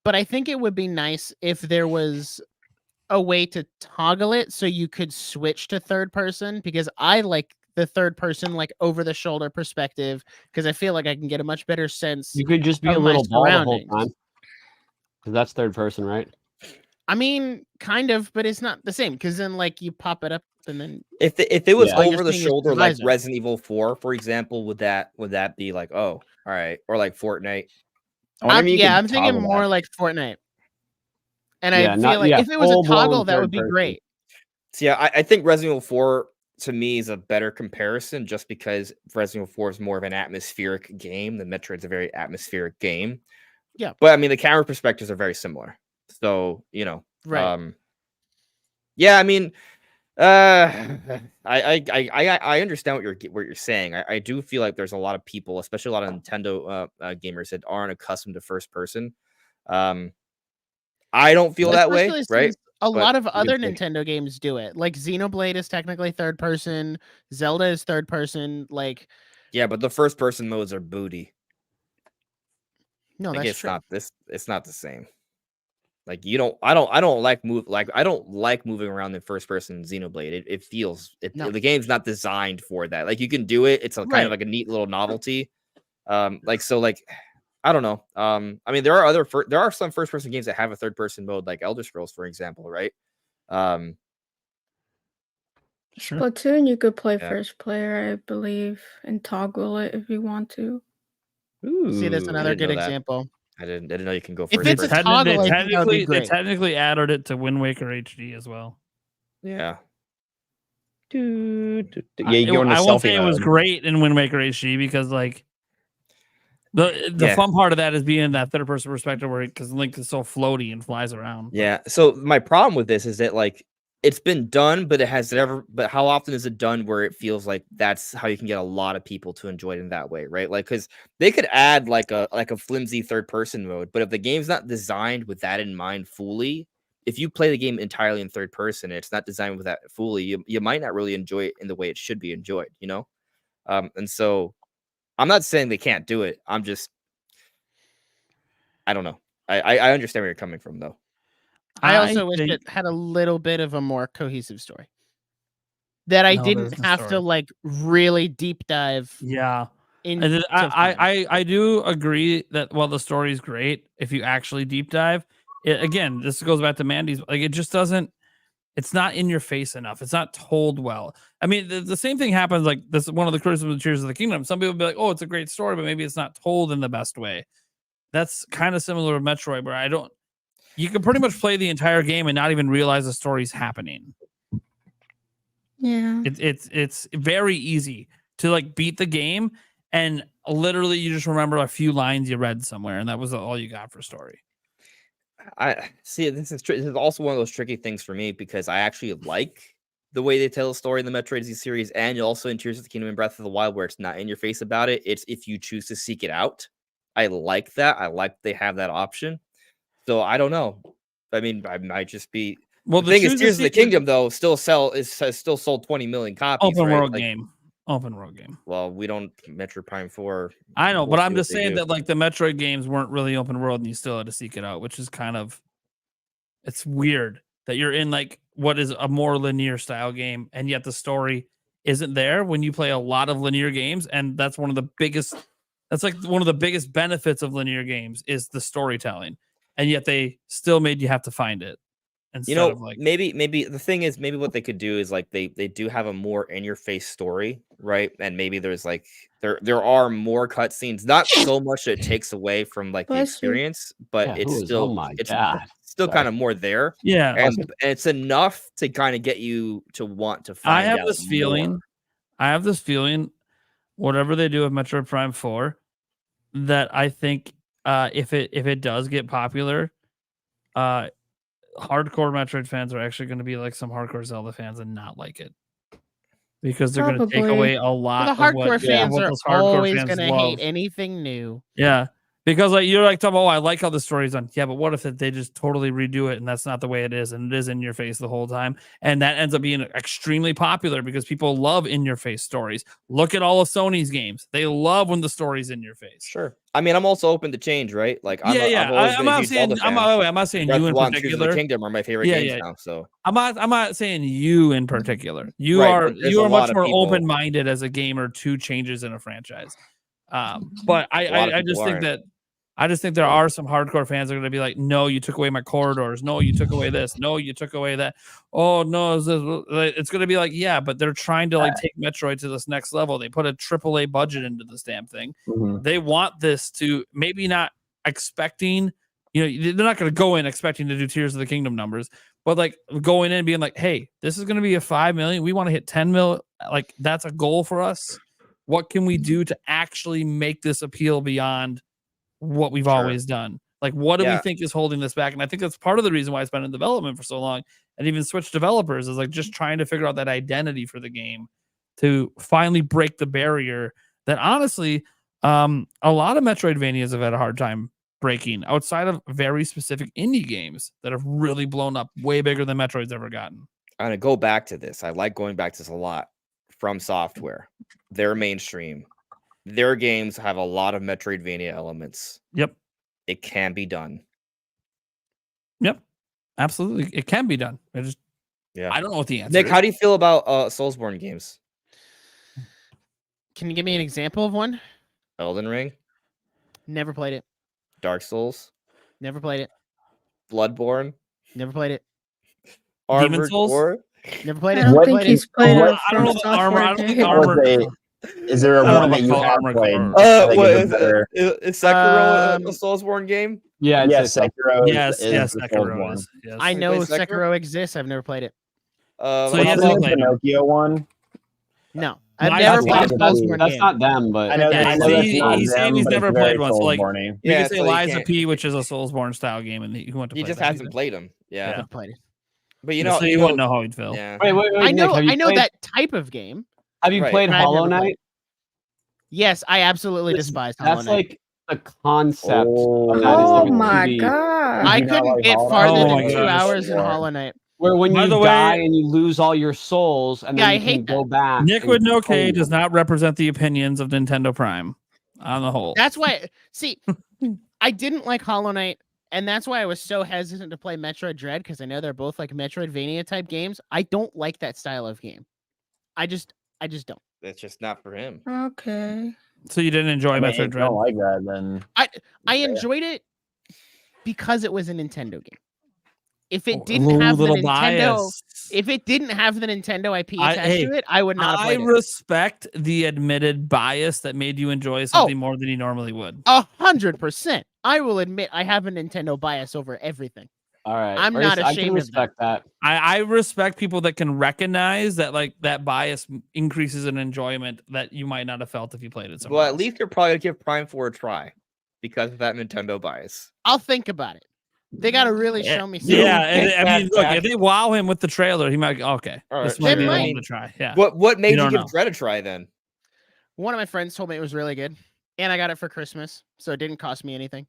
but I think it would be nice if there was a way to toggle it so you could switch to third person, because I like the third person, like over the shoulder perspective, because I feel like I can get a much better sense. You could just be a of my little ball the whole surroundings. time. Because that's third person, right? I mean, kind of, but it's not the same because then like you pop it up and then If it was Yeah. All you're over the seeing is shoulder, the like visor. Resident Evil 4, for example, would that be like, oh, all right, or like Fortnite? I wonder if you I'm could thinking toggle more that. like Fortnite. And Yeah, I feel like if it was a full-blown toggle, that would third be person. great. So yeah, I think Resident Evil 4 to me is a better comparison, just because Resident Evil 4 is more of an atmospheric game. The Metroid's a very atmospheric game. Yeah. But I mean, the camera perspectives are very similar. So Right. yeah, I mean, I understand what you're saying. I do feel like there's a lot of people, especially a lot of Nintendo gamers, that aren't accustomed to first person. I don't feel that way, Especially right? since a But lot of you can other pick. Nintendo games do it. Like Xenoblade is technically third person. Zelda is third person. Like, Yeah, but the first person modes are booty. no, Like that's true. it's not the same. Like I don't like moving around in first person Xenoblade. It feels No. the game's not designed for that. Like you can do it. It's kind Right. of like a neat little novelty. I don't know. I mean, there are some first person games that have a third person mode, like Elder Scrolls, for example, right? Sure. Platoon, you could play Yeah. first player, I believe, and toggle it if you want to. See, that's Ooh, I another didn't good know that. example. I didn't know you can go If first it's a person. toggle, I They think that would be they great. technically added it to Wind Waker HD as well. Yeah. Yeah, you go into I won't selfie say it was mode. great in Wind Waker HD because like the Yeah. fun part of that is being in that third person perspective where because Link is so floaty and flies around. Yeah. So my problem with this is that like it's been done, but but how often is it done where it feels like that's how you can get a lot of people to enjoy it in that way, right? Like because they could add like a flimsy third person mode, but if the game's not designed with that in mind fully, if you play the game entirely in third person and it's not designed with that fully, you might not really enjoy it in the way it should be enjoyed, you know? And so I'm not saying they can't do it. I don't know. I understand where you're coming from though. I also wish think- it had a little bit of a more cohesive story. That I No, didn't there's no have to story. like really deep dive Yeah. into. I do agree that while the story is great, if you actually deep dive, again, this goes back to Mandy's. Like it just doesn't. It's not in your face enough. It's not told well. I mean, the same thing happens. Like this is one of the criticisms of Tears of the Kingdom. Some people be like, "Oh, it's a great story, but maybe it's not told in the best way." That's kind of similar to Metroid, where you can pretty much play the entire game and not even realize the story's happening. Yeah. It's very easy to like beat the game and literally you just remember a few lines you read somewhere and that was all you got for story. I see. This is also one of those tricky things for me because I actually like the way they tell a story in the Metroid Z series and also in Tears of the Kingdom and Breath of the Wild, where it's not in your face about it. It's if you choose to seek it out. I like that. I like they have that option. So I don't know. I mean, I might just be. Well, the thing is, Tears of the Kingdom though has still sold 20 million copies. Open right? world Like, game. Open world game. Well, we don't Metroid Prime 4. I know, we'll but see I'm what just they saying do. that like the Metroid games weren't really open world and you still had to seek it out, which is kind of it's weird that you're in like what is a more linear style game, and yet the story isn't there when you play a lot of linear games, and that's one of the biggest benefits of linear games is the storytelling, and yet they still made you have to find it instead of like maybe the thing is, maybe what they could do is like they do have a more in your face story, right? And maybe there's like there are more cutscenes, not so much that it takes away from like the Bless you. experience, but Yeah, it's who is- still oh my it's God. still Sorry. kind of more there, yeah. and it's enough to kind of get you to want to find I have out this feeling. more. I have this feeling. Whatever they do with Metroid Prime 4, that I think if it does get popular, hardcore Metroid fans are actually going to be like some hardcore Zelda fans and not like it, because they're going to take Probably. away a Well, lot the of what, hardcore fans what are those hardcore always fans gonna love. hate anything new. Yeah, because like you're like, oh, I like how the story's done. Yeah, but what if they just totally redo it and that's not the way it is, and it is in your face the whole time, and that ends up being extremely popular because people love in your face stories. Look at all of Sony's games; they love when the story's in your face. Sure. I mean, I'm also open to change, right? Like, I'm not saying I'm not saying you in Tears of the particular. Kingdom are my favorite Yeah, games yeah. now. So I'm not saying you in particular. You Right, are but there's a lot much of more people- open minded as a gamer to changes in a franchise. But A lot of I people just think aren't. that there are some hardcore fans that are going to be like, no, you took away my corridors. No, you took away this. No, you took away that. Oh no, it's going to be like, yeah, but they're trying to like take Metroid to this next level. They put a AAA budget into this damn thing. They want this to maybe not expecting, they're not going to go in expecting to do Tears of the Kingdom numbers, but like going in and being like, hey, this is going to be a 5 million. We want to hit 10 mil. Like that's a goal for us. What can we do to actually make this appeal beyond what we've always done? Like, what do we think is holding this back? And I think that's part of the reason why it's been in development for so long. And even Switch developers is like just trying to figure out that identity for the game to finally break the barrier that honestly, a lot of Metroidvanias have had a hard time breaking outside of very specific indie games that have really blown up way bigger than Metroid's ever gotten. I'm gonna go back to this. I like going back to this a lot. From Software, they're mainstream. Their games have a lot of Metroidvania elements. Yep. It can be done. Yep. Absolutely. It can be done. I don't know what the answer Nick, is. how do you feel about Soulsborne games? Can you give me an example of one? Elden Ring, Never played it. Dark Souls, Never played it. Bloodborne, Never played it. Demon Armored Souls? Core. Never played I it. don't Never think played he's it. played What- a I don't know From the armor. I don't Software think game. armor. Is there a I don't one know that you about have Armored played? Core. that is a better- Is Sekiro Um, a Soulsborne game? Yeah, Yes, Sekiro Yes, is yes, the Sekiro Soulsborne. is. Yes. I You know played Sekiro? Sekiro exists. I've never played it. So So he What's hasn't the played them. Pinocchio one? No, I've Why never is played a that- Soulsborne that's game. not them, but I know, Yeah, I know see, that's not he's saying them, he's but never it's very played one, so, like, Soulsborne-y. We Yeah, can say so you Lies of can't- P, which is a Soulsborne style game, and he went to He play just that. hasn't played them. Yeah. Never played it. But you Yeah, know, so you wouldn't know how he'd feel. Yeah. wait, I Nick, know. have you I know played, that type of game. Have you Right. played But I've Hollow never played Knight? Yes, I absolutely This- despise Hollow That's Knight. like the concept Oh. of that is Oh like a my 2D, god. I you not couldn't like get Hollow farther Knight? than Oh my 2 gosh. hours in Hollow Knight. where when By you the way- die and you lose all your souls, and Yeah, then I you can hate go that. back. Nick and with no claim K them. does not represent the opinions of Nintendo Prime on the whole. That's why. See, I didn't like Hollow Knight, and that's why I was so hesitant to play Metroid Dread, because I know they're both like Metroidvania type games. I don't like that style of game. I just don't. It's just not for him. Okay. So you didn't enjoy I mean, Metroid if you Dread? don't like that, then I enjoyed it because it was a Nintendo game. If it Oh, didn't have the little Nintendo, bias. if it didn't have the Nintendo IP I- attached hey, to it, I would not have I played it. respect the admitted bias that made you enjoy something more than you normally would. 100%. I will admit I have a Nintendo bias over everything. All right, I'm not I ashamed can of that. respect that. I respect people that can recognize that like that bias increases in enjoyment that you might not have felt if you played it somewhere Well, at else. least you're probably gonna give Prime 4 a try because of that Nintendo bias. I'll think about it. They got to really show me something. Yeah, and, I mean, look, if they wow him with the trailer, he might go, okay, All this right. might be They one might. to try. Yeah. What made you don't give know. Dread a try then? One of my friends told me it was really good, and I got it for Christmas, so it didn't cost me anything.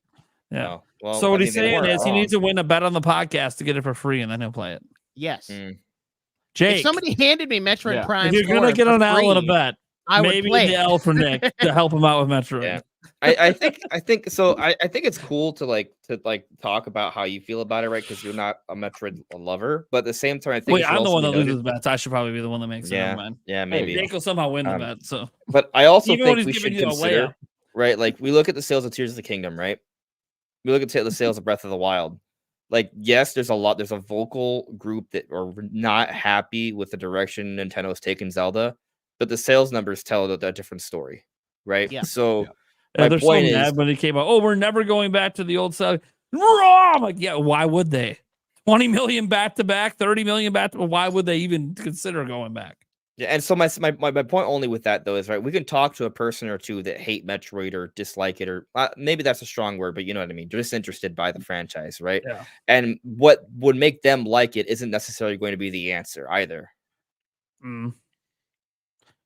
Yeah. Oh, well, So what I he's mean, they saying weren't is he wrong. needs to win a bet on the podcast to get it for free, and then he'll play it. Yes. Mm. Jake, If somebody handed me Metroid Yeah. Prime, if you're gonna 4 get for an L in a free, bet, I would maybe play the it. L for Nick to help him out with Metroid. Yeah. I think so. I think it's cool to talk about how you feel about it, right? Because you're not a Metroid lover, but at the same time, I think Wait, it should I'm the also one be that noted. loses bets. I should probably be the one that makes it. Never Yeah, mind. yeah, There you maybe. Jake will somehow win the Um, bet. So But I also even when think he's we giving should you a consider, layup. right? Like we look at the sales of Tears of the Kingdom, right? We look at the sales of Breath of the Wild. Like, yes, there's a vocal group that are not happy with the direction Nintendo's taken Zelda, but the sales numbers tell a different story, right? Yeah. So Yeah, my they're so point is, mad when it came out. Oh, we're never going back to the old style. I'm like, yeah, why would they? 20 million back to back, 30 million back to why would they even consider going back? yeah, and so my point only with that though is right. We can talk to a person or two that hate Metroid or dislike it, or maybe that's a strong word, but you know what I mean. They're disinterested by the franchise, right? Yeah. And what would make them like it isn't necessarily going to be the answer either. Mm.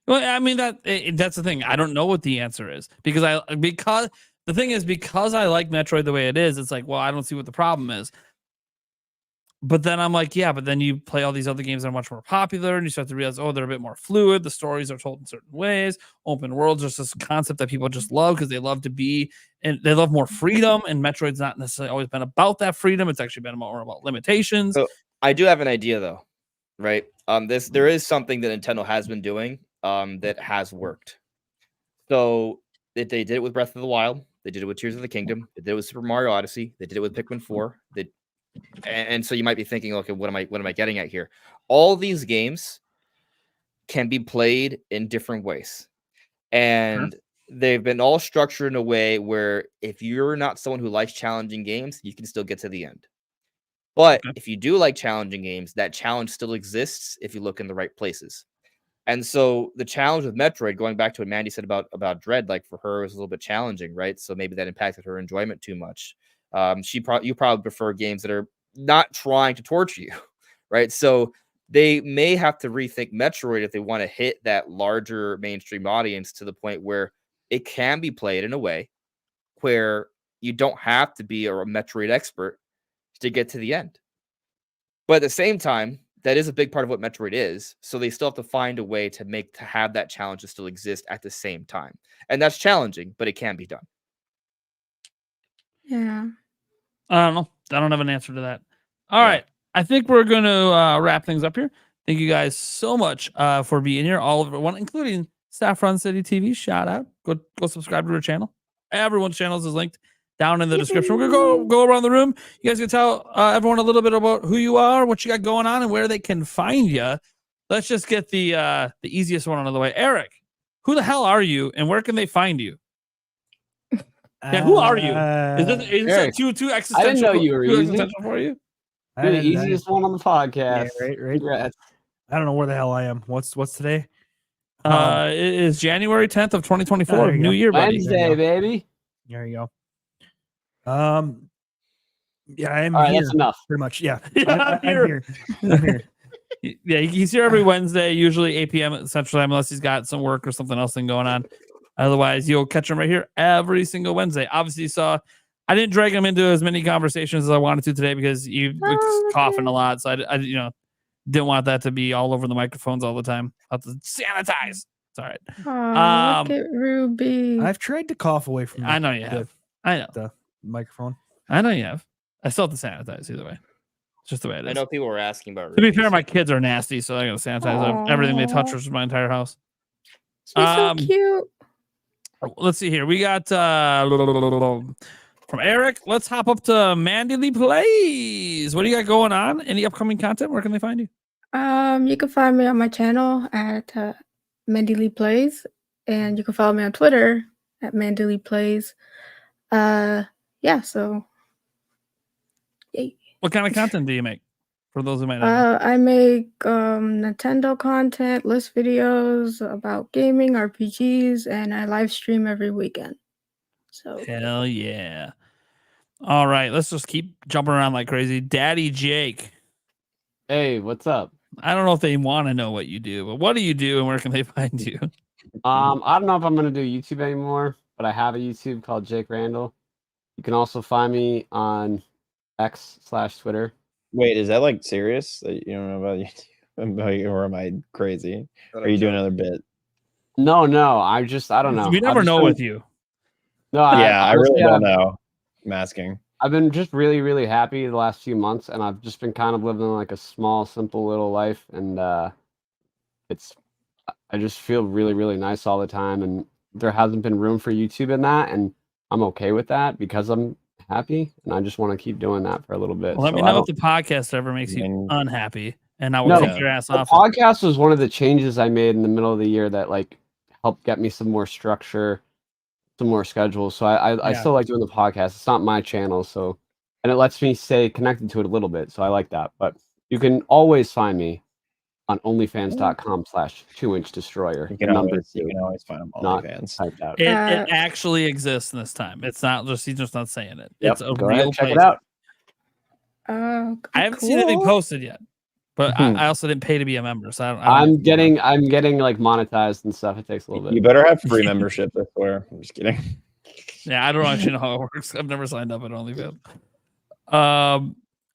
Well, I mean that's the thing. I don't know what the answer is because the thing is because I like Metroid the way it is. It's like, well, I don't see what the problem is. But then I'm like, yeah, but then you play all these other games that are much more popular and you start to realize, oh, they're a bit more fluid. The stories are told in certain ways. Open worlds is this concept that people just love because they love to be and they love more freedom. And Metroid's not necessarily always been about that freedom. It's actually been more about limitations. So I do have an idea though, right? There is something that Nintendo has been doing that has worked. So they did it with Breath of the Wild, they did it with Tears of the Kingdom, they did it with Super Mario Odyssey, they did it with Pikmin 4. And so you might be thinking, okay, what am I getting at here? All these games can be played in different ways. And they've been all structured in a way where if you're not someone who likes challenging games, you can still get to the end. But if you do like challenging games, that challenge still exists if you look in the right places. And so the challenge with Metroid, going back to what Mandy said about Dread, like for her, it was a little bit challenging, right? So maybe that impacted her enjoyment too much. You probably prefer games that are not trying to torture you, right? So they may have to rethink Metroid if they want to hit that larger mainstream audience to the point where it can be played in a way where you don't have to be a Metroid expert to get to the end. But at the same time, that is a big part of what Metroid is. So they still have to find a way to have that challenge to still exist at the same time. And that's challenging, but it can be done. Yeah. I don't know. I don't have an answer to that. All right. I think we're going to wrap things up here. Thank you guys so much for being here. All of everyone, including Saffron City TV. Shout out. Go subscribe to our channel. Everyone's channels is linked down in the description. We're going to go around the room. You guys can tell everyone a little bit about who you are, what you got going on, and where they can find you. Let's just get the easiest one out of the way. Eric, who the hell are you, and where can they find you? Yeah, who are you? Is this too existential? I didn't know you were easy. Existential for you. You're the easiest one on the podcast. Yeah, right. Congrats. I don't know where the hell I am. What's today? It is January 10th of 2024. New year, buddy. Wednesday, baby. There you go. Yeah, I'm All right, here. that's enough. Pretty much. Yeah, I'm here. I'm here. Yeah, he's here every Wednesday, usually 8 p.m. Central Time, unless he's got some work or something else going on. Otherwise, you'll catch him right here every single Wednesday. Obviously, you saw I didn't drag him into as many conversations as I wanted to today because you was coughing a lot. So I didn't want that to be all over the microphones all the time. I have to sanitize. It's all right. Look at Ruby. I've tried to cough away from. I know you have. I know the microphone. I know you have. I still have to sanitize either way. It's just the way it is. I know people were asking about To be fair, my kids are nasty, so I gotta sanitize everything they touch from my entire house. She's so cute. Let's see here. We got from Eric. Let's hop up to Mandy Lee Plays. What do you got going on? Any upcoming content? Where can they find you? You can find me on my channel at Mandy Lee Plays, and you can follow me on Twitter at Mandy Lee Plays. Yeah, so yay. What kind of content do you make? For those who might not know. I make Nintendo content, list videos about gaming, RPGs, and I live stream every weekend. So Hell yeah. All right, let's just keep jumping around like crazy. Daddy Jake. Hey, what's up? I don't know if they want to know what you do, but what do you do and where can they find you? I don't know if I'm gonna do YouTube anymore, but I have a YouTube called Jake Randall. You can also find me on X/Twitter. Wait, is that like serious? That you don't know about YouTube? Or am I crazy? Are you doing another bit? No, I don't know. We never know with you. No, I really honestly, don't know. I'm asking. I've been just really, really happy the last few months, and I've just been kind of living like a small, simple little life, and I just feel really, really nice all the time, and there hasn't been room for YouTube in that, and I'm okay with that because I'm happy, and I just want to keep doing that for a little bit. Well, let me So I know if don't. the podcast ever makes you mean- unhappy, and I will No, kick your ass The off. podcast was one of the changes I made in the middle of the year that like helped get me some more structure, some more schedule. So I Yeah. still like doing the podcast. It's not my channel, so and it lets me stay connected to it a little bit. So I like that. But you can always find me on onlyfans.com/2inch destroyer. You The can number always, you 2, can always find them not OnlyFans. typed out. It Uh, actually exists this time. It's not just he's just not saying it. Yep, It's a go real ahead, check place. it out. I haven't seen anything cool. posted yet, but Mhm. I also didn't pay to be a member, so I don't know. I'm getting like monetized and stuff. It takes a little bit. You better have free membership. I swear. I'm just kidding. Yeah, I don't actually know how it works. I've never signed up at OnlyFans.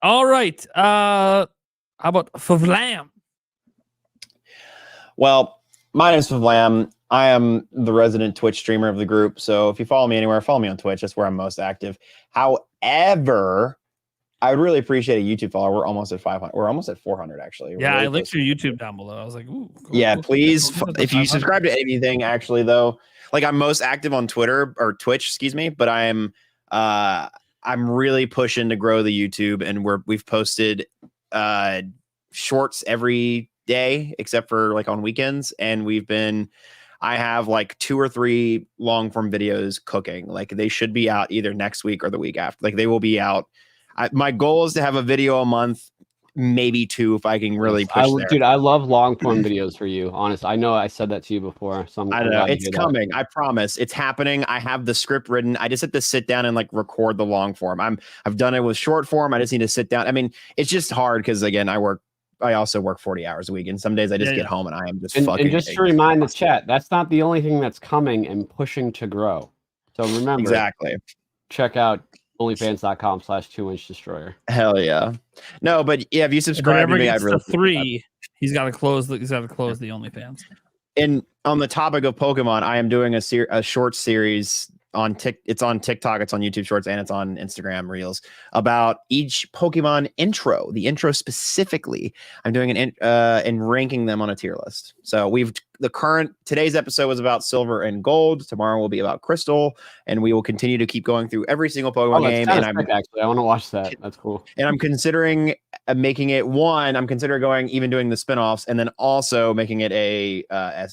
All right. How about Favlam? Well, my name's Favlam. I am the resident Twitch streamer of the group. So if you follow me anywhere, follow me on Twitch. That's where I'm most active. However, I would really appreciate a YouTube follow. We're almost at 500. We're almost at 400, actually. We're Yeah, really I linked close. your YouTube down below. I was like, ooh. Cool, Yeah, cool. please. Cool, cool, If you 500. subscribe to anything, actually, though, like I'm most active on Twitter or Twitch, excuse me, but I'm really pushing to grow the YouTube, and we've posted shorts every day except for like on weekends, and I have like 2 or 3 long form videos cooking. Like they should be out either next week or the week after. Like they will be out. My goal is to have a video a month, maybe 2 if I can really push there. Dude, I love long form videos for you. Honest, I know I said that to you before. So I don't know. It's coming. I promise. It's happening. I have the script written. I just have to sit down and like record the long form. I've done it with short form. I just need to sit down. I mean, it's just hard because again, I also work 40 hours a week, and some days I just get home and I am just fucking. And just to remind the chat, that's not the only thing that's coming and pushing to grow. So remember, exactly. Check out onlyfans.com/2inch destroyer. Hell yeah. No, but yeah, if you subscribe to me, I'd really to 3. He's got to close the OnlyFans. And on the topic of Pokemon, I am doing a short series on it's on TikTok, it's on YouTube Shorts, and it's on Instagram Reels about each Pokemon intro, the intro specifically. I'm doing and ranking them on a tier list. So today's episode was about Silver and Gold. Tomorrow will be about Crystal, and we will continue to keep going through every single Pokemon game. And actually, I want to watch that. That's cool. And I'm considering making it I'm considering even doing the spinoffs, and then also making it a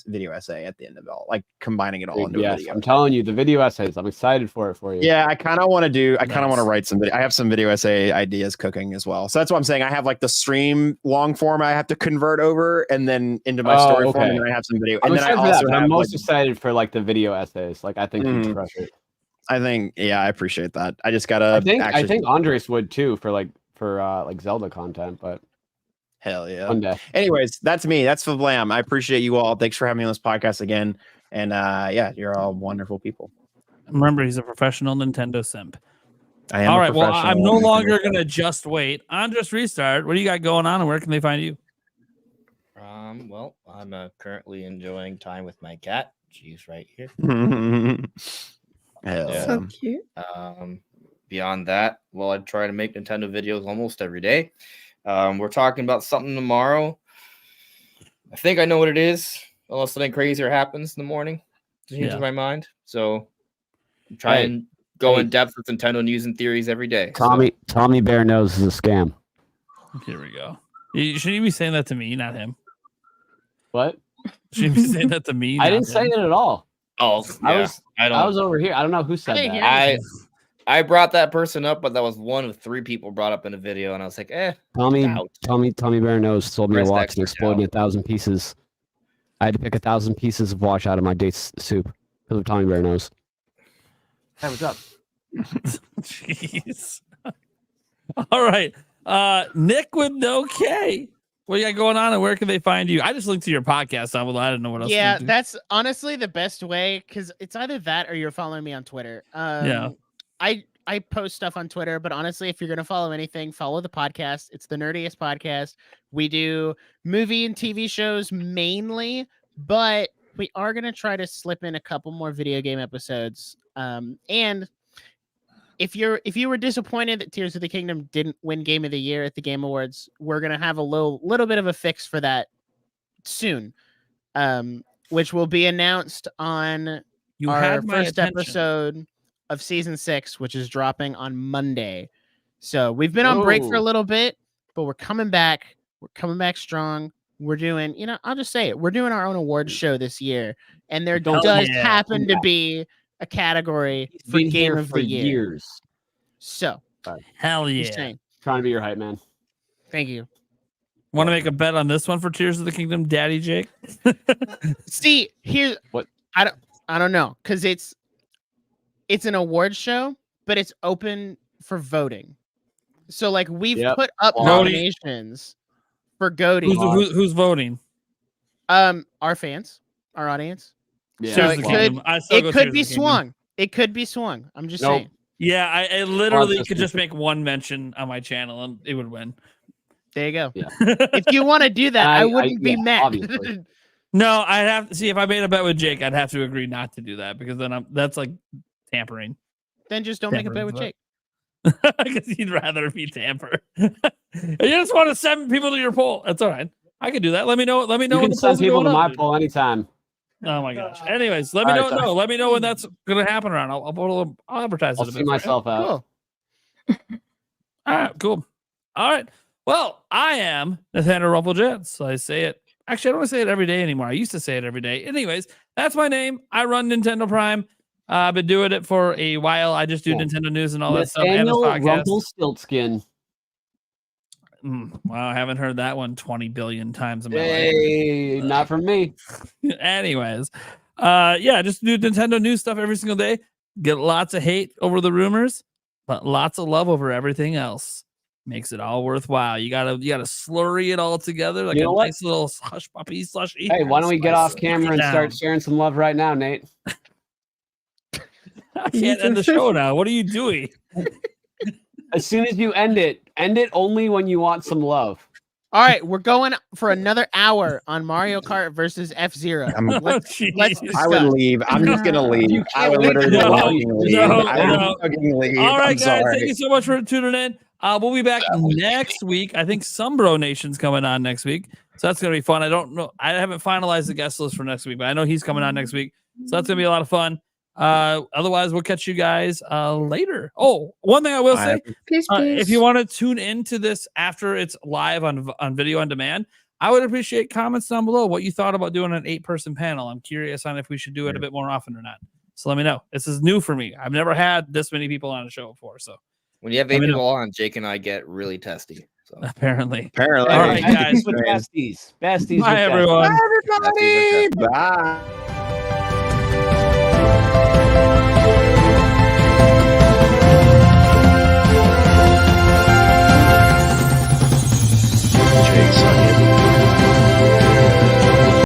video essay at the end of it all, like combining it all into a video. I'm telling you, the video essays. I'm excited for you. Yeah, I kind of want to write some video. I have some video essay ideas cooking as well. So that's what I'm saying. I have like the stream long form I have to convert over and then into my story form, and then I have some video. And then I also I'm most excited for like the video essays. Like I think you'd crush it. I appreciate that. I just gotta. I think Andres would too for like Zelda content, but hell yeah. One day. Anyways, that's me. That's Favlam. I appreciate you all. Thanks for having me on this podcast again. And you're all wonderful people. Remember, he's a professional Nintendo simp. I am. All right. Well, I'm no longer gonna just wait. Andres Restart. What do you got going on, and where can they find you? Well, I'm currently enjoying time with my cat. She's right here. So cute. Beyond that, well, I try to make Nintendo videos almost every day. We're talking about something tomorrow. I think I know what it is, unless something crazier happens in the morning to change my mind. So I'm trying to go in depth with Nintendo news and theories every day. Tommy Bear Nose is a scam. Here we go. Should you be saying that to me, not him? What? Should you be saying that to me? I didn't say it at all. Oh, yeah. I was over here. I don't know who said that. I brought that person up, but that was one of 3 people brought up in a video, and I was like, Tommy Bear Nose told me Rest a watch extra and exploded in 1,000 pieces. I had to pick 1,000 pieces of watch out of my date's soup because of Tommy Bear Nose. Hey, what's up? Jeez. All right. Nick with no K. What you got going on, and where can they find you? I just linked to your podcast. I don't know what else. Yeah, that's honestly the best way, because it's either that or you're following me on Twitter. I post stuff on Twitter, but honestly, if you're going to follow anything, follow the podcast. It's the nerdiest podcast. We do movie and TV shows mainly, but we are going to try to slip in a couple more video game episodes And if you were disappointed that Tears of the Kingdom didn't win Game of the Year at the Game Awards, we're gonna have a little bit of a fix for that soon, which will be announced on our first episode of season 6, which is dropping on Monday. So we've been on break for a little bit, but we're coming back. We're coming back strong. We're doing, I'll just say it. We're doing our own awards show this year, and there does happen to be a category for Game of the Year. Years. So, hell yeah! Just saying. Trying to be your hype man. Thank you. Want to make a bet on this one for Tears of the Kingdom, Daddy Jake? See, here's what I don't know, because it's an award show, but it's open for voting. So like we've put up nominations for GOTY. Who's voting? Our fans, our audience. Yeah. So it could be swung. It could be swung. I'm just saying. Yeah, I literally could just make one mention on my channel and it would win. There you go. Yeah. If you want to do that, I wouldn't be mad. Obviously. No, I'd have to see if I made a bet with Jake. I'd have to agree not to do that because then that's like tampering. Then just don't make a bet with Jake. Because you'd rather be tamper. You just want to send people to your poll. That's all right. I could do that. Let me know. Let me know. You can send people to my poll anytime. Oh my gosh. Anyways, let me know. No, let me know when that's gonna happen around. I'll advertise it. I'll see myself out. Cool. All right, cool. All right. Well, I am Nathaniel Rumpeljet. I say it. Actually, I don't want to say it every day anymore. I used to say it every day. Anyways, that's my name. I run Nintendo Prime. I've been doing it for a while. I just do Nintendo news and all that stuff. And this podcast. Rumpelstiltskin. Wow, I haven't heard that one 20 billion times in my life. Not from me. Anyways, just do Nintendo news stuff every single day. Get lots of hate over the rumors, but lots of love over everything else. Makes it all worthwhile. You gotta slurry it all together like a nice little hush puppy slushy. Hey, why don't we get off camera and start sharing some love right now, Nate? I can't end the show now. What are you doing? As soon as you end it only when you want some love. All right, we're going for another hour on Mario Kart versus F-Zero. Let's discuss. I would leave. I'm just gonna leave. I would literally leave. I would fucking leave. All right, guys, thank you so much for tuning in. We'll be back next week. I think Sumbro Nation's coming on next week, so that's gonna be fun. I don't know. I haven't finalized the guest list for next week, but I know he's coming on next week, so that's gonna be a lot of fun. Otherwise, we'll catch you guys later. Oh, one thing I will say, peace. If you want to tune into this after it's live on video on demand, I would appreciate comments down below what you thought about doing an 8-person panel. I'm curious on if we should do it a bit more often or not. So let me know. This is new for me. I've never had this many people on a show before. So when you have 8 people on, Jake and I get really testy. So apparently. All right, guys. Besties. Bye, everyone. Bye, everybody. Bye.